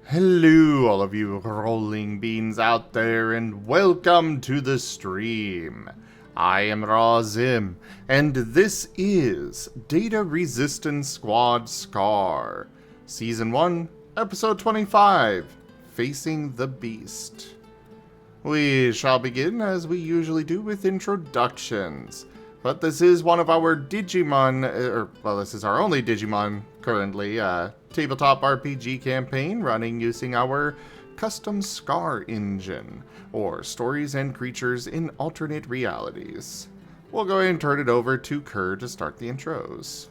Hello, all of you rolling beans out there, and welcome to the stream. I am Razim, and this is Data Resistance Squad Scar, Season 1, Episode 25, Facing the Beast. We shall begin as we usually do with introductions. But this is one of our Digimon, this is our only Digimon currently, tabletop RPG campaign running using our custom Scar engine, or Stories and Creatures in Alternate Realities. We'll go ahead and turn it over to Kerr to start the intros.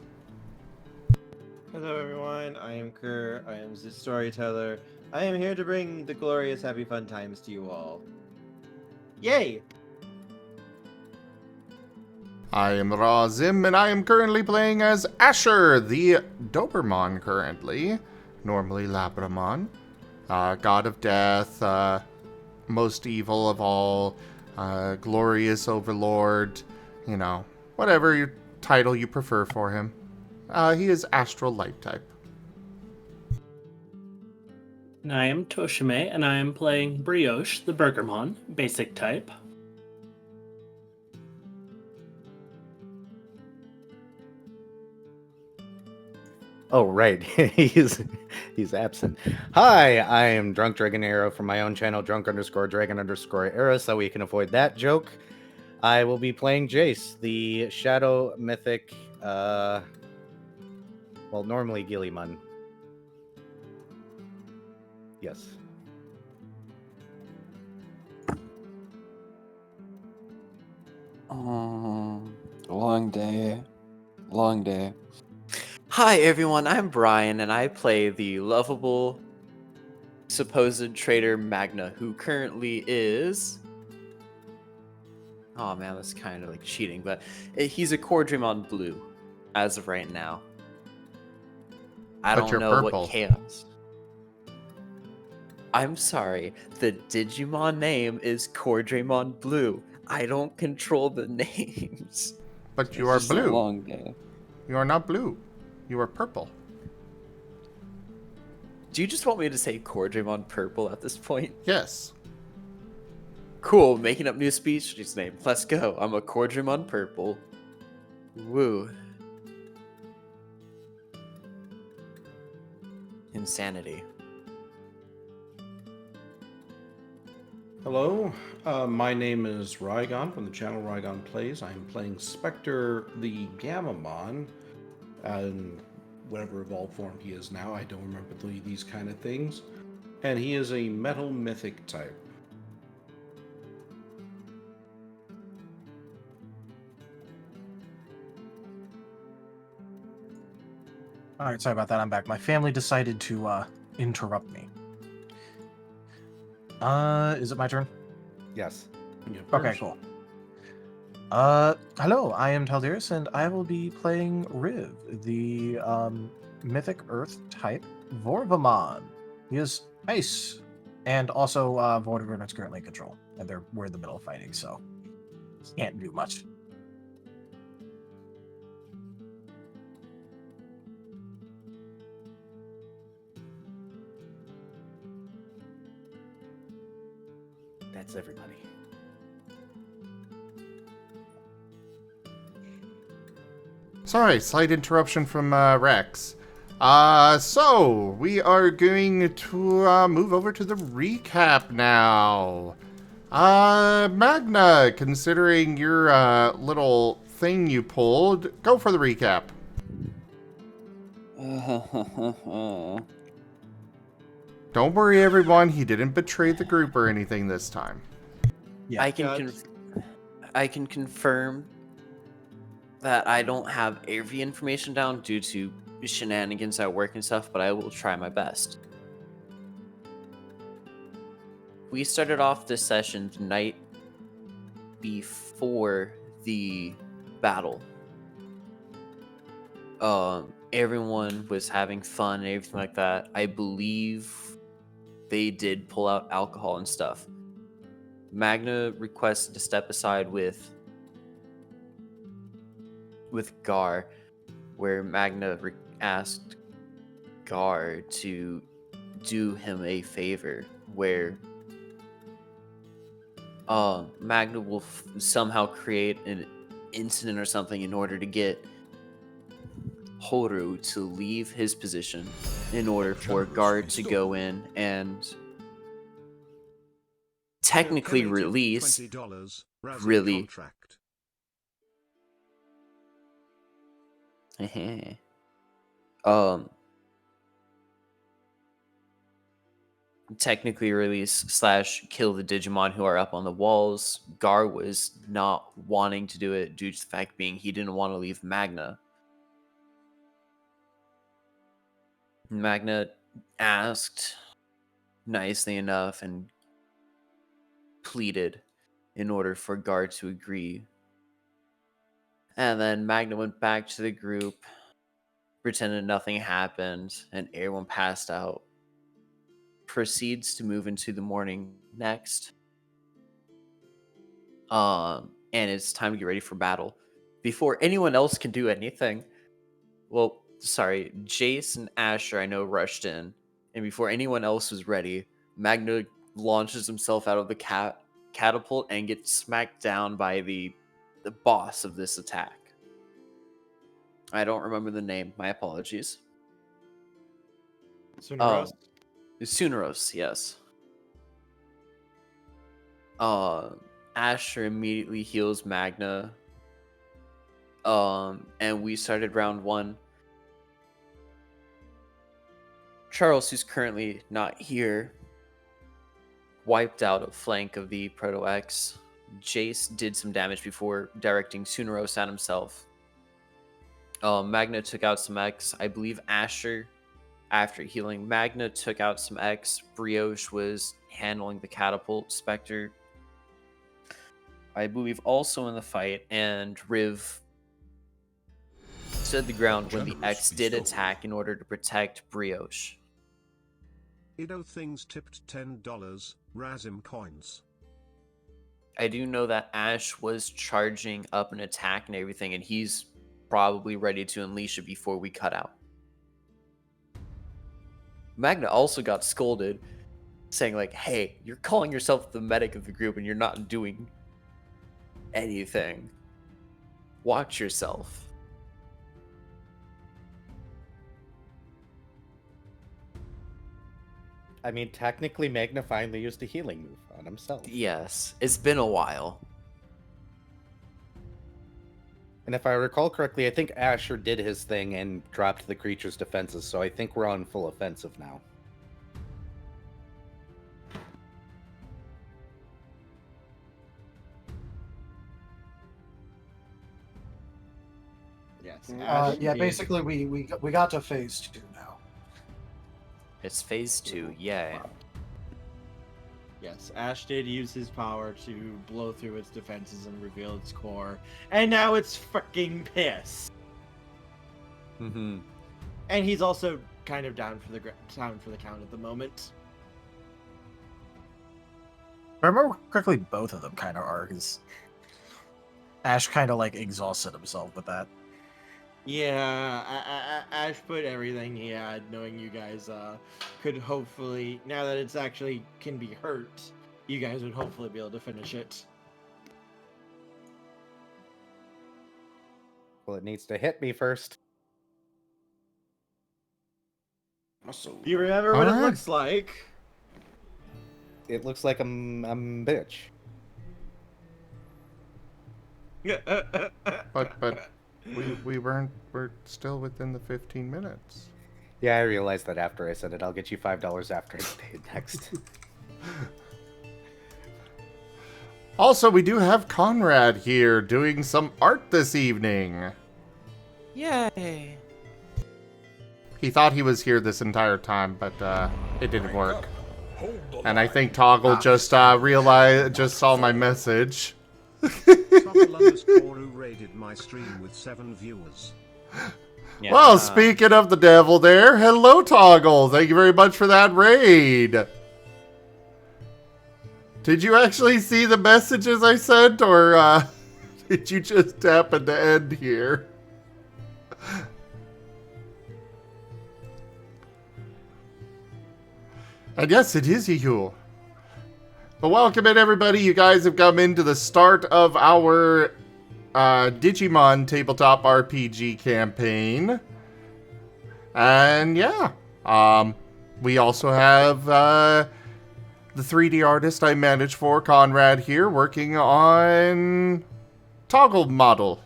Hello everyone, I am Kerr, I am the Storyteller. I am here to bring the glorious happy fun times to you all. Yay! I am Razim, and I am currently playing as Asher, the Dobermon currently, normally Labramon, god of death, most evil of all, glorious overlord, whatever your title you prefer for him. He is astral light type. And I am Tochemay, and I am playing Brioche, the Burgermon, basic type. Oh, right. he's absent. Hi, I am Drunk Dragon Arrow from my own channel, drunk_dragon_arrow, so we can avoid that joke. I will be playing Jace, the Shadow Mythic, normally Gilliman. Yes. Long day. Hi everyone, I'm Bryan, and I play the lovable supposed traitor Magna, who currently is... Oh man, that's kind of like cheating, but he's a Digimon blue as of right now. I But don't you're know purple. what chaos. I'm sorry, the Digimon name is Digimon Blue. I don't control the names. But you are It's just a blue. long day. You are not blue. You are purple. Do you just want me to say Digimon Purple at this point? Yes. Cool, making up new species name. Let's go. I'm a Digimon Purple. Woo. Insanity. Hello, my name is Rygon from the channel Rygon Plays. I'm playing Spectre the Gammamon, and whatever evolved form he is now, I don't remember these kind of things. And he is a metal mythic type. All right, sorry about that. I'm back. My family decided to interrupt me. Is it my turn? Yes. Yeah, Okay, first. cool. Hello, I am Taldiris, and I will be playing Riv, the mythic earth type Vorvamon. He is ice, and also Vortigern is currently in control, and we're in the middle of fighting, so can't do much. That's everybody. Sorry, slight interruption from Rex. So we are going to move over to the recap now. Magna, considering your little thing you pulled, go for the recap. Don't worry, everyone. He didn't betray the group or anything this time. Yeah. I can confirm that I don't have every information down due to shenanigans at work and stuff, but I will try my best. We started off this session the night before the battle. Everyone was having fun and everything like that. I believe they did pull out alcohol and stuff. Magna requested to step aside with Gar, where Magna asked Gar to do him a favor where Magna will somehow create an incident or something in order to get Horu to leave his position in order for a guard to go in and technically release really technically release / kill the Digimon who are up on the walls. Gar was not wanting to do it due to the fact being he didn't want to leave Magna. Magna asked nicely enough and pleaded in order for Gar to agree. And then Magna went back to the group, pretended nothing happened, and everyone passed out. Proceeds to move into the morning next. And it's time to get ready for battle. Before anyone else can do anything, well, sorry, Jace and Asher, I know, rushed in. And before anyone else was ready, Magna launches himself out of the catapult and gets smacked down by the boss of this attack. I don't remember the name. My apologies. Sunaros? Sunaros, yes. Asher immediately heals Magna. And we started round 1. Charles, who's currently not here, wiped out a flank of the Proto-X. Jace did some damage before directing Sunaros at himself. Magna took out some X. I believe Asher, after healing Magna, took out some X. Brioche was handling the catapult. Spectre, I believe, also in the fight. And Riv stood the ground when the X did attack in order to protect Brioche. Things tipped $10, Razim coins. I do know that Ash was charging up an attack and everything, and he's probably ready to unleash it before we cut out. Magna also got scolded, saying like, hey, you're calling yourself the medic of the group and you're not doing anything. Watch yourself. I mean, technically, Magna finally used a healing move on himself. Yes, it's been a while. And if I recall correctly, I think Asher did his thing and dropped the creature's defenses, so I think we're on full offensive now. Yes. Yeah, basically we got to phase 2 now. It's phase 2, yay. Yes, Ash did use his power to blow through its defenses and reveal its core, and now it's freaking pissed. Mm-hmm. And he's also kind of down for the count at the moment. If I remember correctly, both of them kind of are, because Ash kind of like exhausted himself with that. Yeah, Ash put everything he had, knowing you guys could hopefully, now that it's actually can be hurt, you guys would hopefully be able to finish it. Well, it needs to hit me first. Also, Do you remember what it looks like? It looks like I'm bitch. But we're still within the 15 minutes. Yeah, I realized that after I said it. I'll get you $5 after I pay it next. Also, we do have Conrad here doing some art this evening. Yay! He thought he was here this entire time, but it didn't work. And I think Toggle just saw my message. Who raided my stream with 7 viewers. Yeah. Well, speaking of the devil there, hello Toggle. Thank you very much for that raid. Did you actually see the messages I sent, or did you just happen to end here? And yes, it is you. But welcome in, everybody. You guys have come into the start of our Digimon tabletop RPG campaign. And yeah, we also have the 3D artist I manage for, Conrad, here, working on Toggle Model.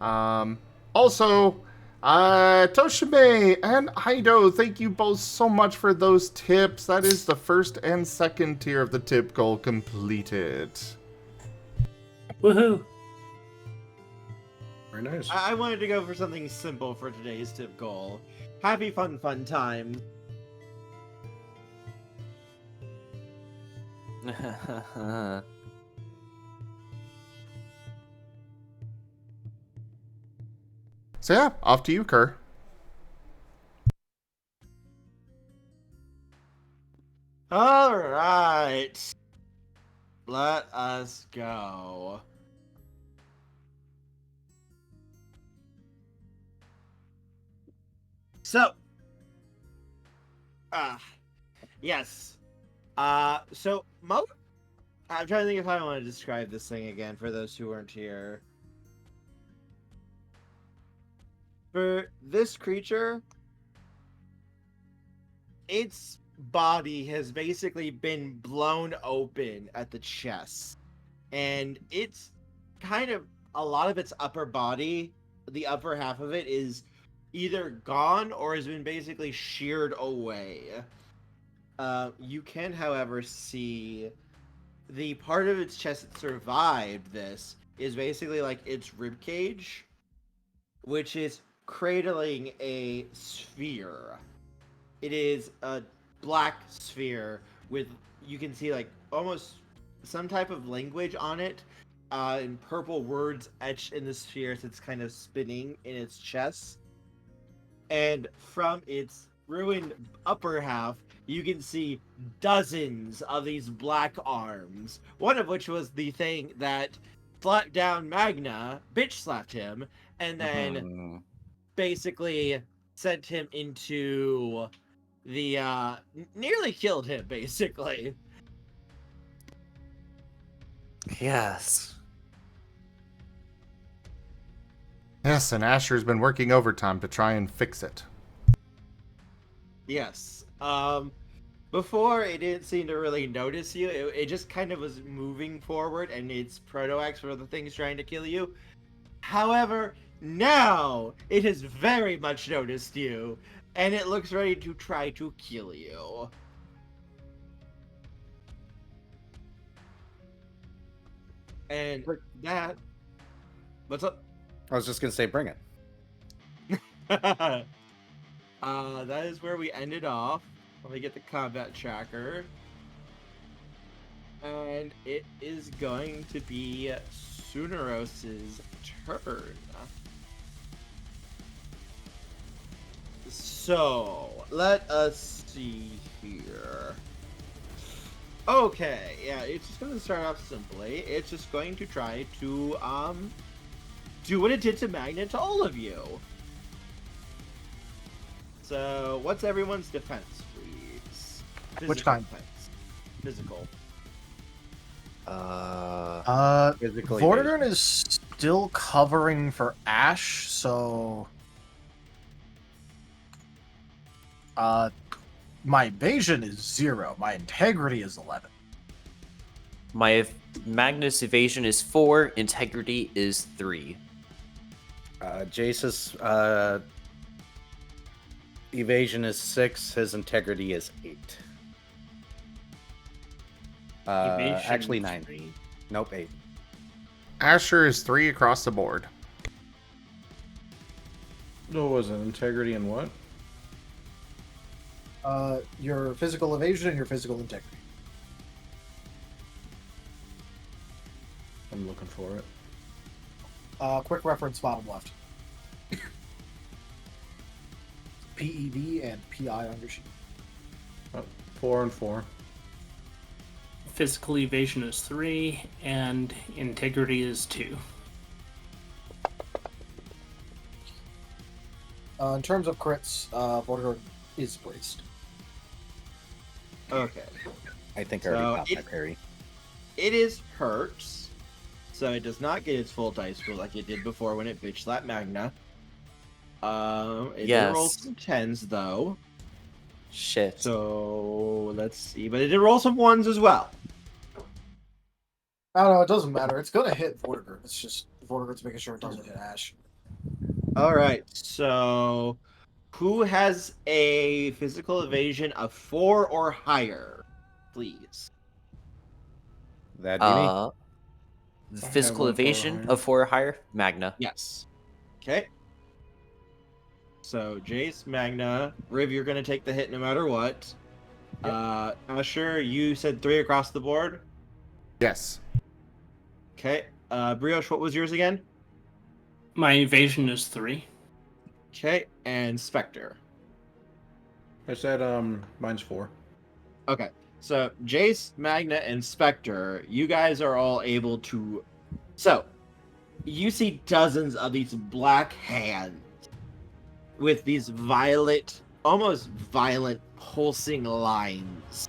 Also, Tochemay and Ido, thank you both so much for those tips. That is the first and second tier of the tip goal completed. Woohoo! Very nice. I wanted to go for something simple for today's tip goal. Happy fun time. So yeah, off to you, Kerr. All right. Let us go. So, yes. So I'm trying to think if I want to describe this thing again for those who weren't here. For this creature, its body has basically been blown open at the chest. And it's kind of, a lot of its upper body, the upper half of it, is either gone or has been basically sheared away. You can, however, see the part of its chest that survived this is basically like its rib cage, which is cradling a sphere. It is a black sphere with, you can see like almost some type of language on it, and purple words etched in the sphere as it's kind of spinning in its chest. And from its ruined upper half, you can see dozens of these black arms, one of which was the thing that slapped down Magna, bitch slapped him, and then basically sent him into the, nearly killed him, basically. Yes. Yes, and Asher's been working overtime to try and fix it. Yes. Before, it didn't seem to really notice you. It just kind of was moving forward, and its Proto-X were the things trying to kill you. However, now it has very much noticed you, and it looks ready to try to kill you. And that... What's up? I was just gonna say, bring it. That is where we ended off. Let me get the combat tracker. And it is going to be Suneros's turn. So, let us see here. Okay, yeah, it's just going to start off simply. It's just going to try to, do what it did to Magna to all of you. So, what's everyone's defense, please? Which kind? Defense. Physical. Physically Vortigern is still covering for Ash, so my evasion is 0. My integrity is 11. My Magnus evasion is 4, integrity is 3. Jace's evasion is 6, his integrity is 8. Evasion Actually is 9. 3. Nope, 8. Asher is 3 across the board. No, was it integrity and what? Your physical evasion and your physical integrity. I'm looking for it. Quick reference, bottom left. PED and PI on your sheet. 4 and 4. Physical evasion is 3, and integrity is 2. In terms of crits, Vortigern is braced. Okay. I think I So already popped my parry. It is hurt, so it does not get its full dice pool like it did before when it bitch slapped Magna. It did roll Yes. some 10s though, Shit. so let's see. But it did roll some 1s as well. I don't know, it doesn't matter. It's gonna hit Vortigern. It's just Vortigern's making sure it doesn't hit Ash. All right, so who has a physical evasion of 4 or higher, please? That'd be me. The I have physical one 4 or evasion higher. of 4 or higher, Magna. Yes. Okay. So Jace, Magna, Riv, you're gonna take the hit no matter what. Asher, you said 3 across the board. Yes. Okay. Brioche, what was yours again? My evasion is 3. Okay, and Spectre. I said mine's 4. Okay. So Jace, Magna, and Spectre, you guys are all able to. So you see dozens of these black hands with these violet, almost violent, pulsing lines.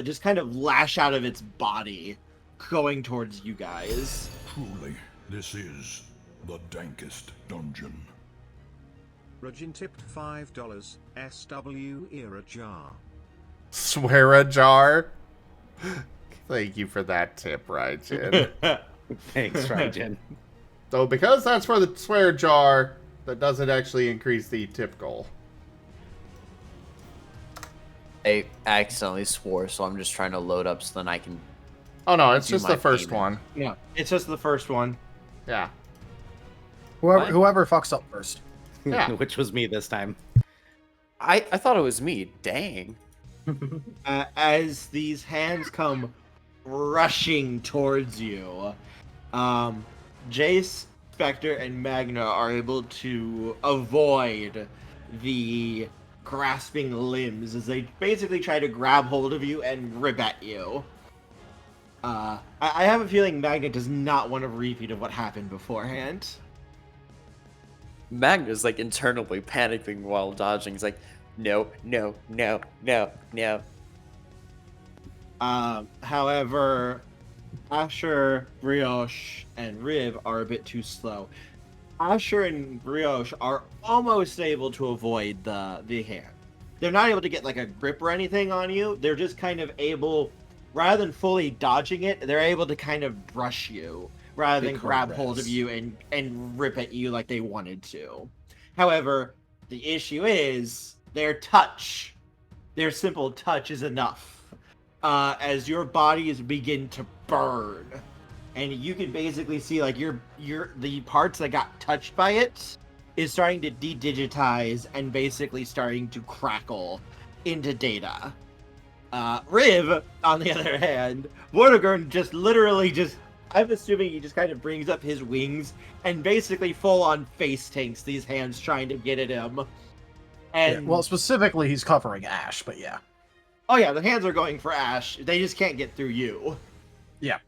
Just kind of lash out of its body, going towards you guys. Truly, this is the dankest dungeon. Rajin tipped $5. SW era jar. Swear a jar. Thank you for that tip, Raijin. Thanks, Ryan. So because that's for the swear jar, that doesn't actually increase the tip goal. I accidentally swore, so I'm just trying to load up so then I can. Oh no, it's Do just my the first payment. one. No, it's just the first one. Yeah. Whoever fucks up first. Yeah. Which was me this time. I thought it was me. Dang. As these hands come rushing towards you, Jace, Spectre, and Magna are able to avoid the grasping limbs as they basically try to grab hold of you and rip at you. I have a feeling Magna does not want a repeat of what happened beforehand. Magna's like internally panicking while dodging. He's like, no, no, no, no, no. However, Asher, Brioche, and Riv are a bit too slow. Asher and Brioche are almost able to avoid the hand. They're not able to get like a grip or anything on you. They're just kind of able, rather than fully dodging it, they're able to kind of brush you rather than grab hold of you and rip at you like they wanted to. However, the issue is their touch. Their simple touch is enough. As your bodies begin to burn, and you can basically see like the parts that got touched by it is starting to de-digitize and basically starting to crackle into data. Riv, on the other hand, Vortigern just literally I'm assuming he just kind of brings up his wings and basically full on face tanks these hands trying to get at him. And Well, specifically, he's covering Ash, but yeah. oh yeah, the hands are going for Ash. They just can't get through you. Yeah.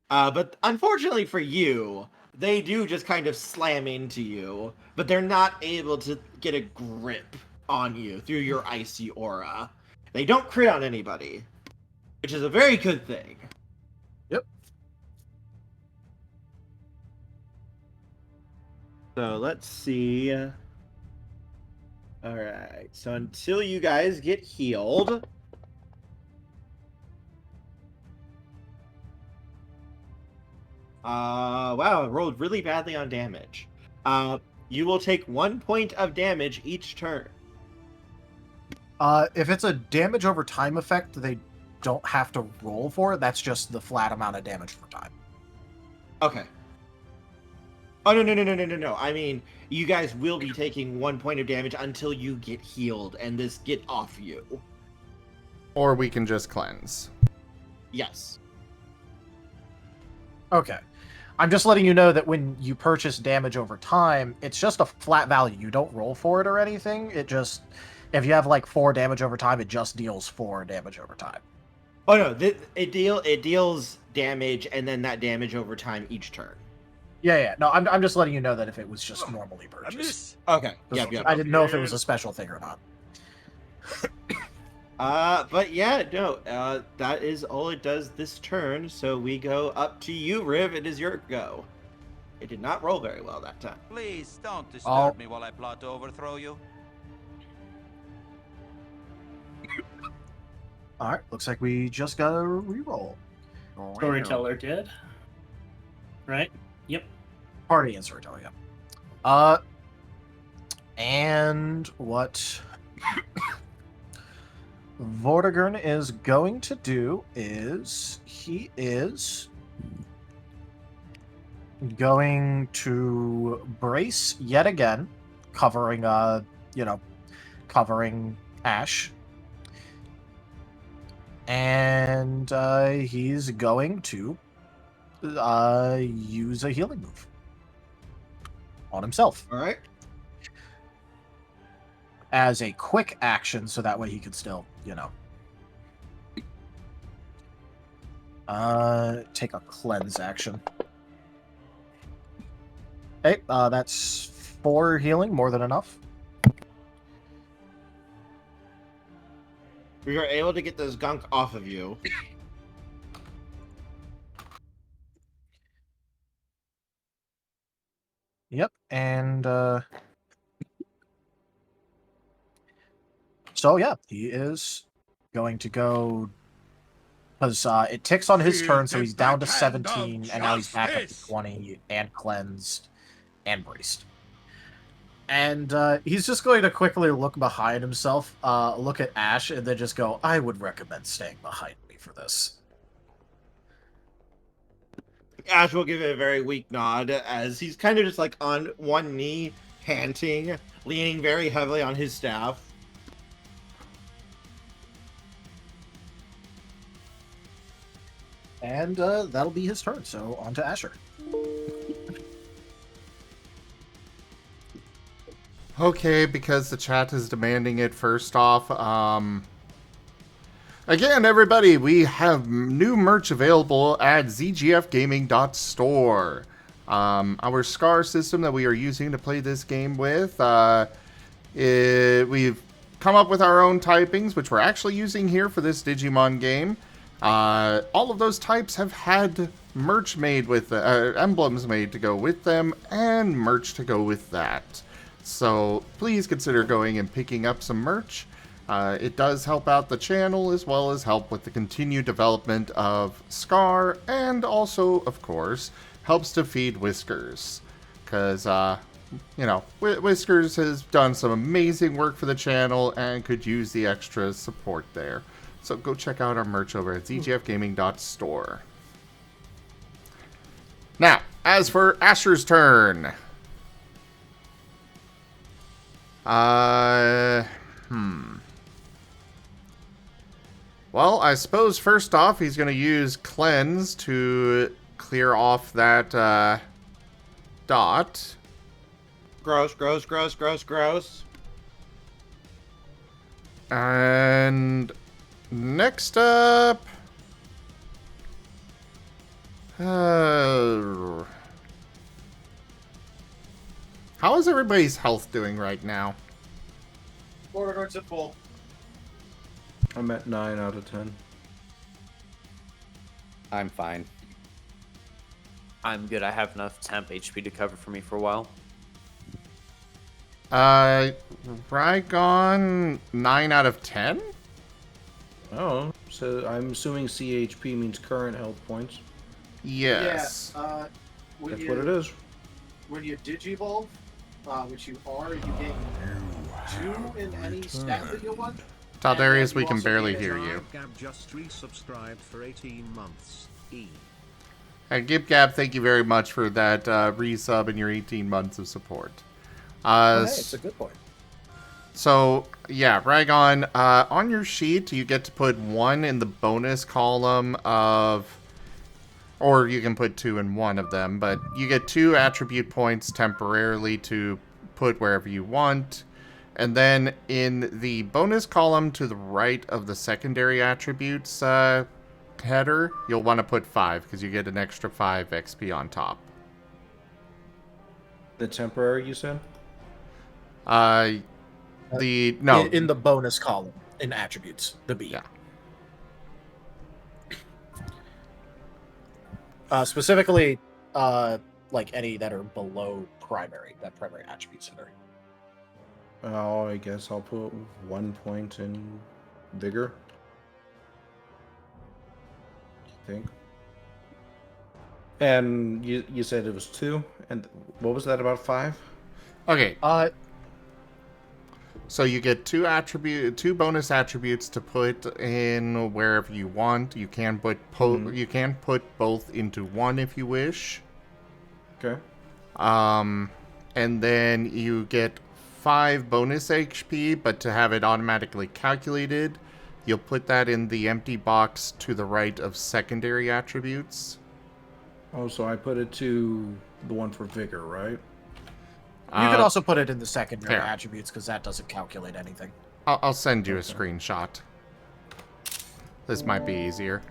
But unfortunately for you, they do just kind of slam into you, but they're not able to get a grip on you through your icy aura. They don't crit on anybody, which is a very good thing. Yep. So let's see. Alright, so until you guys get healed... wow, I rolled really badly on damage. You will take 1 point of damage each turn. If it's a damage over time effect, they don't have to roll for it. That's just the flat amount of damage for time. Okay. Oh, no. I mean, you guys will be taking 1 point of damage until you get healed and this get off you. Or we can just cleanse. Yes. Okay. I'm just letting you know that when you purchase damage over time, it's just a flat value. You don't roll for it or anything. It just, if you have like 4 damage over time, it just deals 4 damage over time. Oh no, it deals damage and then that damage over time each turn. Yeah. No, I'm just letting you know that if it was just normally purchased. Okay. 'Cause Yep. I didn't know if it was a special thing or not. But yeah, no, that is all it does this turn. So we go up to you, Riv. It is your go. It did not roll very well that time. Please don't disturb I'll- me while I plot to overthrow you. All right, looks like we just got a reroll. Storyteller did. Right? Yep. Party and Storyteller, yeah. And what Vortigern is going to do is he is going to brace yet again, covering covering Ash. And he's going to use a healing move on himself. All right. As a quick action, so that way he can still, take a cleanse action. Okay, that's 4 healing, more than enough. We are able to get this gunk off of you. Yep, and so yeah, he is going to go because it ticks on his turn, so he's down to 17, and now he's back up to 20 and cleansed and braced. And he's just going to quickly look behind himself, look at Ash, and then just go, I would recommend staying behind me for this. Ash will give it a very weak nod as he's kind of just like on one knee, panting, leaning very heavily on his staff. And that'll be his turn, so on to Asher. Okay, because the chat is demanding it first off. Again, everybody, we have new merch available at zgfgaming.store. Our SCAR system that we are using to play this game with, we've come up with our own typings, which we're actually using here for this Digimon game. All of those types have had merch made with, emblems made to go with them, and merch to go with that. So please consider going and picking up some merch. It does help out the channel as well as help with the continued development of SCAR, and also, of course, helps to feed Whiskers. Because, Whiskers has done some amazing work for the channel and could use the extra support there. So go check out our merch over at zgfgaming.store. Now, as for Asher's turn. Well, I suppose first off, he's going to use Cleanse to clear off that dot. Gross, gross, gross, gross, gross. And next up... how is everybody's health doing right now? Vortigern's at full. I'm at 9 out of 10. I'm fine. I'm good. I have enough temp HP to cover for me for a while. Rygon, 9 out of 10? Oh, so I'm assuming CHP means current health points. Yes. Yeah, That's what it is. When you digivolve, which you are, you gain 2 in any stat that you want. Taldarius, we can barely hear you. Gab just resubscribed for 18 months. And Gib thank you very much for that resub and your 18 months of support. Hey, it's a good point. So, yeah, Rygon, on your sheet, you get to put 1 in the bonus column of... Or you can put 2 in one of them, but you get 2 attribute points temporarily to put wherever you want. And then in the bonus column to the right of the secondary attributes header, you'll want to put 5, because you get an extra 5 XP on top. The temporary, you said? No. In the bonus column in attributes, the B. Yeah. Specifically, like any that are below primary, that primary attributes that are. Oh, I guess I'll put 1 point in vigor. I think. And you said it was 2, and what was that, about 5? Okay. So you get two bonus attributes to put in wherever you want. You can put you can put both into one if you wish. Okay. And then you get 5 bonus HP, but to have it automatically calculated, you'll put that in the empty box to the right of secondary attributes. Oh, so I put it to the one for vigor, right? You could also put it in the secondary here. attributes because that doesn't calculate anything. I'll send you a screenshot. This might be easier.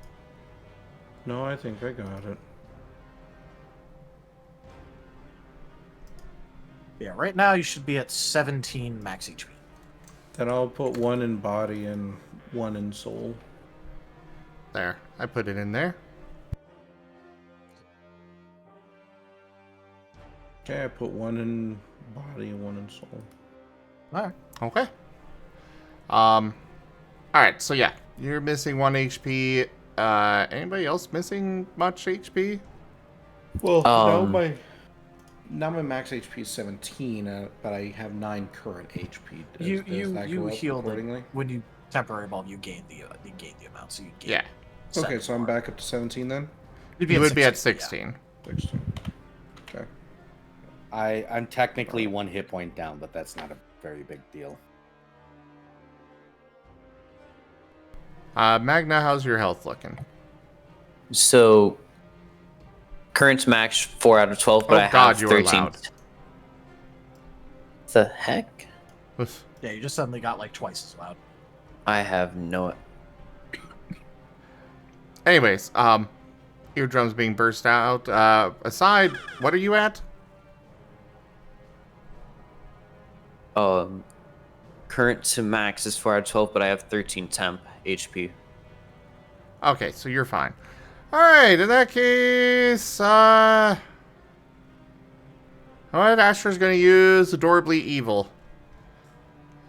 No, I think I got it. Yeah, right now you should be at 17 max HP. Then I'll put 1 in body and 1 in soul. There, I put it in there. Okay, I put 1 in body and 1 in soul. Alright. Okay. Alright, so yeah, you're missing 1 HP. Anybody else missing much HP? Well, now my max HP is 17, but I have 9 current HP. You go up healed accordingly? it. When you temporary evolve, you gain the amount, so you gain. Yeah. Okay, so I'm back up to 17 then? You would be at 16. 16. Okay. I'm technically 1 hit point down, but that's not a very big deal. Magna, how's your health looking? So, current max 4 out of 12, but I have 13. The heck? Yeah, you just suddenly got like twice as loud. I have no. Anyways, eardrums being burst out. Aside, what are you at? Current to max is 4 out of 12, but I have 13 temp HP. Okay, so you're fine. Alright, in that case, alright, Asher's gonna use Adorably Evil.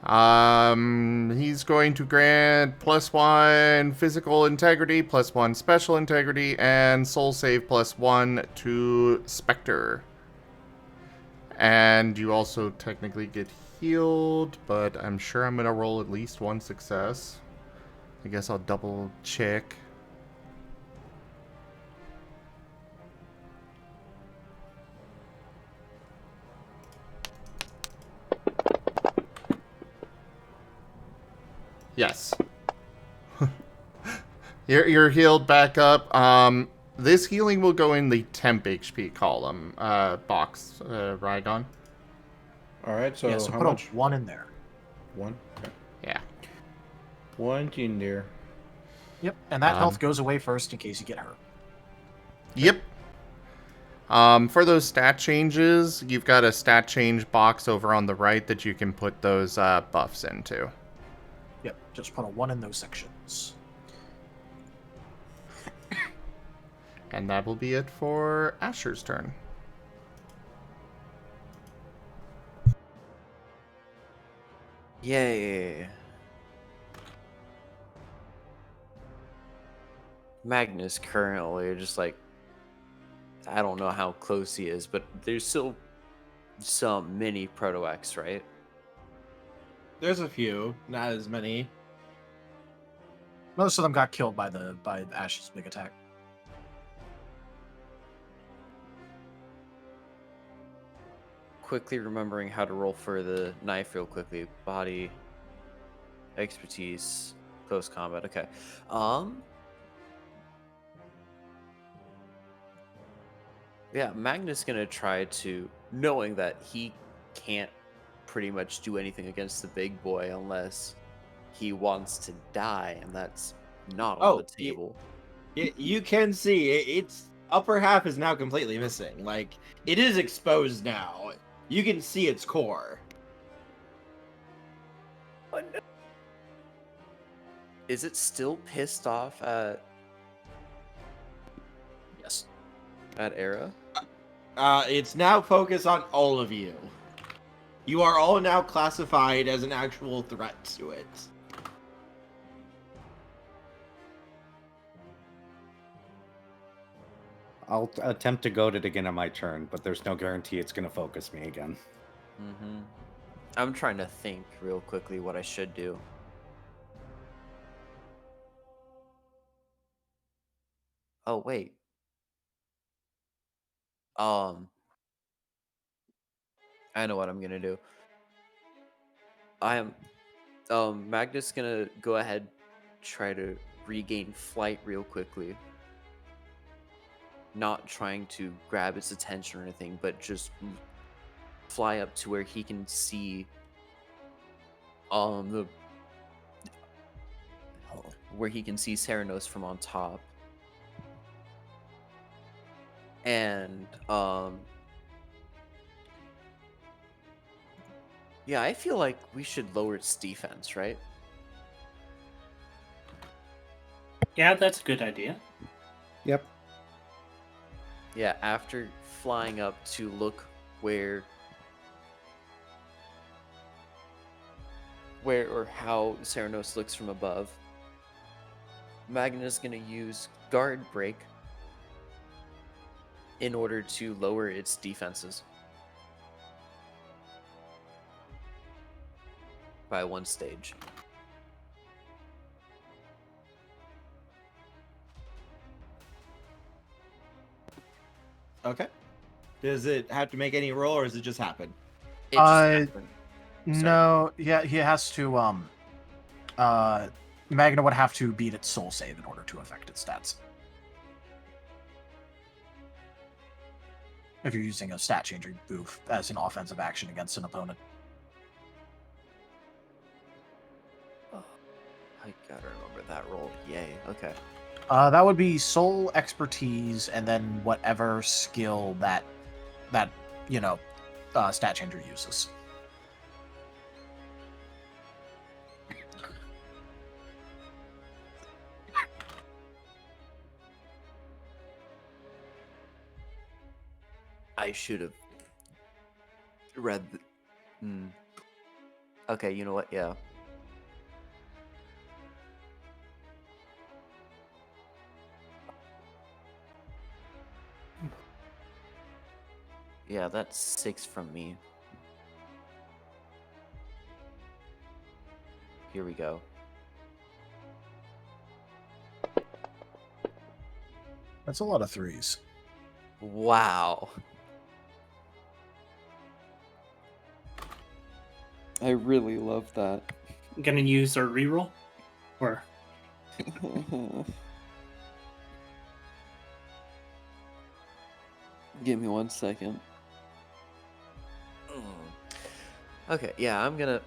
He's going to grant +1 physical integrity, +1 special integrity, and soul save +1 to Spectre. And you also technically get healed, but I'm sure I'm gonna roll at least 1 success. I guess I'll double check. Yes. You're healed back up. This healing will go in the temp HP column box, Rygon. Alright, so, yeah, so how put much? 1 in there. 1? Okay. Yeah. 1 in there. Yep, and that health goes away first in case you get hurt. Yep. For those stat changes, you've got a stat change box over on the right that you can put those buffs into. Yep, just put a 1 in those sections. And that will be it for Asher's turn. Yay. Magnus currently just like, I don't know how close he is, but there's still some mini Proto-X, right? There's a few, not as many. Most of them got killed by Ash's big attack. Quickly remembering how to roll for the knife real quickly. Body, expertise, close combat. Okay. Yeah, Magnus gonna try to, knowing that he can't pretty much do anything against the big boy unless he wants to die, and that's not on the table. You can see its upper half is now completely missing. Like, it is exposed now. You can see its core. Is it still pissed off at Yes. Era? It's now focused on all of you. You are all now classified as an actual threat to it. I'll attempt to goad it again on my turn, but there's no guarantee it's going to focus me again. Mm-hmm. I'm trying to think real quickly what I should do. Oh, wait. I know what I'm gonna do. I am Magna's gonna go ahead, try to regain flight real quickly. Not trying to grab its attention or anything, but just fly up to where he can see Ceranos from on top. And yeah, I feel like we should lower its defense, right? Yeah, that's a good idea. Yep. Yeah, after flying up to look where or how Ceranos looks from above, Magna's gonna use Guard Break in order to lower its defenses by 1 stage. Okay. Does it have to make any roll, or does it just happen? It just happened. No, yeah, he has to, Magna would have to beat its soul save in order to affect its stats. If you're using a stat changer goof as an offensive action against an opponent. Oh, I gotta remember that roll. Yay, okay. That would be soul expertise and then whatever skill that stat changer uses. I should have read Okay, you know what? Yeah. Yeah, that's 6 from me. Here we go. That's a lot of 3s. Wow. I really love that. Gonna use our reroll? Or give me 1 second. Okay, yeah, I'm gonna...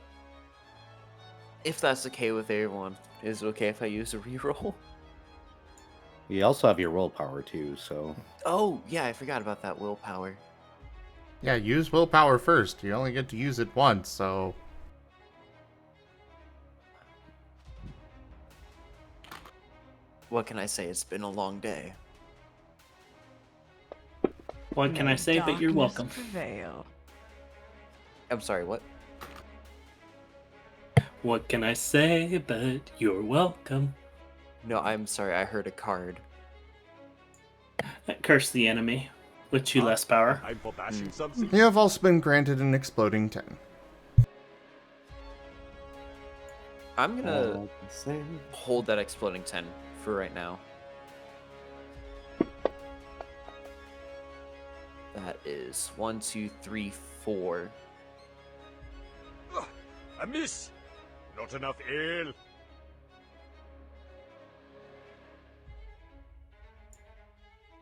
If that's okay with everyone, is it okay if I use a reroll? You also have your willpower too, so... Oh, yeah, I forgot about that willpower. Yeah, use willpower first. You only get to use it once, so... What can I say? It's been a long day. what can I say but you're welcome? I'm sorry, what? What can I say but you're welcome? No, I'm sorry, I heard a card. Curse the enemy with 2 less power. I'm for bashing something. You have also been granted an exploding 10. I'm gonna hold that exploding 10 for right now. That is 1, 2, 3, 4. A miss. Not enough ale.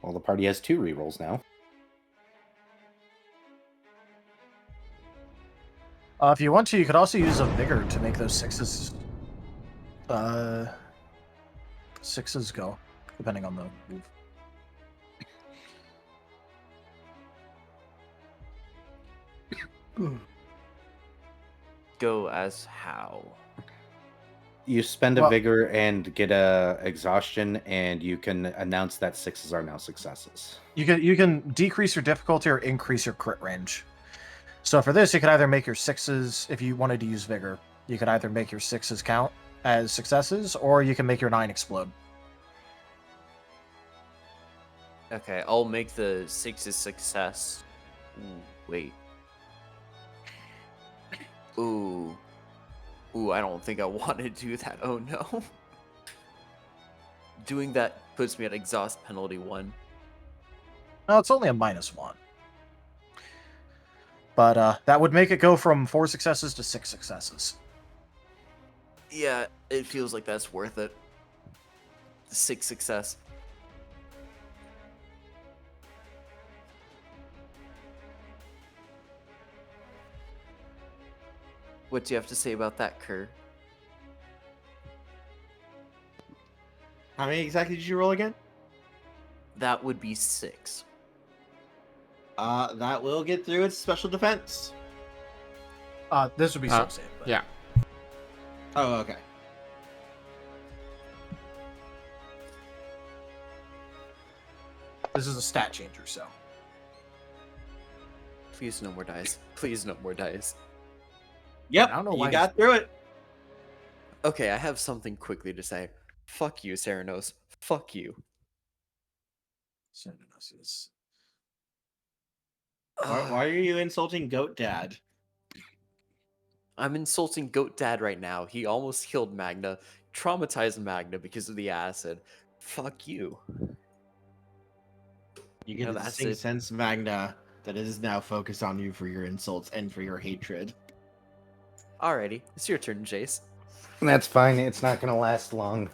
Well, the party has 2 rerolls now. If you want to, you could also use a vigor to make those 6s. 6s go, depending on the move. Go as how? You spend a Well- vigor and get a exhaustion, and you can announce that 6s are now successes. You can decrease your difficulty or increase your crit range. So for this, you could either make your 6s, if you wanted to use vigor, you could either make your 6s count as successes, or you can make your 9 explode. Okay, I'll make the 6 a success. Ooh, wait. Ooh. Ooh, I don't think I want to do that. Oh no. Doing that puts me at exhaust penalty 1. No, it's only a -1. But that would make it go from 4 successes to 6 successes. Yeah, it feels like that's worth it. 6 success. What do you have to say about that, Kerr? How many exactly did you roll again? That would be 6. That will get through its special defense. This would be so safe. But... Yeah. Oh, okay. This is a stat changer, so. Please no more dice. Please no more dice. Yep, I don't know why you got through it. Okay, I have something quickly to say. Fuck you, Ceranos. Fuck you. Why are you insulting Goat Dad? I'm insulting Goat Dad right now. He almost killed Magna, traumatized Magna because of the acid. Fuck you. You get No, a that's distinct it. sense, Magna, that it is now focused on you for your insults and for your hatred. Alrighty, it's your turn, Jace. That's fine. It's not going to last long.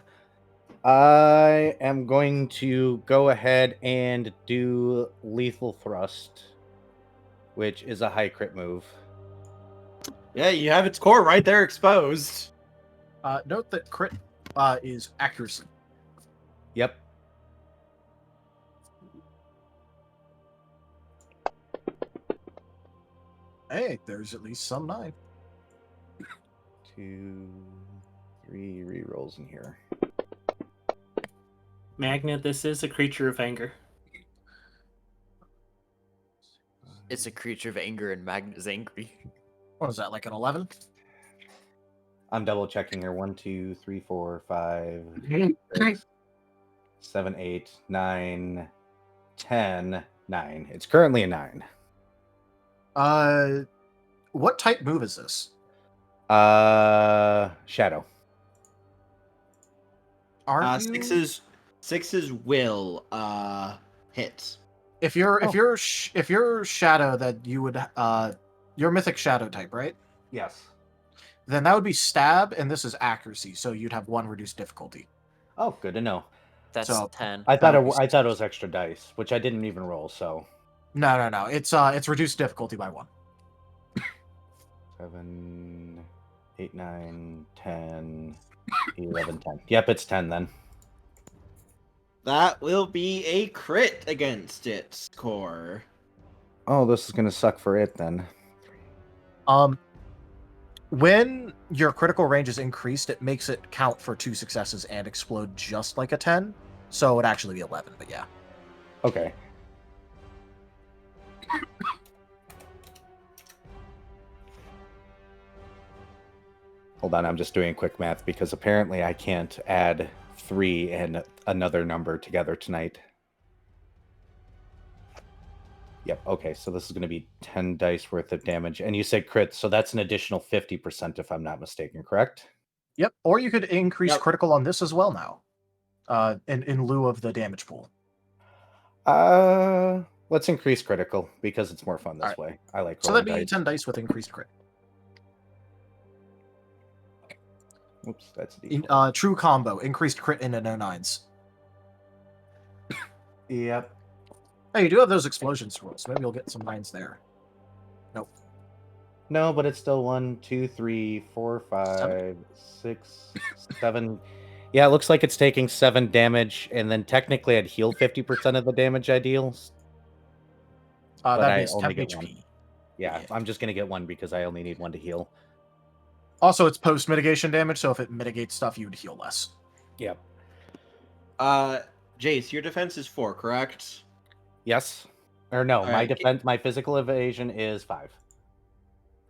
I am going to go ahead and do Lethal Thrust, which is a high crit move. Yeah, you have its core right there exposed. Note that crit is accuracy. Yep. Hey, there's at least some 9. 2, 3 rerolls in here. Magna, this is a creature of anger. It's a creature of anger and Magna's angry. What is that, like an 11? I'm double checking here. 1, 2, 3, 4, 5, 6, 7, 8, 9, 10, 9. It's currently a 9. What type move is this? Shadow. Aren't you... Sixes will hit. If you're shadow, that you would you're mythic shadow type, right? Yes. Then that would be stab, and this is accuracy, so you'd have 1 reduced difficulty. Oh, good to know. That's So, 10. I thought That would be it was extra dice, which I didn't even roll. So No. It's reduced difficulty by 1. 7, 8, 9, 10, 11, 10. Yep, it's 10 then. That will be a crit against its core. Oh, this is gonna suck for it then. When your critical range is increased, it makes it count for 2 successes and explode just like a 10. So it would actually be 11, but yeah. Okay. Hold on, I'm just doing quick math because apparently I can't add 3 and another number together tonight. Yep, okay, so this is going to be 10 dice worth of damage. And you said crit, so that's an additional 50% if I'm not mistaken, correct? Yep, or you could increase Yep. critical on this as well now. In lieu of the damage pool. Let's increase critical because it's more fun this Alright. way. I like So rolling that'd be dice. 10 dice with increased crit. Oops, that's a D4. True combo, increased crit into no 9s. Yep. Hey, you do have those explosions rolls. Maybe you'll get some 9s there. Nope. No, but it's still 1, 2, 3, 4, 5, 6, 7. Yeah, it looks like it's taking 7 damage, and then technically I'd heal 50% of the damage I deal. But That'd I be only 10 get 1. HP. Yeah, Yeah. I'm just gonna get one because I only need one to heal. Also, it's post mitigation damage, so if it mitigates stuff, you would heal less. Yep. Jace, your defense is 4, correct? Yes. Or no, All my right. defense, my physical evasion is 5.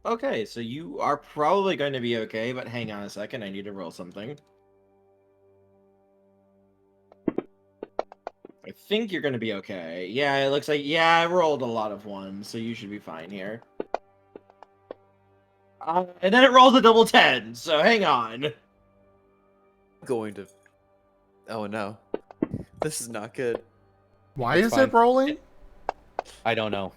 Okay, so you are probably going to be okay, but hang on a second, I need to roll something. I think you're going to be okay. Yeah, it looks like, yeah, I rolled a lot of ones, so you should be fine here. And then it rolls a double 10, so hang on. Going to. Oh no, this is not good. Why It's is fine. it rolling? I don't know.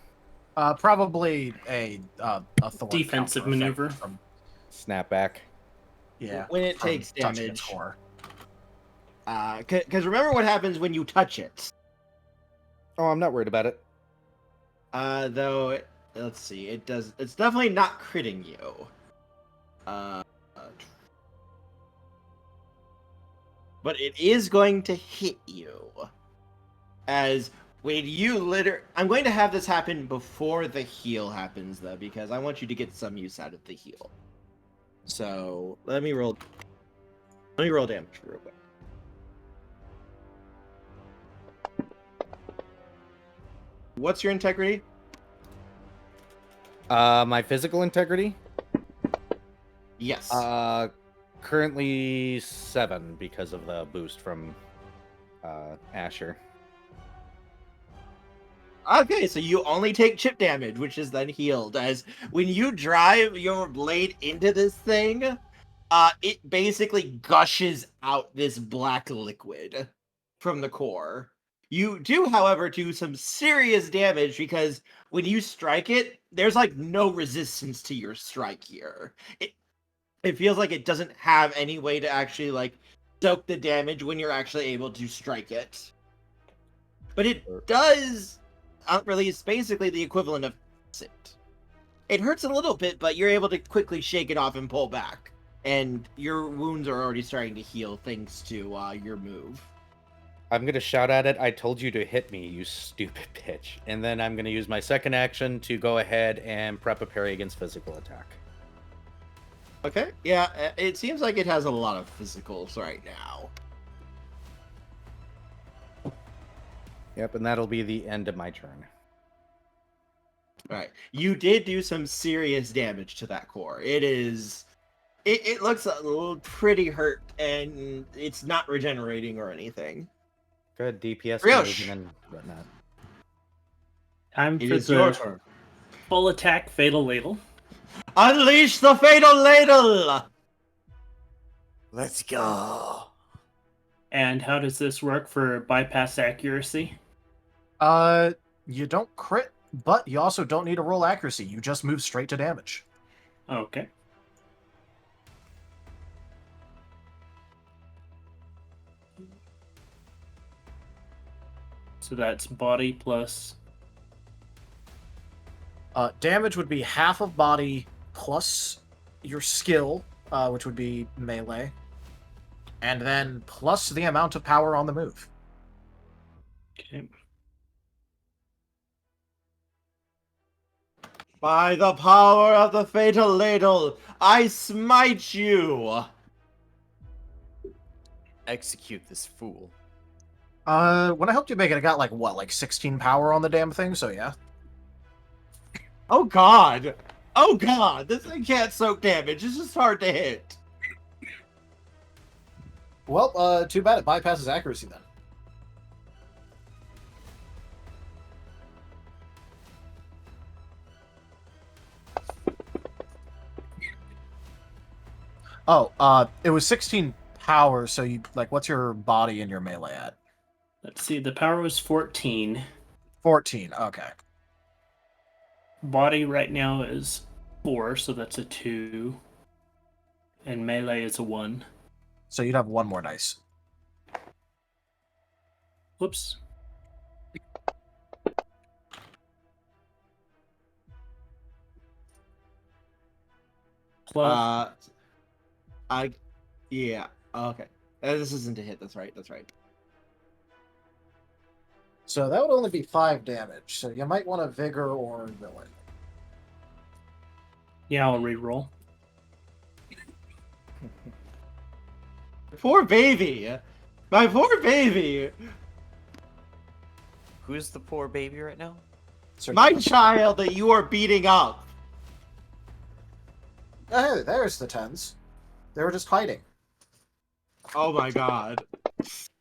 Probably a thorn Defensive counter effect maneuver. From, Snapback. yeah, When it from takes touching its damage. core. Because remember what happens when you touch it. Oh, I'm not worried about it. Though, let's see, it's definitely not critting you. But it is going to hit you. As when you I'm going to have this happen before the heal happens, though, because I want you to get some use out of the heal. So, let me roll damage real quick. What's your integrity? My physical integrity? Yes. Currently 7 because of the boost from Asher. Okay, so you only take chip damage, which is then healed. As when you drive your blade into this thing, it basically gushes out this black liquid from the core. You do, however, do some serious damage because when you strike it, there's like no resistance to your strike here. It feels like it doesn't have any way to actually like soak the damage when you're actually able to strike it. But it does release basically the equivalent of it. It hurts a little bit, but you're able to quickly shake it off and pull back. And your wounds are already starting to heal thanks to your move. I'm going to shout at it, I told you to hit me, you stupid bitch. And then I'm going to use my second action to go ahead and prep a parry against physical attack. Okay, yeah, it seems like it has a lot of physicals right now. Yep, and that'll be the end of my turn. Alright, you did do some serious damage to that core. It looks a little pretty hurt, and it's not regenerating or anything. Good DPS Brioche. and whatnot. Time It for is your the turn. full attack fatal ladle. Unleash the Fatal Ladle! Let's go. And how does this work for bypass accuracy? You don't crit, but you also don't need to roll accuracy. You just move straight to damage. Okay. So that's body plus. Damage would be half of body plus your skill, which would be melee, and then plus the amount of power on the move. Okay. By the power of the Fatal Ladle, I smite you! Execute this fool. When I helped you make it, I got like 16 power on the damn thing, so yeah. Oh god! Oh god! This thing can't soak damage, it's just hard to hit. Well, too bad it bypasses accuracy then. Oh, it was 16 power, so you, like, what's your body and your melee at? Let's see, the power was 14. 14, okay. Body right now is 4, so that's a 2. And melee is a 1. So you'd have one more dice. Whoops. Plus, Yeah, okay. This isn't a hit, that's right, that's right. So that would only be 5 damage, so you might want to Vigor or Villain. Yeah, I'll reroll. Poor baby. My poor baby. Who's the poor baby right now? My child that you are beating up. Hey, there's the tens. They were just hiding. Oh my god.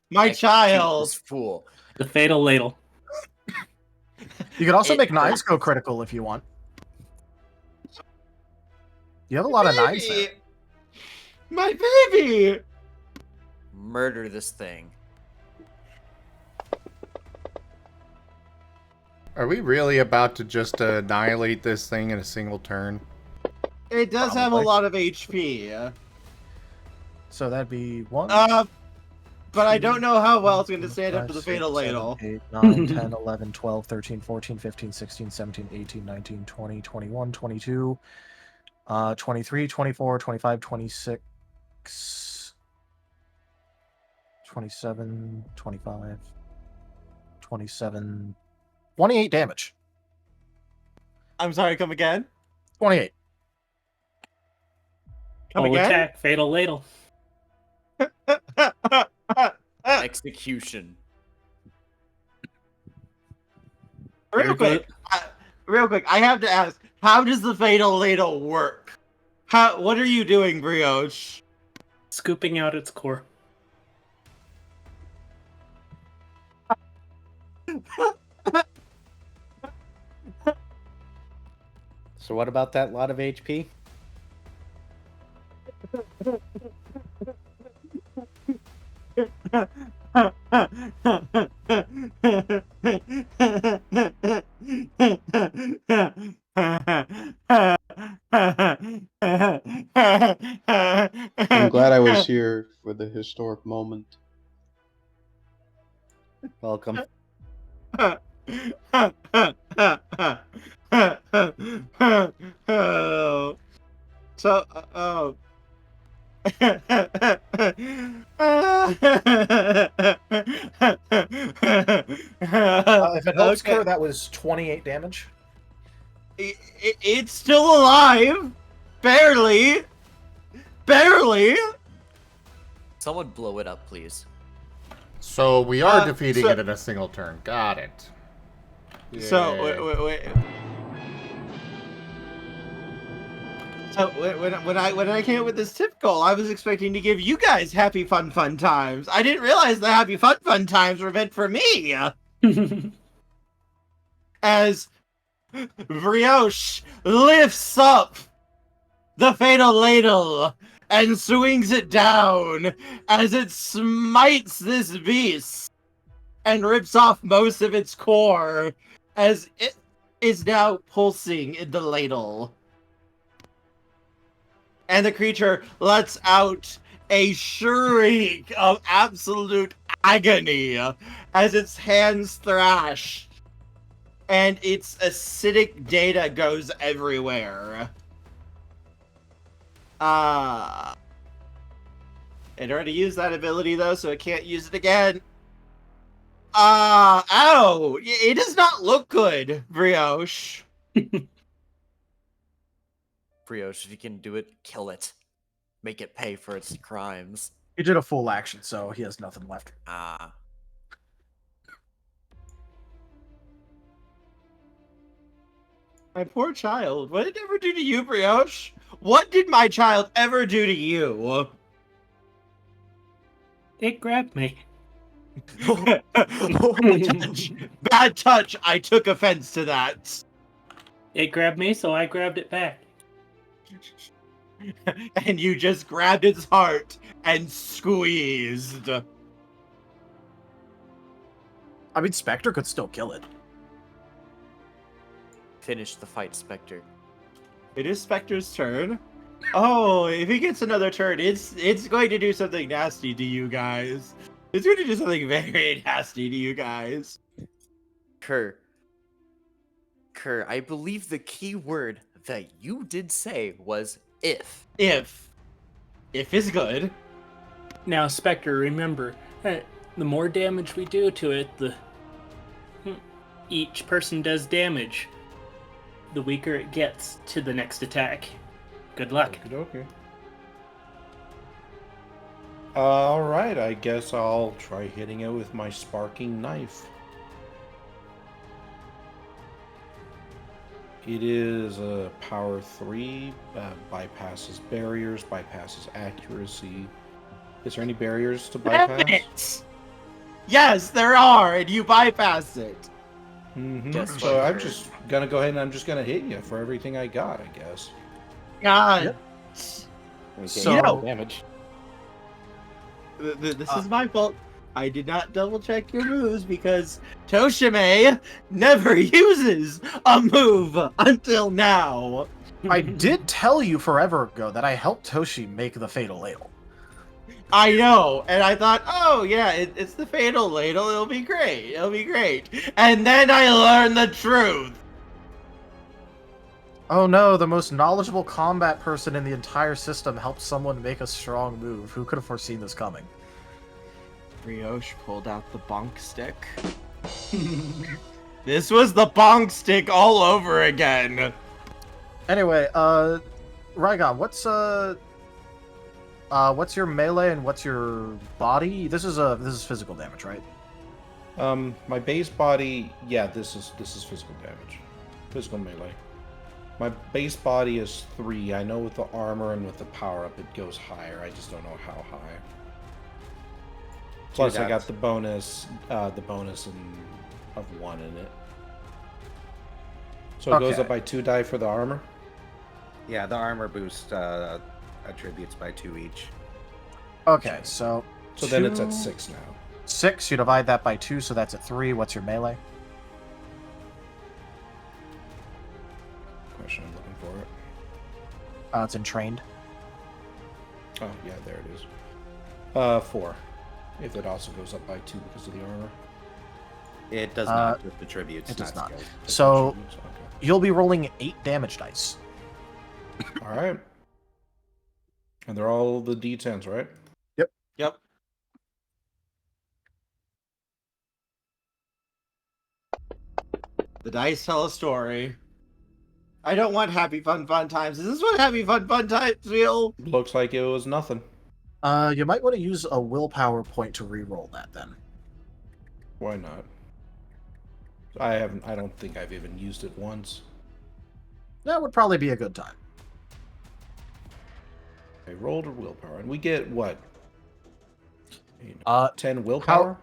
My Execute child. this fool. The fatal ladle. You could also It make nines hurts. go critical if you want. You have a lot of nines there. Baby. My baby. Murder this thing. Are we really about to just annihilate this thing in a single turn? It does have a Probably. lot of HP. So that'd be 1. But I don't know how well it's going to stand up to the 5, fatal 6, 7, ladle. 8, 9, 10, 11, 12, 13, 14, 15, 16, 17, 18, 19, 20, 21, 22, 23, 24, 25, 26, 27, 25, 27, 28 damage. I'm sorry, come again? 28. Come Full again? attack, fatal ladle. Execution. Real quick, I have to ask, how does the fatal ladle work? What are you doing, Brioche? Scooping out its core. So what about that lot of HP? I'm glad I was here for the historic moment. Welcome. So, If it helps okay. her, that was 28 damage. It's still alive, barely. Someone blow it up, please. So we are defeating so- it in a single turn. Got it. So Yay. wait. So when I came up with this tip goal, I was expecting to give you guys happy fun times. I didn't realize the happy fun times were meant for me. As Brioche lifts up the fatal ladle and swings it down as it smites this beast and rips off most of its core as it is now pulsing in the ladle. And the creature lets out a shriek of absolute agony as its hands thrash and its acidic data goes everywhere. It already used that ability though, so it can't use it again. Ow! It does not look good, Brioche. Brioche, if you can do it, kill it. Make it pay for its crimes. He did a full action, so he has nothing left. Ah. My poor child. What did it ever do to you, Brioche? What did my child ever do to you? It grabbed me. Bad touch. I took offense to that. It grabbed me, so I grabbed it back. And you just grabbed its heart and squeezed. I mean, Spectre could still kill it. Finish the fight, Spectre. It is Spectre's turn. Oh, if he gets another turn, it's going to do something nasty to you guys. It's going to do something very nasty to you guys. Kerr, I believe the key word that you did say was if. If is good. Now, Spectre, remember, the more damage we do to it, each person does damage. the weaker it gets to the next attack. Good luck. Okay. Alright, I guess I'll try hitting it with my sparking knife. It is a power 3, bypasses barriers, bypasses accuracy. Is there any barriers to bypass? Damn it! Yes, there are, and you bypass it. Just So like I'm her. just gonna go ahead and I'm just gonna hit you for everything I got, I guess. God. So You know- damage. This is my fault. I did not double check your moves because Tochemay never uses a move until now. I did tell you forever ago that I helped Toshi make the Fatal Ladle. I know, and I thought, oh yeah, it's the Fatal Ladle. It'll be great. It'll be great. And then I learned the truth. Oh no, the most knowledgeable combat person in the entire system helped someone make a strong move. Who could have foreseen this coming? Brioche pulled out the bonk stick. This was the bonk stick all over again. Anyway, Rygon, what's your melee and what's your body? This is physical damage, right? My base body, yeah, this is physical damage. Physical melee. My base body is 3. I know with the armor and with the power up it goes higher. I just don't know how high. Plus I got the bonus of 1 in it. So it goes Okay. up by 2 die for the armor? Yeah, the armor boost attributes by 2 each. Okay, so then it's at 2, 6 now. 6, you divide that by 2, so that's at 3. What's your melee? Question, I'm looking for it. It's in trained. Oh, yeah, there it is. 4. If it also goes up by 2 because of the armor. It does not with attributes. It does not. Skills. So Okay. you'll be rolling 8 damage dice. Alright. And they're all the D10s, right? Yep. The dice tell a story. I don't want happy fun times. Is this what happy fun times feel? Looks like it was nothing. You might want to use a willpower point to re-roll that then. Why not? I don't think I've even used it once. That would probably be a good time. I rolled a willpower, and we get what? 10 How- willpower?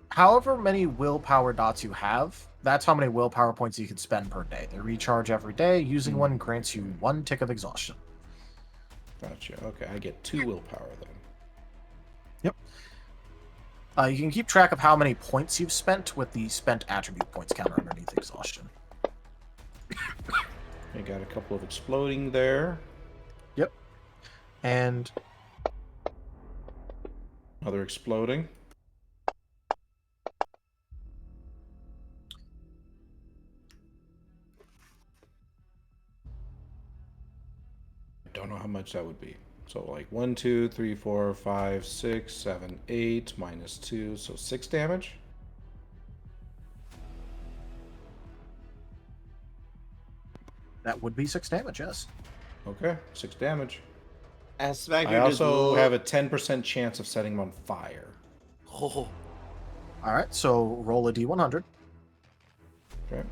However many willpower dots you have, that's how many willpower points you can spend per day. They recharge every day. Using one grants you 1 tick of exhaustion. Gotcha. Okay, I get 2 willpower then. Yep. You can keep track of how many points you've spent with the spent attribute points counter underneath exhaustion. I got a couple of exploding there. Yep. And Other exploding. I don't know how much that would be. So like 1, 2, 3, 4, 5, 6, 7, 8, minus 2, so 6 damage. that would be 6 damage, yes. Okay, 6 damage. Aspect I also have a 10% chance of setting him on fire. Oh, Alright, so roll a d100. Okay.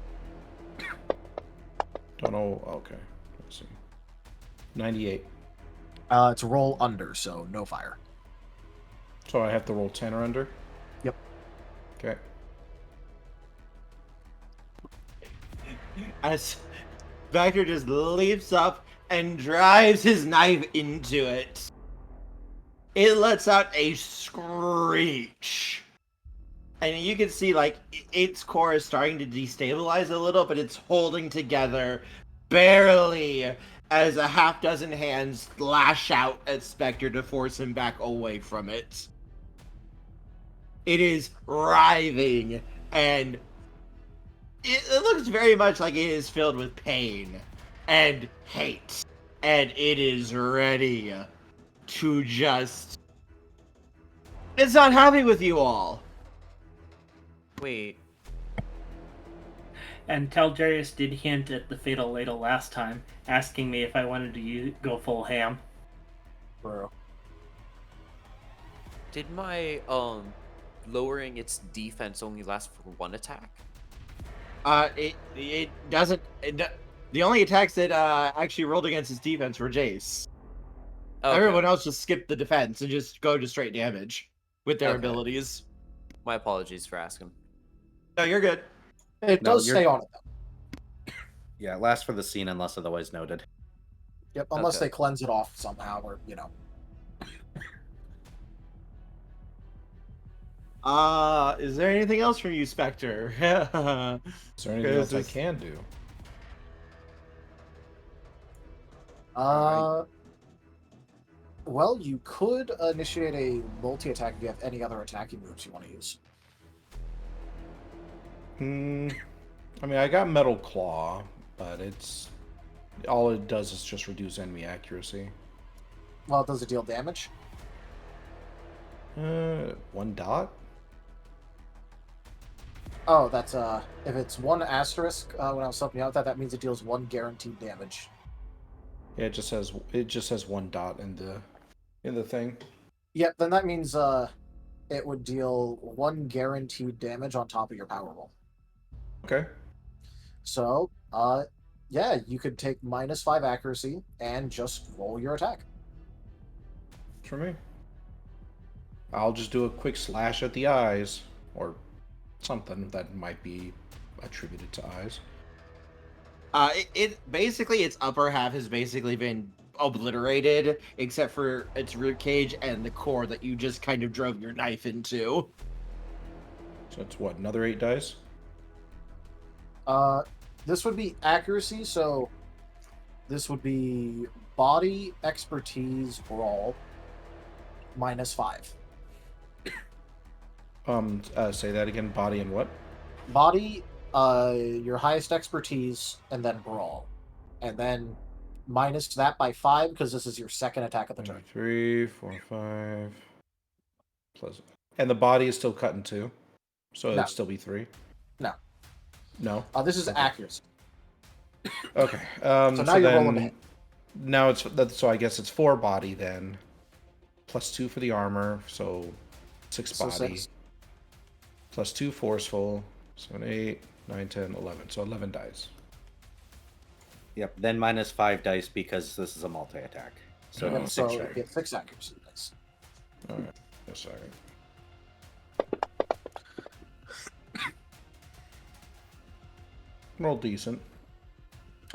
Don't know. Okay. Let's see. 98. It's roll under, so no fire. So I have to roll 10 or under? Yep. Okay. As Vector just leaps up and drives his knife into it. It lets out a screech. And you can see, like, its core is starting to destabilize a little, but it's holding together barely as a half dozen hands lash out at Spectre to force him back away from it. It is writhing, and it looks very much like it is filled with pain and hate, and it is ready to just... It's not happy with you all. wait. And Talgerius did hint at the Fatal Ladle last time, asking me if I wanted to go full ham. Bro. Did my lowering its defense only last for one attack? It doesn't. The only attacks that actually rolled against his defense were Jace. Okay. Everyone else just skipped the defense and just go to straight damage with their Okay. abilities. My apologies for asking. No, you're good. It does stay on it, though. Yeah, it lasts for the scene unless otherwise noted. Yep, unless Okay. they cleanse it off somehow, or, you know. Is there anything else from you, Spectre? Is there anything else I can do? Well, you could initiate a multi-attack if you have any other attacking moves you want to use. I mean, I got Metal Claw, but all it does is just reduce enemy accuracy. Well, does it deal damage? 1 dot? Oh, that's if it's 1 asterisk when I was helping you out with that means it deals 1 guaranteed damage. Yeah, it just says 1 dot in the thing. Yep, then that means it would deal 1 guaranteed damage on top of your power roll. Okay. So, yeah, you could take -5 accuracy and just roll your attack. For me. I'll just do a quick slash at the eyes, or something that might be attributed to eyes. It basically, its upper half has basically been obliterated, except for its rib cage and the core that you just kind of drove your knife into. So it's what, another 8 dice? This would be accuracy, so this would be body, expertise, brawl, -5. Say that again. Body and what? Body, your highest expertise, and then brawl. And then minus that by 5, because this is your second attack of the turn. 3, 4, 5. Plus. And the body is still cut in 2. So No. it'd still be 3. No. No? This is accuracy. Okay. So now you're rolling then, it. now so I guess it's 4 body then. Plus 2 for the armor, so 6 So body. 6. Plus 2 forceful. 7, 8, 9, 10, 11. So 11 dice. Yep, then -5 dice because this is a multi-attack. So Yep, 6 so straight. you get 6 accuracy dice. Alright. Just a second. Roll decent.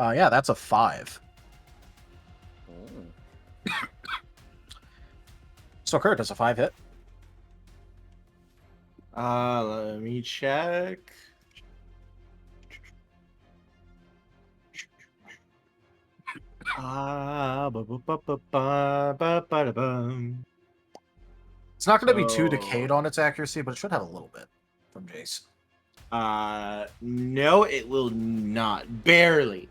Yeah, that's a 5. So Kurt, does a 5 hit? Let me check. It's not going to be too decayed on its accuracy, but it should have a little bit from Jace. No, it will not. Barely.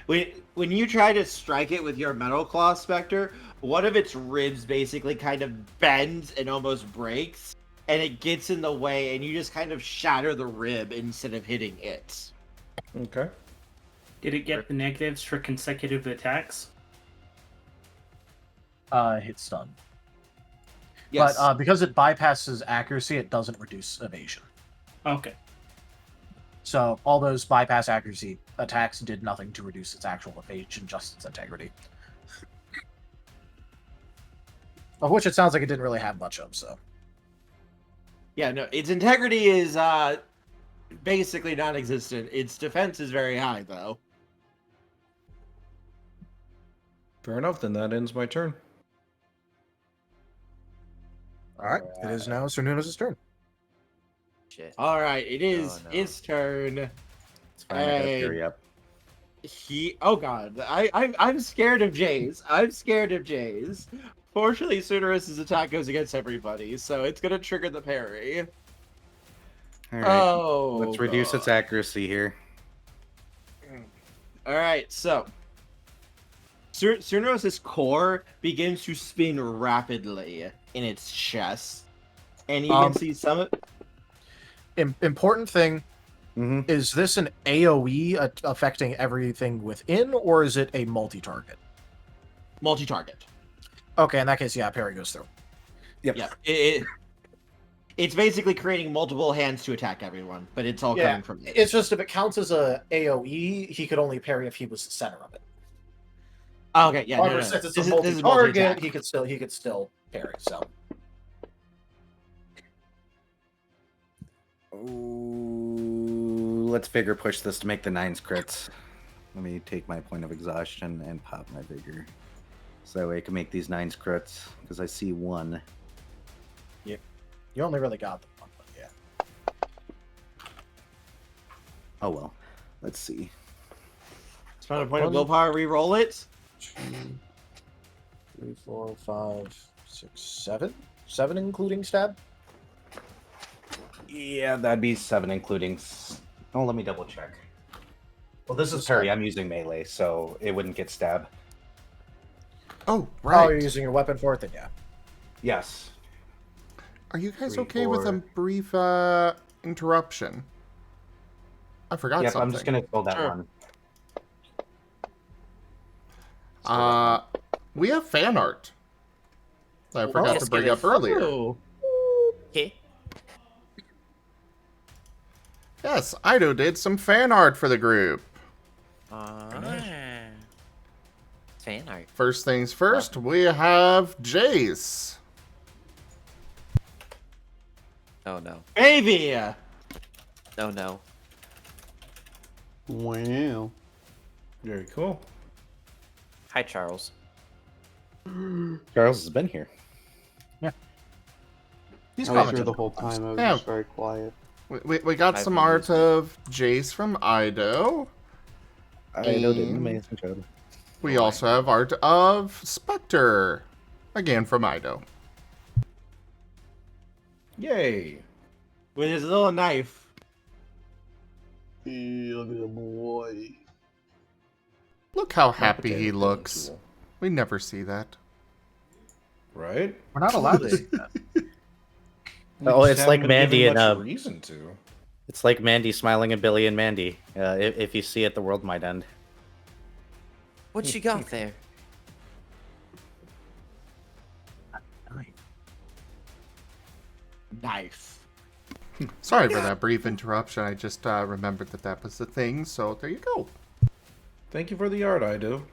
When you try to strike it with your Metal Claw, Spectre, one of its ribs basically kind of bends and almost breaks, and it gets in the way, and you just kind of shatter the rib instead of hitting it. Okay. Did it get the negatives for consecutive attacks? Hit stun. Yes. But because it bypasses accuracy, it doesn't reduce evasion. Okay. So all those bypass accuracy attacks did nothing to reduce its actual evasion, just its integrity. Of which it sounds like it didn't really have much of, so. Yeah, no, its integrity is basically non-existent. Its defense is very high, though. Fair enough, then that ends my turn. Alright, it is now Sir Nunos' turn. Shit. All right, it is no. its turn. It's fine, I gotta cheer you up. Oh god, I'm scared of Jays. I'm scared of Jays. Fortunately, Sunerus' attack goes against everybody, so it's gonna trigger the parry. Alright, Oh, let's reduce its accuracy here. All right, so Sunerus' core begins to spin rapidly in its chest, and you can see some of. Important thing, Is this an AoE affecting everything within, or is it a multi-target? Multi-target. Okay, in that case, yeah, parry goes through. Yep. Yeah. It's basically creating multiple hands to attack everyone, but it's all coming from this. It's just if it counts as a AoE, he could only parry if he was the center of it. Okay, yeah. However, since it's a multi-target, he could still parry. So. Ooh, let's vigor push this to make the 9s crits. Let me take my point of exhaustion and pop my vigor. So that way I can make these 9s crits, because I see 1. Yep. You only really got the 1, but yeah. Oh well. Let's see. Spend a point of willpower, re-roll it. 2, 3, 4, 5, 6, 7. 7 including stab? Yeah, that'd be 7 including... Oh, let me double check. Well, this is parry. I'm using melee, so it wouldn't get stab. Oh, right. Oh, you're using your weapon for it, then yeah. Yes. Are you guys 3, okay with a 4. brief interruption? I forgot Yep, something. I'm just going to kill that Sure. one. We have fan art that I forgot to bring up earlier. Okay. Yes, Ido did some fan art for the group. Fan art. First things first, we have Jace. Oh no. Baby! Oh no. Wow. Very cool. Hi, Charles. Charles has been here. He's I was here commented. the whole time. I was Yeah. just very quiet. We got I've some been art using it. of Jace from Ido. Ido did an And amazing job. we also have art of Spectre, again from Ido. Yay. With his little knife. Look at the boy. Look how happy he Potato looks. tool. We never see that. Right? We're not allowed to see that. Oh, We it's just like haven't been Mandy given and much reason to. it's like Mandy smiling at Billy and Mandy. If you see it, the world might end. What you got there? Knife. Sorry for that brief interruption. I just remembered that was the thing, so there you go. Thank you for the art, I do.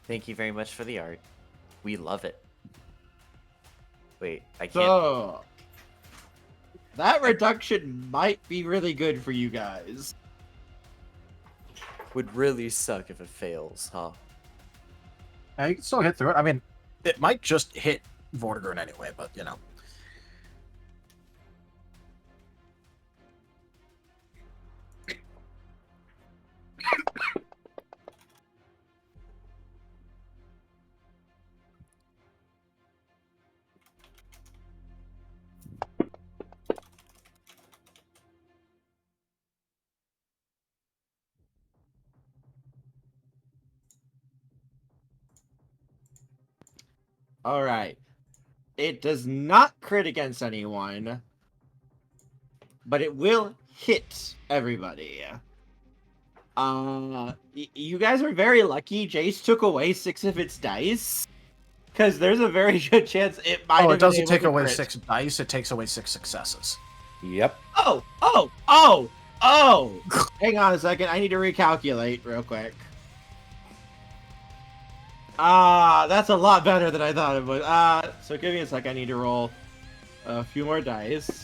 Thank you very much for the art. We love it. Wait, I can't. So, that reduction might be really good for you guys. Would really suck if it fails, huh? You can still hit through it. I mean, it might just hit Vortigern anyway, but you know. All right. It does not crit against anyone, but it will hit everybody. You guys are very lucky. Jace took away 6 of its dice, because there's a very good chance it might. Oh, have it doesn't been take able to away crit. 6 dice. It takes away 6 successes. Yep. Oh! Hang on a second. I need to recalculate real quick. That's a lot better than I thought it would. So give me a sec. I need to roll a few more dice.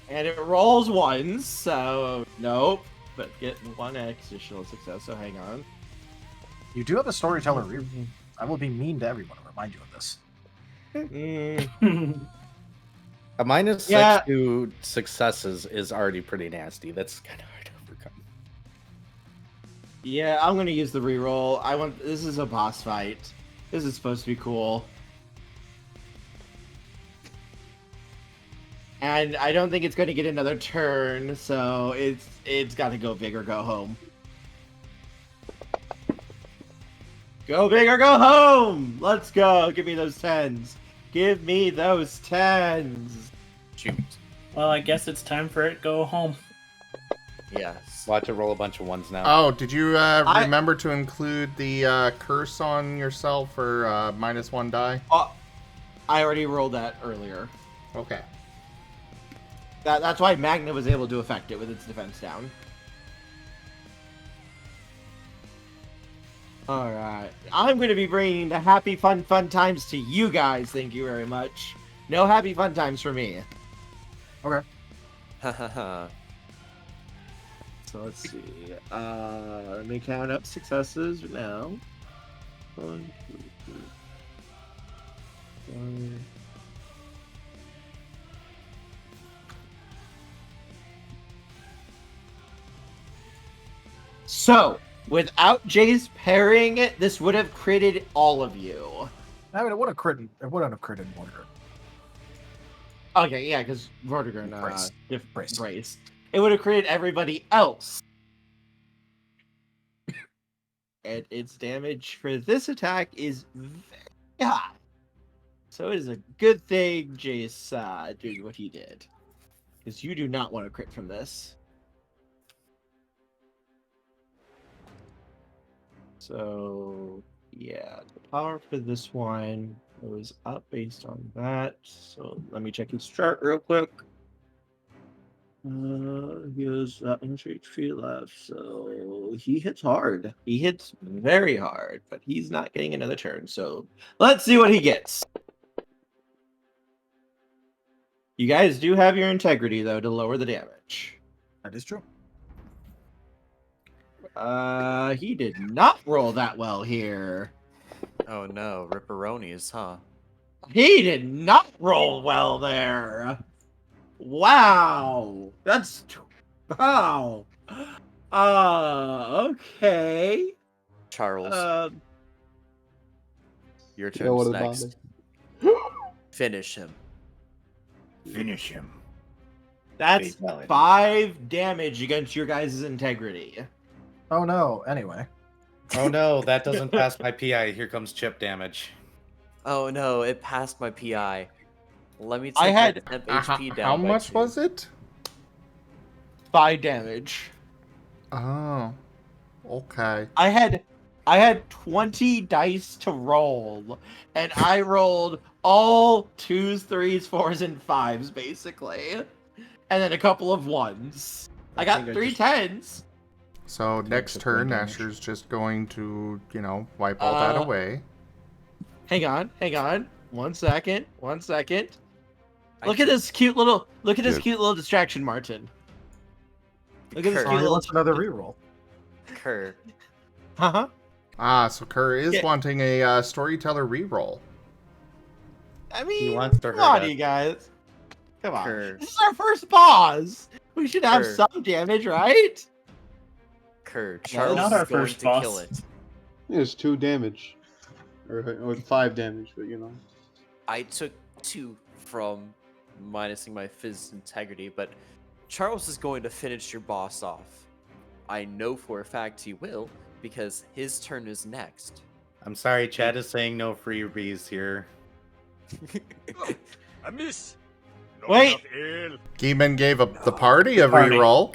And it rolls once, so nope. But get 1 additional success, so hang on. You do have a storyteller rear. I will be mean to everyone to remind you of this. A minus Yeah. 6 to successes is already pretty nasty. That's kind of hard to overcome. Yeah, I'm gonna use the reroll. This is a boss fight. This is supposed to be cool. And I don't think it's gonna get another turn, so it's gotta go big or go home. Go big or go home! Let's go! Give me those 10s. Give me those 10s! Shoot. Well, I guess it's time for it to go home. Yes. Watch it roll a bunch of ones now. Oh, did you remember to include the curse on yourself for -1 die? Oh, I already rolled that earlier. Okay. That's why Magna was able to affect it with its defense down. Alright. I'm going to be bringing the happy fun times to you guys. Thank you very much. No happy fun times for me. Okay. Hahaha. So let's see. Let me count up successes now. 1, 2, 3, 4. So, without Jace parrying it, this would have critted all of you. I mean, it would have critted. It wouldn't have critted Mortar. Okay, yeah, because Vortigern Brace. brace. It would have critted everybody else. And its damage for this attack is very high. So it is a good thing Jace did what he did. Because you do not want to crit from this. So, yeah, the power for this one goes up based on that. So let me check his chart real quick. He has that much HP left, so he hits hard. He hits very hard, but he's not getting another turn. So let's see what he gets. You guys do have your integrity, though, to lower the damage. That is true. He did not roll that well here. Oh no, ripperonis, huh? He did not roll well there. Wow. That's... Wow. Okay. Charles, your Yeah, what turn's about next. it? Finish him. Finish him. That's Fatality. 5 damage against your guys' integrity. Oh no. Anyway. Oh no, that doesn't pass my PI. Here comes chip damage. Oh no, it passed my PI. Let me take I had- my temp HP down. How by much 2. was it? 5 damage. Oh. Okay. I had 20 dice to roll, and I rolled all 2s, 3s, 4s, and 5s, basically. And then a couple of 1s. I got think I 3 just- 10s. So next took turn, 1 damage. Asher's just going to, wipe all that away. Hang on. 1 second. I Look at took- this cute little Yes. cute little distraction, Marten. Look at this Kurt. cute Oh, he little wants another reroll. Kerr. Ah, so Kerr is Yeah. wanting a storyteller reroll. I mean, wants to come on, hurt us. you guys. Come on. Kurt. This is our first boss. We should have Kurt. some damage, right? Kerr. Well, Charles not our is going first to boss. kill it. It's 2 damage. Or 5 damage, but you know. I took 2 from minusing my phys integrity, but Charles is going to finish your boss off. I know for a fact he will, because his turn is next. I'm sorry, Chad is saying no freebies here. A miss. Not Wait. enough ale. Geeman gave the party a Party. reroll.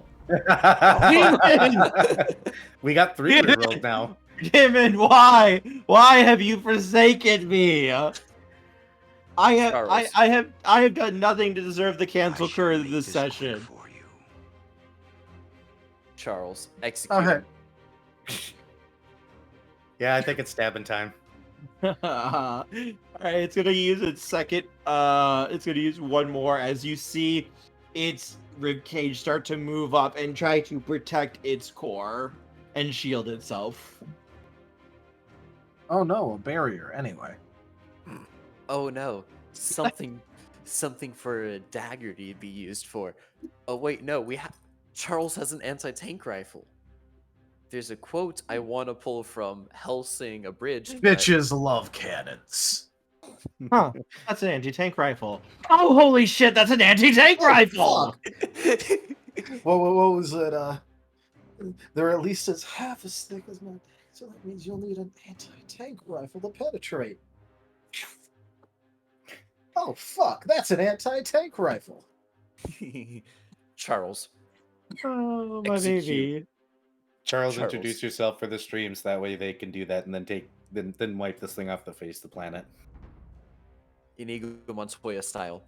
We got 3 rerolls now. Dimon, why? Why have you forsaken me? I have done nothing to deserve the cancel curse of this session. Charles, execute. Okay. him. Yeah, I think it's stabbing time. Alright, it's gonna use its second it's gonna use one more as you see its ribcage start to move up and try to protect its core and shield itself. Oh no, a barrier. Anyway. Oh no, something for a dagger to be used for. Oh wait, no, Charles has an anti-tank rifle. There's a quote I want to pull from Hellsing Abridged. but- Bitches love cannons. Huh, that's an anti-tank rifle. Oh holy shit, that's an anti-tank rifle! What was it? They're at least as half as thick as my. So that means you'll need an anti-tank rifle to penetrate. Oh fuck, that's an anti-tank rifle. Charles. Oh, my Execute. baby. Charles, Charles. introduce yourself for the streams. That way they can do that and then wipe this thing off the face of the planet. Inigo Montoya style.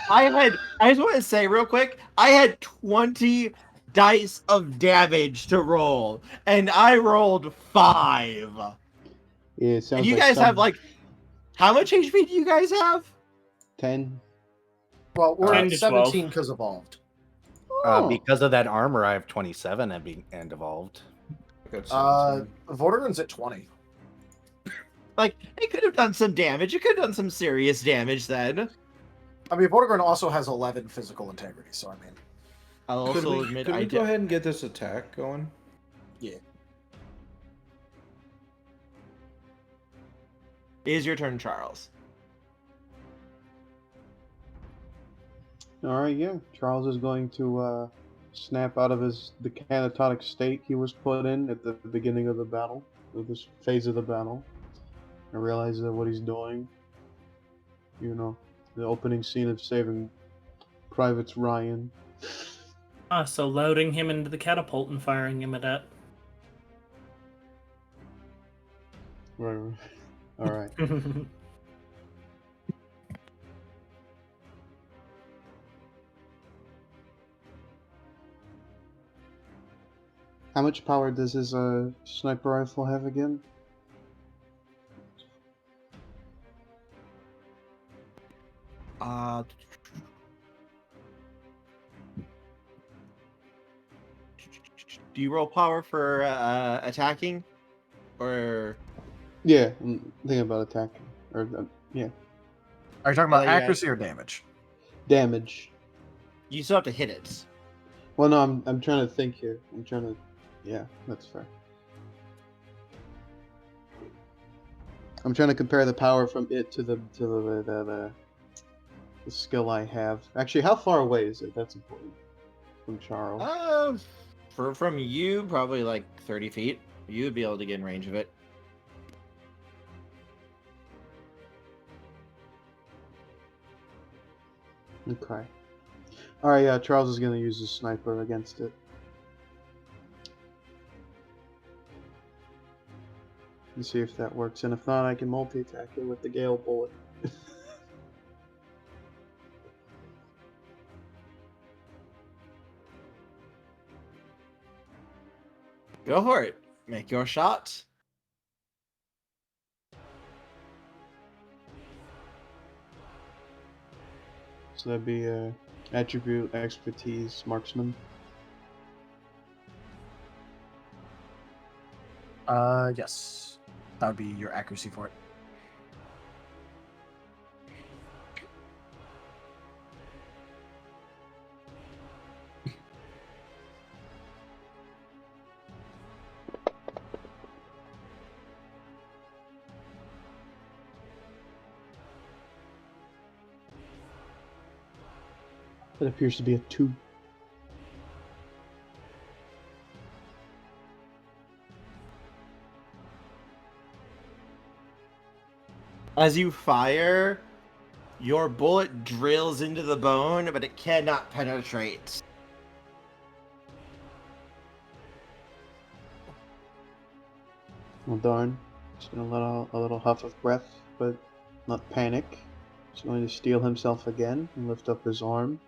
I just want to say real quick, I had 20 dice of damage to roll, and I rolled 5. Yeah, it sounds And you like guys have like, how much HP do you guys have? 10. Well, we're 10 at to 12. 17 because evolved. Oh. Because of that armor, I have 27 and evolved. Got 17. Vortigern's at 20. Like, it could have done some damage. It could have done some serious damage then. I mean, Vortigern also has 11 physical integrity, so I mean, I'll Could also we, admit could I we did. go ahead and get this attack going? yeah. It is your turn, Charles. Alright, yeah. Charles is going to snap out of the catatonic state he was put in at the beginning of the battle, of this phase of the battle, and realize that what he's doing, you know, the opening scene of Saving Privates Ryan. So loading him into the catapult and firing him at it. Right. Alright. How much power does his sniper rifle have again? Do you roll power for attacking? Or... Yeah, I'm thinking about attacking. Yeah. Are you talking about Yeah, yeah. accuracy or damage? Damage. You still have to hit it. Well, no, I'm trying to think here. Yeah, that's fair. I'm trying to compare the power from it to the skill I have. Actually, how far away is it? That's important. From Charles. From you, probably like 30 feet. You would be able to get in range of it. Okay. Alright, yeah, Charles is going to use his sniper against it. And see if that works. And if not, I can multi-attack it with the Gale Bullet. Go for it. Make your shot. So that'd be attribute, expertise, marksman. Yes. That would be your accuracy for it. That appears to be a 2. As you fire, your bullet drills into the bone, but it cannot penetrate. Well, darn. He's gonna let out a little huff of breath, but not panic. He's going to steel himself again and lift up his arm.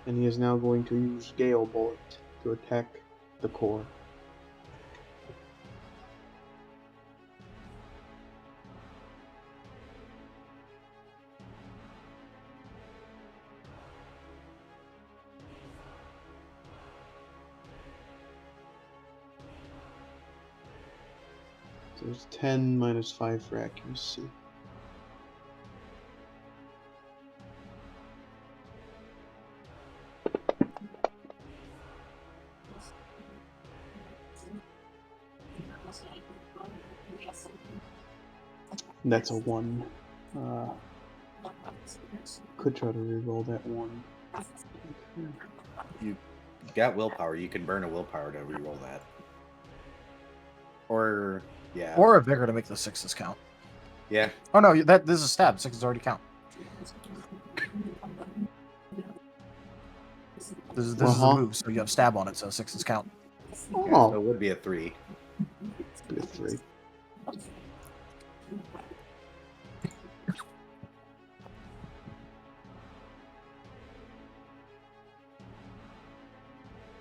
And he is now going to use Gale Bullet to attack the core. So it's 10 minus 5 for accuracy. That's a 1. Could try to reroll that 1. You got willpower. You can burn a willpower to reroll that. Or yeah. Or a vigor to make the 6s count. Yeah. Oh no, this is a stab. 6s already count. This is Uh-huh. a move, so you have stab on it, so 6s count. Yeah, so Oh, it would be a 3. be a 3.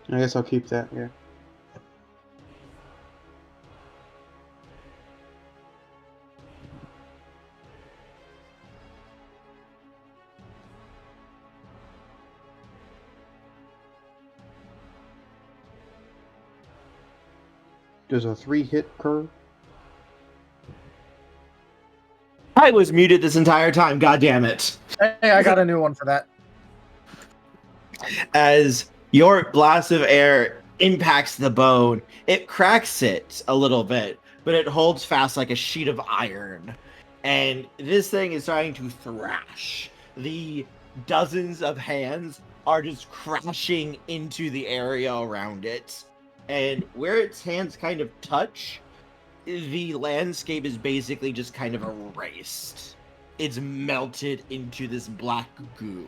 I guess I'll keep that, yeah. Does a 3 hit curve? I was muted this entire time, god damn it. Hey, I got a new one for that. As your blast of air impacts the bone, it cracks it a little bit, but it holds fast like a sheet of iron. And this thing is starting to thrash. The dozens of hands are just crashing into the area around it. And where its hands kind of touch, the landscape is basically just kind of erased. It's melted into this black goo.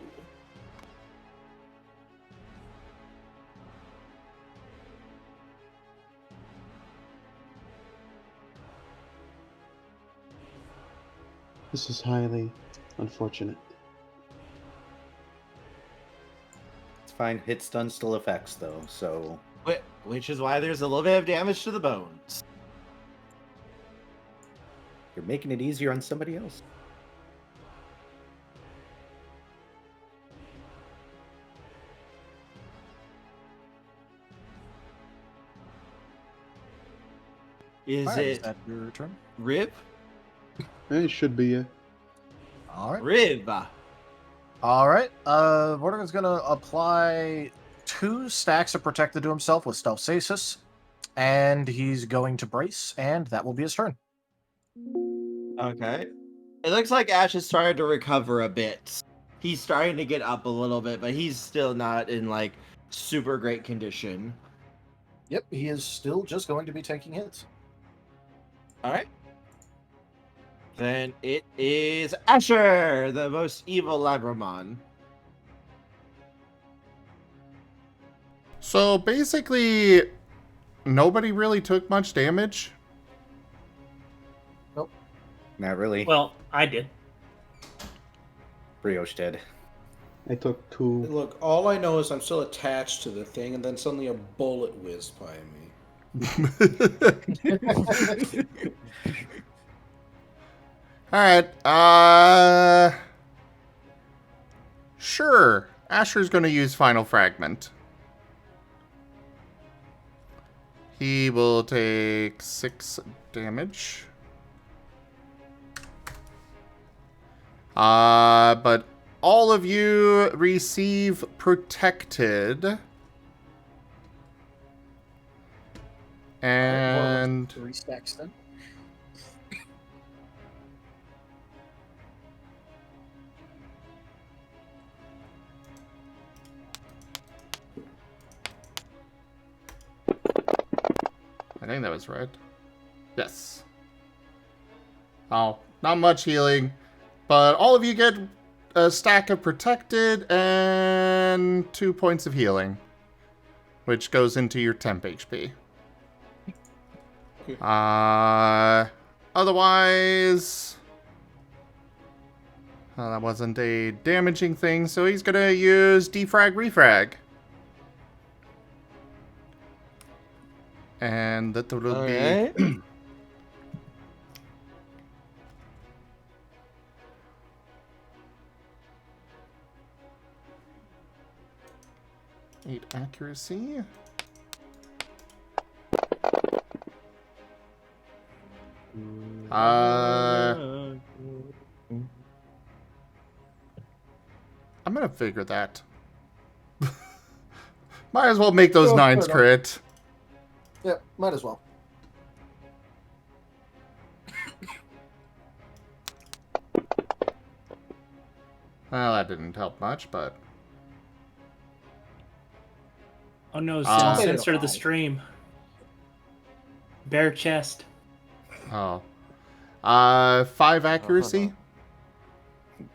This is highly unfortunate. It's fine. Hit stun still affects, though, so... Which is why there's a little bit of damage to the bones. You're making it easier on somebody else. Is Alright, is it that your turn? Rib? It should be a... Alright. Rib. Alright. Vortigern's gonna apply 2 stacks of protected to himself with stealth stasis. And he's going to brace, and that will be his turn. Okay. It looks like Ash is starting to recover a bit. He's starting to get up a little bit, but he's still not in like super great condition. Yep, he is still just going to be taking hits. Alright. Then it is Asher, the most evil Labramon. So basically, nobody really took much damage. Not really. Well, I did. Brioche did. I took 2. Look, all I know is I'm still attached to the thing, and then suddenly a bullet whizzed by me. Alright, sure. Asher's gonna use Final Fragment. He will take 6 damage. But all of you receive protected. And 3 stacks then. I think that was right. Yes. Oh, not much healing. But all of you get a stack of protected and 2 points of healing. Which goes into your temp HP. Otherwise... Well, that wasn't a damaging thing, so he's gonna use defrag refrag. And that will be... Eight accuracy. I'm gonna figure that. Might as well make those 9s crit. Yep, might as well. Well, that didn't help much, but... Oh no, Uh, censor the stream. Bare chest. Oh. 5 accuracy.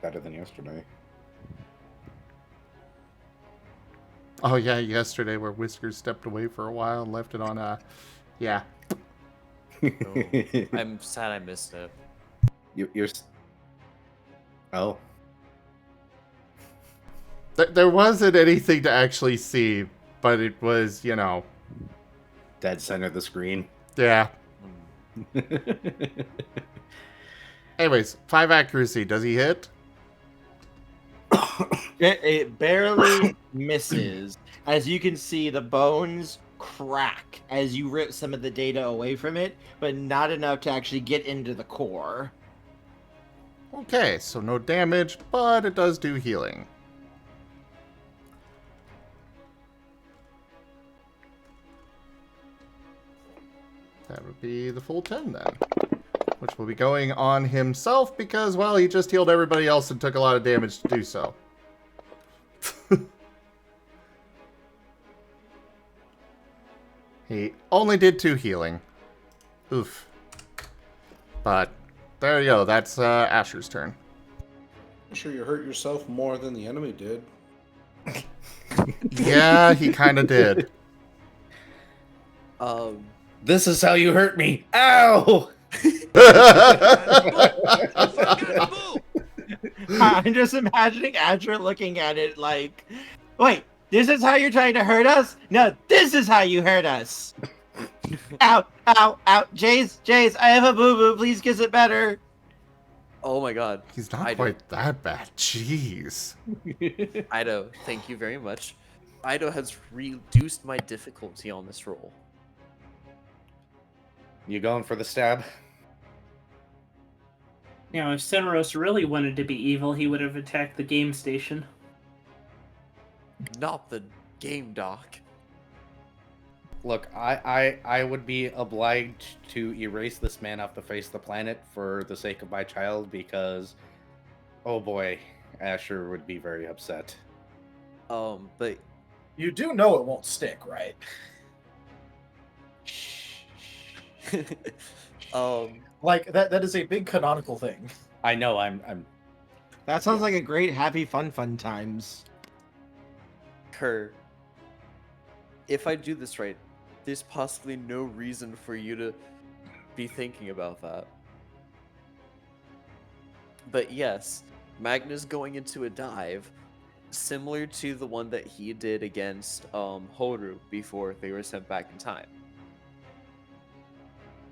Better than yesterday. Oh yeah, yesterday where Whiskers stepped away for a while and left it on, yeah. Oh, I'm sad I missed it. You're. Oh. There wasn't anything to actually see, but it was, Dead center of the screen. yeah. Anyways, 5 accuracy. Does he hit? It barely misses. As you can see, the bones crack as you rip some of the data away from it, but not enough to actually get into the core. Okay, so no damage, but it does do healing. That would be the full 10 then. Which will be going on himself because, well, he just healed everybody else and took a lot of damage to do so. He only did 2 healing. Oof. But there you go. That's Asher's turn. I'm sure you hurt yourself more than the enemy did. Yeah, he kind of did. This is how you hurt me. Ow! I'm just imagining Asher looking at it like, wait, this is how you're trying to hurt us? No, this is how you hurt us. Ow, ow, ow. Jace, I have a boo-boo. Please kiss it better. Oh my god. He's not quite that bad. Jeez. Ido, thank you very much. Ido has reduced my difficulty on this roll. You going for the stab? You know, if Sonoros really wanted to be evil, he would have attacked the game station. Not the game dock. Look, I would be obliged to erase this man off the face of the planet for the sake of my child because, oh boy, Asher would be very upset. But You do know it won't stick, right? Like that is a big canonical thing. I know, I'm That sounds like a great happy fun times. If I do this right, there's possibly no reason for you to be thinking about that. But yes, Magna's going into a dive similar to the one that he did against Horu before they were sent back in time,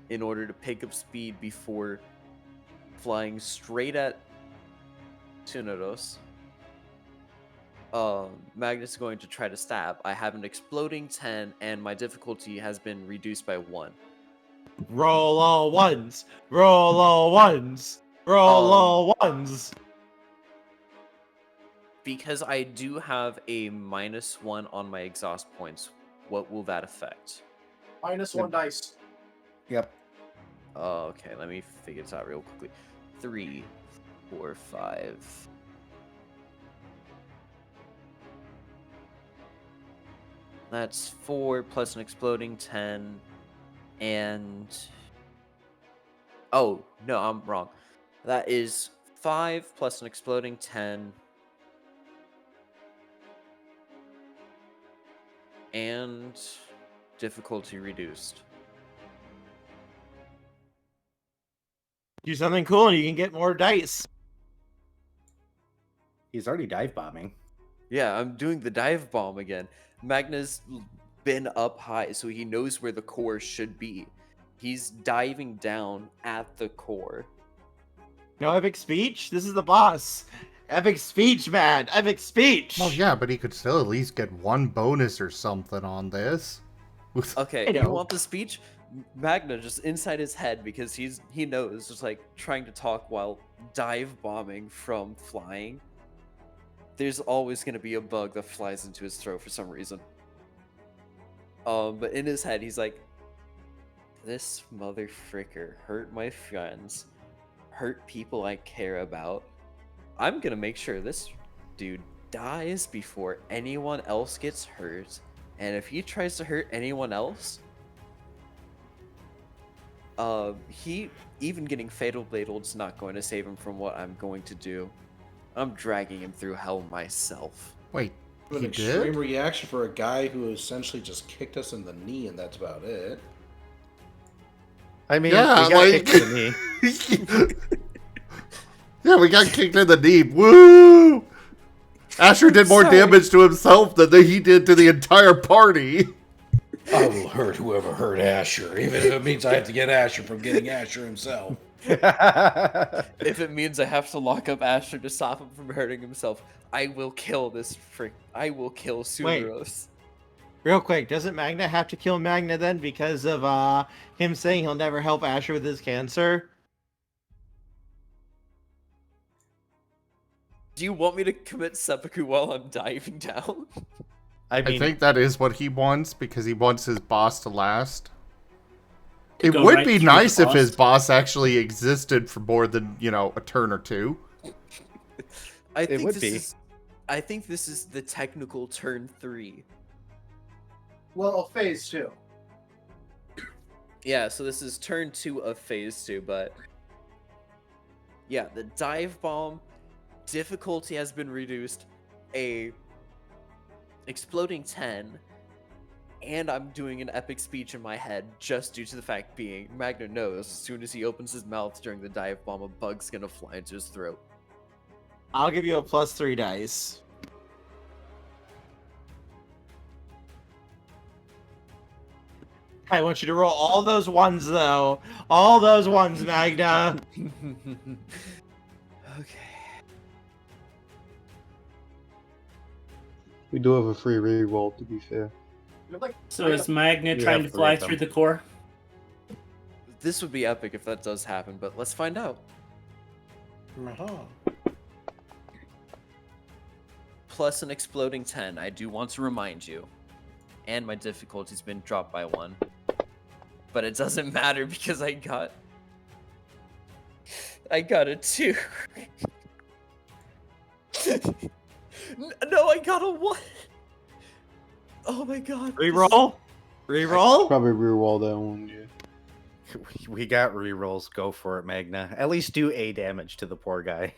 in order to pick up speed before flying straight at Tunaros. Magnus is going to try to stab. I have an exploding 10, and my difficulty has been reduced by 1. Roll all ones. Roll all ones. Roll all ones. Because I do have a -1 on my exhaust points, what will that affect? -1 dice. Yep. Okay, let me figure this out real quickly. 3, 4, 5. That's 4 plus an exploding 10, and... Oh, no, I'm wrong. That is 5 plus an exploding 10, and difficulty reduced. Do something cool and you can get more dice. He's already dive bombing. Yeah, I'm doing the dive bomb again. Magna's been up high, so he knows where the core should be. He's diving down at the core. No epic speech? This is the boss. Epic speech, man. Epic speech. Well, yeah, but he could still at least get 1 bonus or something on this. Okay, you want the speech? Magna just inside his head, because he knows, just like trying to talk while dive bombing from flying. There's always going to be a bug that flies into his throat for some reason. But in his head, he's like, this mother fricker hurt my friends, hurt people I care about. I'm going to make sure this dude dies before anyone else gets hurt. And if he tries to hurt anyone else, he, even getting Fatal Bladed's not going to save him from what I'm going to do. I'm dragging him through hell myself. Wait, An He extreme did? reaction for a guy who essentially just kicked us in the knee, and that's about it. I mean, Yeah, we got like- kicked in the knee. Yeah, we got kicked in the knee. Woo! Asher did more Sorry. damage to himself than he did to the entire party. I will hurt whoever hurt Asher, even if it means I have to get Asher from getting Asher himself. If it means I have to lock up Asher to stop him from hurting himself, I will kill this freak. I will kill Sumeros. Real quick, doesn't Magna have to kill Magna then because of him saying he'll never help Asher with his cancer? Do you want me to commit seppuku while I'm diving down? I mean, I think that is what he wants because he wants his boss to last. It go would right be through the nice if his boss. boss actually existed for more than, a turn or two. I think would this be. is. I think this is the technical turn 3. Well, phase 2. Yeah, so this is turn 2 of phase 2, but yeah, the dive bomb difficulty has been reduced a exploding 10, and I'm doing an epic speech in my head just due to the fact being Magna knows as soon as he opens his mouth during the dive bomb, a bug's gonna fly into his throat. I'll give you a +3 dice. I want you to roll all those ones, though. All those ones, Magna. Okay. We do have a free reroll, to be fair. So is Magna You trying have to three fly of them. through the core? This would be epic if that does happen, but let's find out. Plus an exploding 10, I do want to remind you. And my difficulty's been dropped by 1. But it doesn't matter because I got a 2. No, I got a 1. Oh my god. Reroll? Reroll? Probably reroll that one, yeah. we got rerolls. Go for it, Magna. At least do A damage to the poor guy.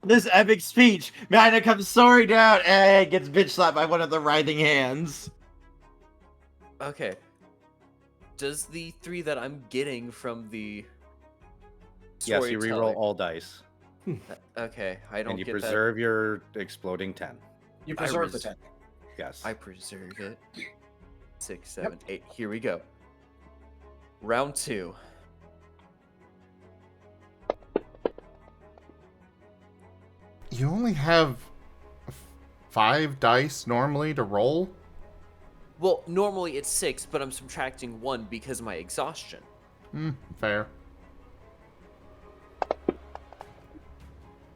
This epic speech. Magna comes soaring down and gets bitch slapped by one of the writhing hands. Okay. Does the 3 that I'm getting from the Yes, you reroll Storyteller- all dice. Okay, I don't And you get preserve your exploding 10. You I preserve the res- 10. Yes. that. I preserve it. 6, 7, 8. Here we go. Round 2. You only have 5 dice normally to roll? Well, normally it's 6, but I'm subtracting 1 because of my exhaustion. Fair.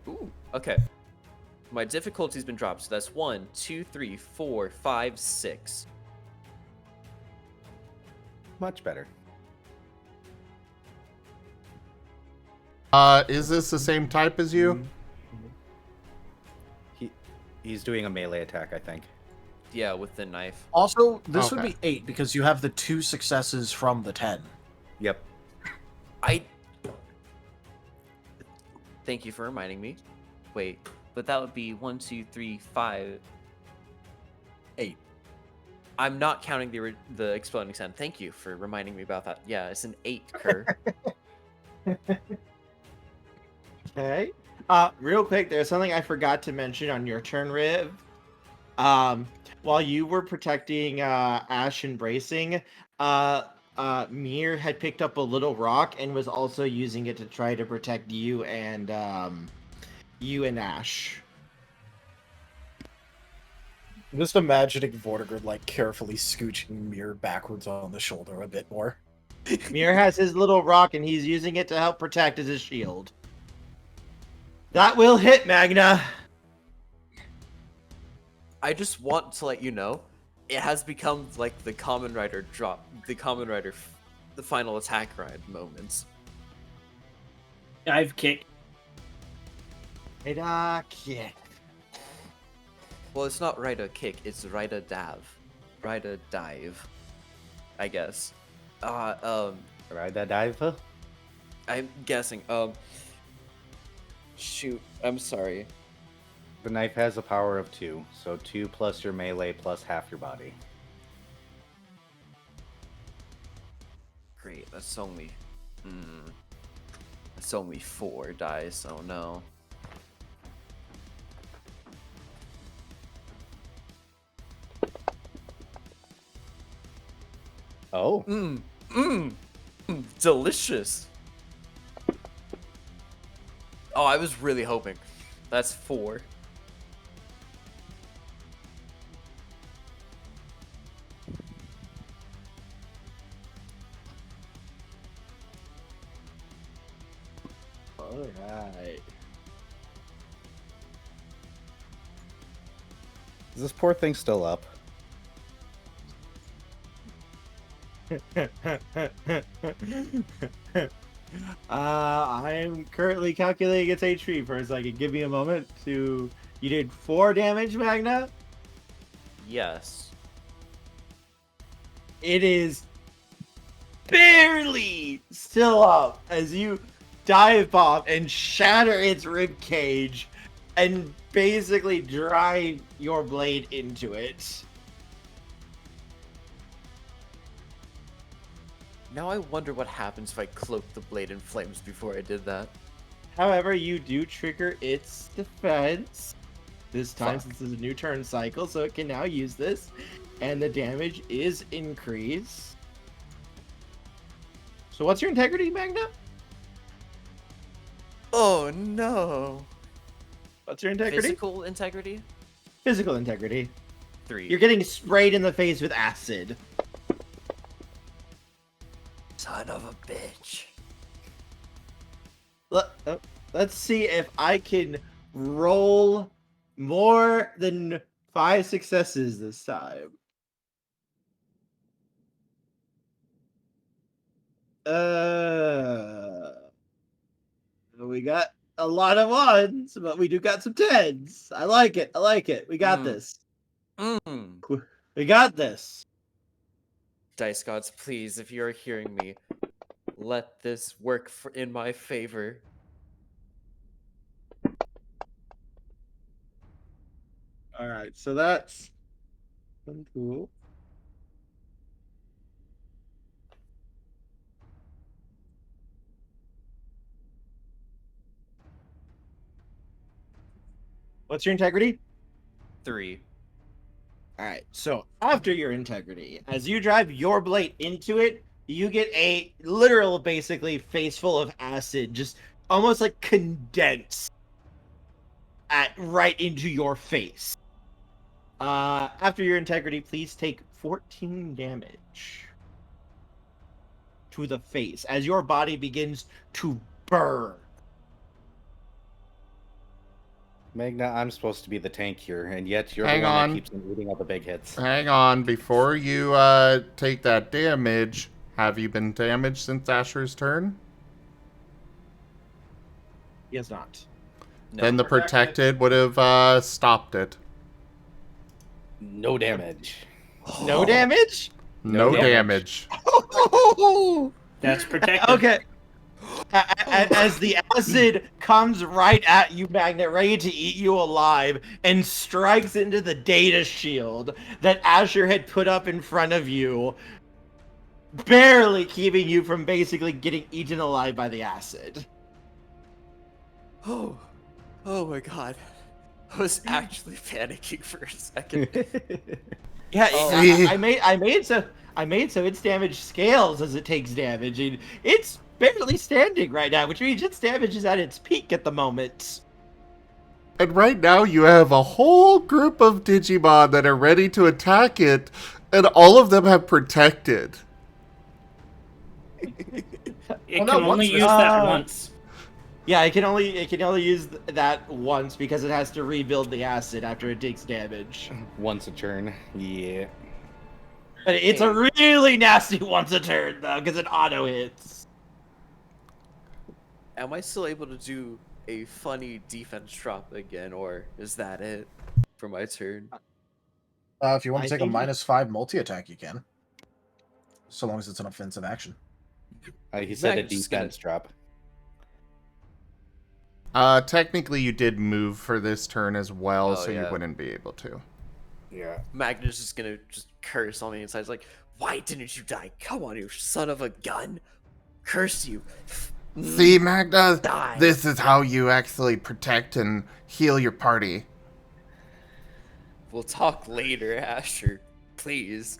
Ooh, okay. My difficulty's been dropped, so that's 1, 2, 3, 4, 5, 6. Much better. Is this the same type as you? He's doing a melee attack, I think. Yeah, with the knife. Also, this would Okay. be 8 because you have the 2 successes from the 10. Yep. Thank you for reminding me. Wait, but that would be 1, 2, 3, 5, 8. I'm not counting the exploding 10. Thank you for reminding me about that. Yeah, it's an 8, Kerr. Okay. Real quick, there's something I forgot to mention on your turn, Riv. While you were protecting Ash and bracing, Mir had picked up a little rock and was also using it to try to protect you and Ash. I'm just imagining Vortigern like carefully scooching Mir backwards on the shoulder a bit more. Mir has his little rock and he's using it to help protect as a shield. That will hit, Magna. I just want to let you know, it has become like the Common Rider the final attack ride moments. Dive kick. Kick. Well, it's not ride a kick, it's ride a dive. Ride a dive, I guess. Ride that dive? I'm guessing. Shoot, I'm sorry. The knife has a power of 2, so 2 plus your melee plus half your body. Great, that's only... That's only 4 dice, oh no. Oh. Delicious. Oh, I was really hoping. That's 4. All right. Is this poor thing still up? I'm currently calculating its HP for a second. Give me a moment to. You did 4 damage, Magna? Yes. It is barely still up as you dive bomb and shatter its rib cage and basically drive your blade into it. Now I wonder what happens if I cloak the blade in flames before I did that. However, you do trigger its defense. This time, Fuck. since it's a new turn cycle, so it can now use this. And the damage is increased. So what's your integrity, Magna? Oh no. What's your integrity? Physical integrity? Physical integrity. 3. You're getting sprayed in the face with acid. Son of a bitch. Let's see if I can roll more than 5 successes this time. We got a lot of 1s, but we do got some 10s. I like it. I like it. We got this. We got this. Dice gods, please, if you're hearing me, let this work in my favor. All right, so that's cool. What's your integrity? 3. All right, so after your integrity, as you drive your blade into it, you get a literal, basically, face full of acid, just almost like condensed right into your face. After your integrity, please take 14 damage to the face as your body begins to burn. Magna, I'm supposed to be the tank here, and yet you're Hang the one on. that keeps on eating all the big hits. Hang on, before you take that damage, have you been damaged since Asher's turn? He has not. No. Then the protected would have stopped it. No damage. No damage? No No damage. That's protected. Okay. As the acid comes right at you, Magnet, ready to eat you alive, and strikes into the data shield that Asher had put up in front of you, barely keeping you from basically getting eaten alive by the acid. Oh my god. I was actually panicking for a second. Yeah, Oh. I made so its damage scales as it takes damage, and it's barely standing right now, which means its damage is at its peak at the moment. And right now you have a whole group of Digimon that are ready to attack it, and all of them have protected. It Oh, no, can only once use this- that once. Yeah, it can only use that once because it has to rebuild the acid after it takes damage. Once a turn. Yeah. But it's a really nasty once a turn though, because it auto hits. Am I still able to do a funny defense drop again, or is that it for my turn? If you want I to take a think- -5 multi-attack, you can. So long as it's an offensive action. He said a Magna's just gonna- defense drop. Technically you did move for this turn as well, Oh, so you yeah. wouldn't be able to. Yeah. Magna's just gonna curse on the inside. It's like, why didn't you die? Come on, you son of a gun! Curse you! See, Magna? Die. This is how you actually protect and heal your party. We'll talk later, Asher. Please.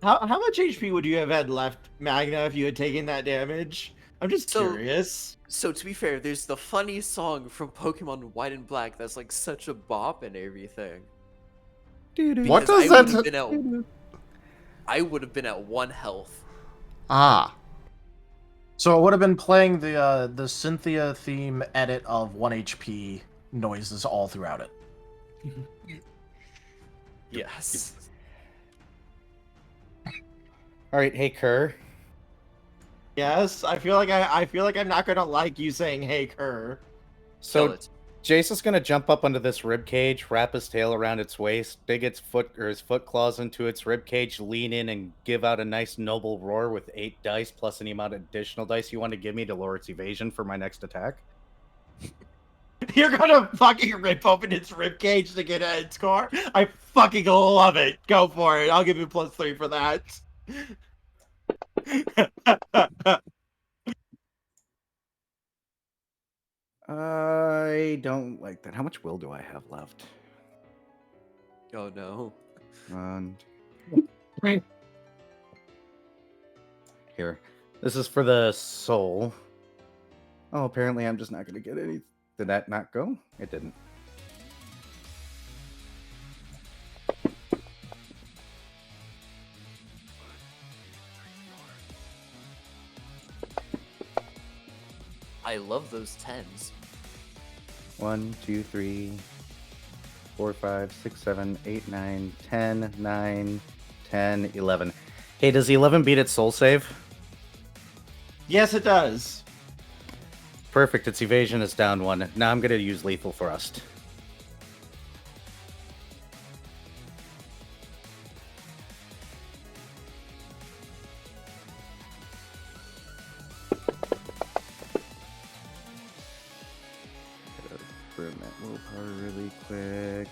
How much HP would you have had left, Magna, if you had taken that damage? I'm just curious. So to be fair, there's the funny song from Pokemon White and Black that's like such a bop and everything. What Because does I would that... have been at I would have been at 1 health. Ah. So it would have been playing the Cynthia theme edit of 1 HP noises all throughout it. Yes. All right, hey Kerr. Yes, I feel like I'm not gonna like you saying "Hey, Kerr." So Tell it. Jace is gonna jump up onto this rib cage, wrap his tail around its waist, dig its his foot claws into its rib cage, lean in, and give out a nice noble roar with 8 dice plus any amount of additional dice you want to give me to lower its evasion for my next attack. You're gonna fucking rip open its ribcage to get at its core? I fucking love it. Go for it. I'll give you +3 for that. I don't like that. How much will do I have left? Oh no. Here. This is for the soul. Oh, apparently I'm just not going to get any. Did that not go? It didn't. I love those 10s. 1, 2, 3, 4, 5, 6, 7, 8, 9, 10, 9, 10, 11. Hey, does the 11 beat its soul save? Yes, it does. Perfect. Its evasion is down 1. Now I'm going to use lethal thrust. Burn that willpower really quick.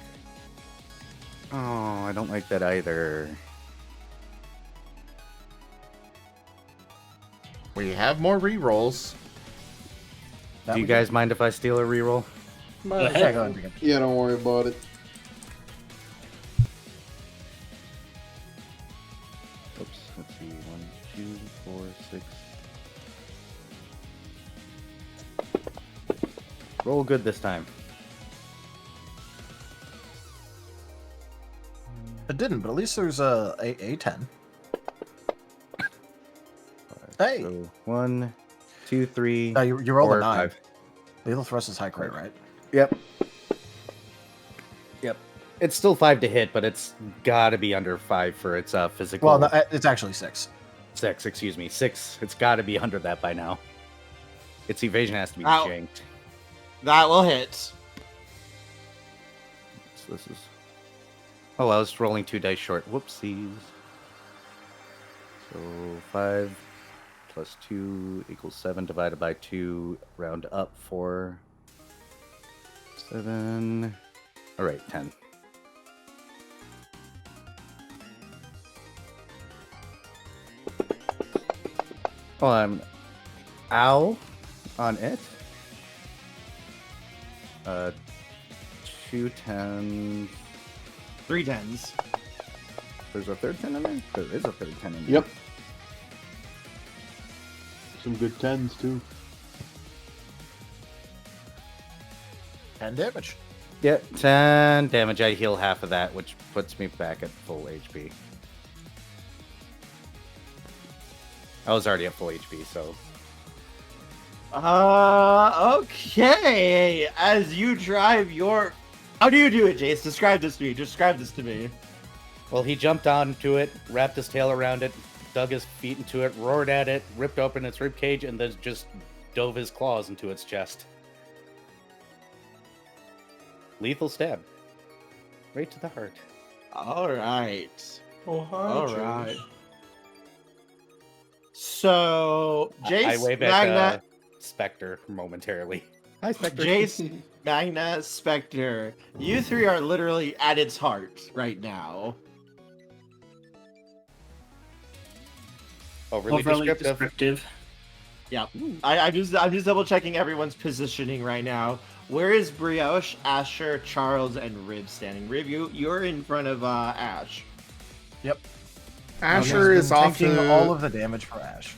Oh, I don't like that either. We have more rerolls. Do you guys mind if I steal a reroll? Go ahead. Yeah, don't worry about it. Oops, let's see. 1, 2, 4, 6. Roll good this time. It didn't, but at least there's a 10. Hey! So 1, 2, 3. You rolled a 4, 9. 5. Lethal thrust is high crit, right? Yep. Yep. It's still 5 to hit, but it's got to be under 5 for its physical. Well, no, it's actually 6. 6, excuse me. 6. It's got to be under that by now. Its evasion has to be Ow. janked. That will hit. So this is. Oh, I was rolling 2 dice short. Whoopsies. So 5 plus 2 equals 7 divided by 2. Round up 4. 7. All right, 10. Oh, ow on it. 2 10s. 3 10s. There's a third 10 in there? There is a third 10 in there. Yep. Some good 10s, too. 10 damage. Yep, 10 damage. I heal half of that, which puts me back at full HP. I was already at full HP, so. Okay. As you drive your... How do you do it, Jace? Describe this to me. Describe this to me. Well, he jumped onto it, wrapped his tail around it, dug his feet into it, roared at it, ripped open its ribcage, and then just dove his claws into its chest. Lethal stab. Right to the heart. Alright. Oh, hi, Alright. Jace. So, Jace, I wave Magna... at Spectre momentarily. Hi, Spectre. Jace, Magna, Spectre, you three are literally at its heart right now. Overly descriptive. Yeah, I'm just double checking everyone's positioning right now. Where is Brioche, Asher, Charles, and Rib standing? Rib, you're in front of Ash. Yep. Asher is off taking to all of the damage for Ash.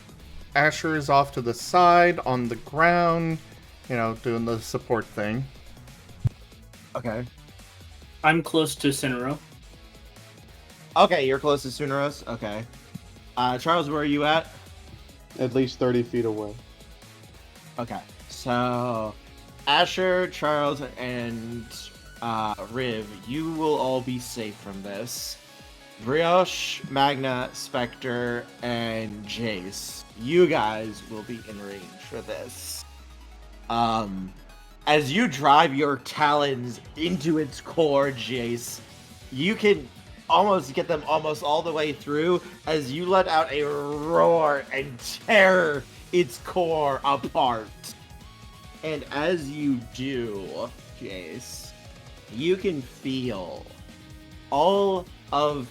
Asher is off to the side on the ground, you know, doing the support thing. Okay. I'm close to Cinero. Okay, you're close to Suneros. Okay. Charles, where are you at? At least 30 feet away. Okay. So, Asher, Charles, and Riv, you will all be safe from this. Brioche, Magna, Spectre, and Jace, you guys will be in range for this. As you drive your talons into its core, Jace, you can almost get them almost all the way through as you let out a roar and tear its core apart. And as you do, Jace, you can feel all of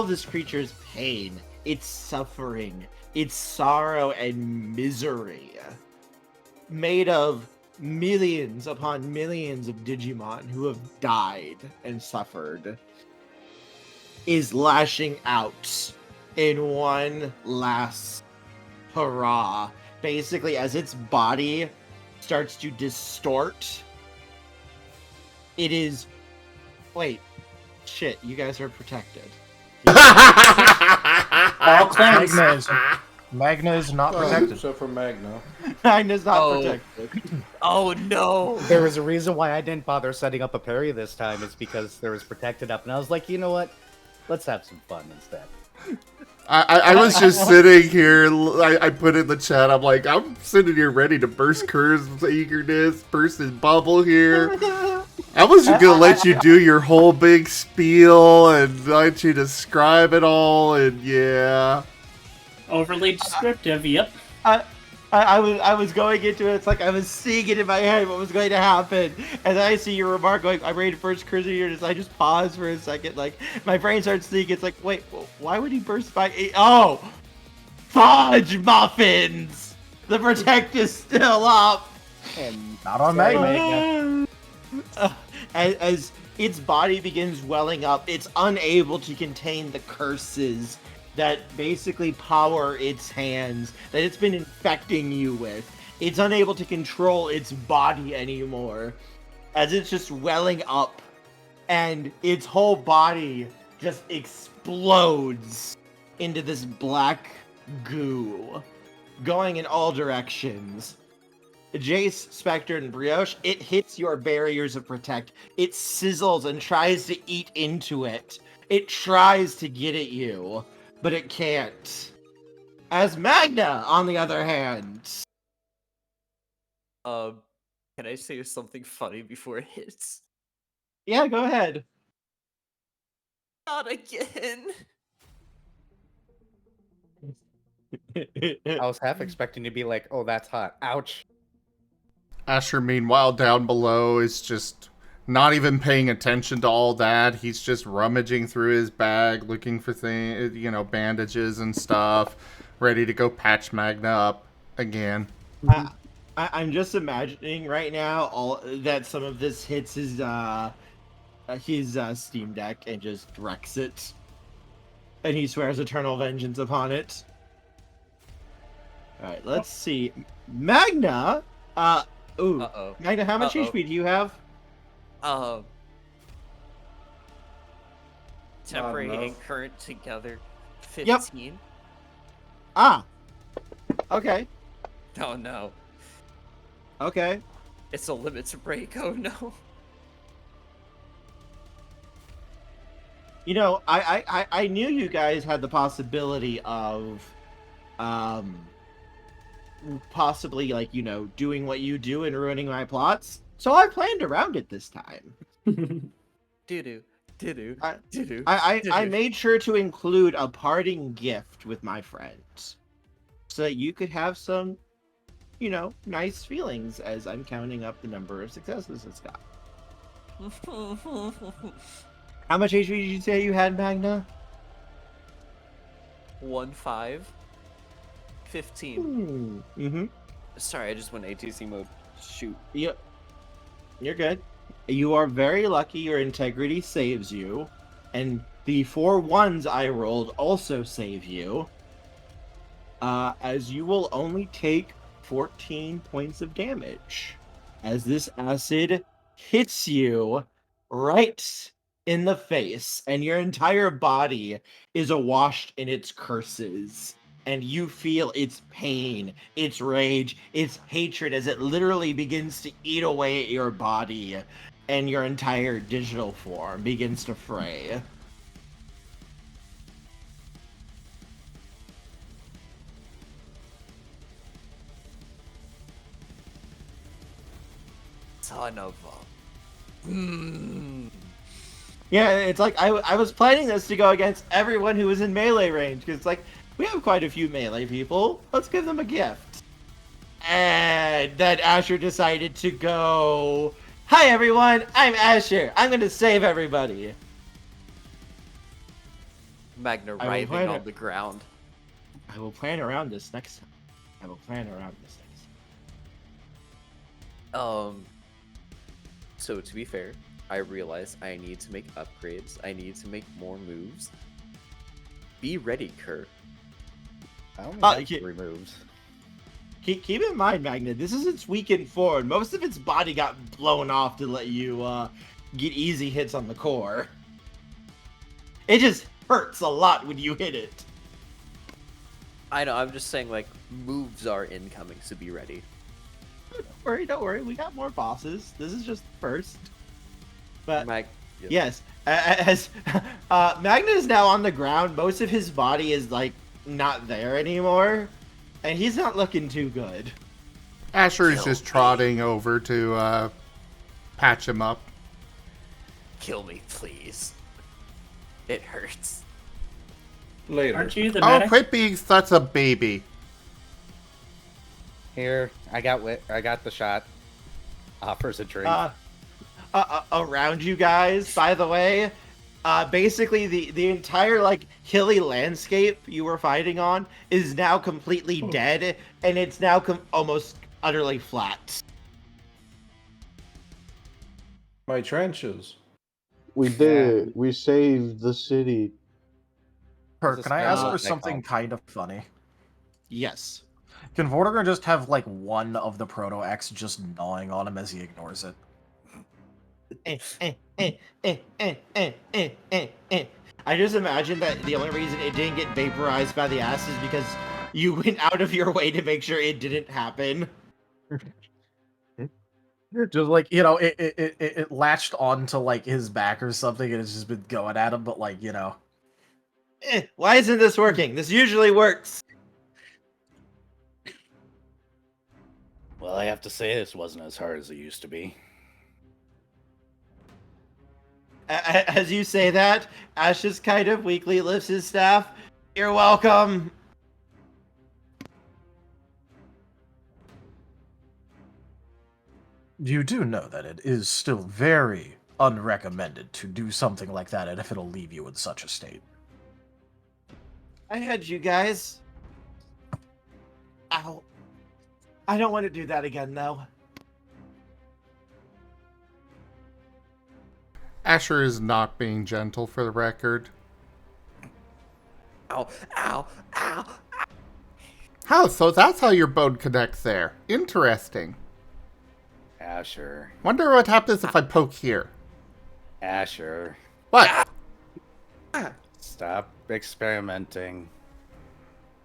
this creature's pain, its suffering, its sorrow and misery, made of millions upon millions of Digimon who have died and suffered, is lashing out in one last hurrah. Basically, as its body starts to distort, it is... Wait. Shit, you guys are protected. All clans. Magna is not protected. Except for Magna. Magna's not protected. Oh no! There was a reason why I didn't bother setting up a parry this time. Is because there was protected up, and I was like, you know what? Let's have some fun instead. I was just sitting here, I put in the chat, I'm like, I'm sitting here ready to burst Kerr's eagerness, burst his bubble here. I was just gonna let you do your whole big spiel and let you describe it all, and yeah. Overly descriptive, yep. I was going into it, it's like I was seeing it in my head what was going to happen, and then I see your remark going, I'm ready to burst Kerr's eagerness. I just pause for a second, like, my brain starts thinking, it's like, wait, why would he burst by... Oh! Fudge muffins! The protect is still up! And not on Magna. As its body begins welling up, it's unable to contain the curses that basically power its hands, that it's been infecting you with. It's unable to control its body anymore, as it's just welling up, and its whole body just explodes into this black goo, going in all directions. Jace, Spectre, and Brioche, it hits your barriers of protect. It sizzles and tries to eat into it. It tries to get at you, but it can't. As Magna, on the other hand... Can I say something funny before it hits? Yeah, go ahead. Not again! I was half expecting to be like, oh, that's hot. Ouch. Asher, meanwhile, down below is just not even paying attention to all that. He's just rummaging through his bag, looking for things, you know, bandages and stuff, ready to go patch Magna up again. I'm just imagining right now that some of this hits his Steam Deck and just wrecks it, and he swears eternal vengeance upon it. All right, let's see, Magna. Magna, how much HP do you have? Temporary and current together, 15. Yep. Ah. Okay. Oh no. Okay. It's a limit to break. Oh no. You know, I knew you guys had the possibility of, possibly, like, you know, doing what you do and ruining my plots. So I planned around it this time. Doo-doo. Doo-doo. Doo-doo. I made sure to include a parting gift with my friends, so that you could have some nice feelings as I'm counting up the number of successes it's got. How much HP did you say you had, Magna? 1-5. 15. Mm-hmm. Sorry, I just went ATC mode. Shoot. Yep. You're good. You are very lucky your integrity saves you, and the 4 ones I rolled also save you, as you will only take 14 points of damage as this acid hits you right in the face, and your entire body is awash in its curses. And you feel its pain, its rage, its hatred as it literally begins to eat away at your body, and your entire digital form begins to fray. Son of a... Yeah, it's like I was planning this to go against everyone who was in melee range, because it's like, we have quite a few melee people. Let's give them a gift. And then Asher decided to go, "Hi everyone, I'm Asher. I'm going to save everybody." Magna I will writhing plan on it. the ground. I will plan around this next time. So to be fair, I realize I need to make upgrades. I need to make more moves. Be ready, Kurt. I only Uh, have yeah. 3 moves. Keep in mind, Magna, this is its weakened form. Most of its body got blown off to let you get easy hits on the core. It just hurts a lot when you hit it. I know, I'm just saying, like, moves are incoming, so be ready. Don't worry. We got more bosses. This is just the first. But Yep. yes, as Magna is now on the ground, most of his body is like not there anymore, and he's not looking too good. Asher is just trotting over to patch him up. Kill me, please. It hurts. Later. Aren't you the Oh, medic? quit being such a baby. Here, I got the shot. Offers a drink. Around you guys, by the way, basically the entire like hilly landscape you were fighting on is now completely dead, and it's now almost utterly flat. My trenches. We did it. We saved the city. Kurt, can I ask spell for they something call? kind of funny? Yes. Can Vortigern just have like one of the Proto-X just gnawing on him as he ignores it? I just imagine that the only reason it didn't get vaporized by the ass is because you went out of your way to make sure it didn't happen. Just like, you know, it latched onto like his back or something, and it's just been going at him. But like, you know, Why isn't this working? This usually works. Well, I have to say this wasn't as hard as it used to be. As you say that, Ash just kind of weakly lifts his staff. You're welcome. you do know that it is still very unrecommended to do something like that, and if it'll leave you in such a state. I had you guys. Ow. I don't want to do that again, though. Asher is not being gentle, for the record. Ow, ow, ow. How? So that's how your bone connects there. Interesting. Asher. Wonder what happens if I poke here. Asher. What? Stop experimenting.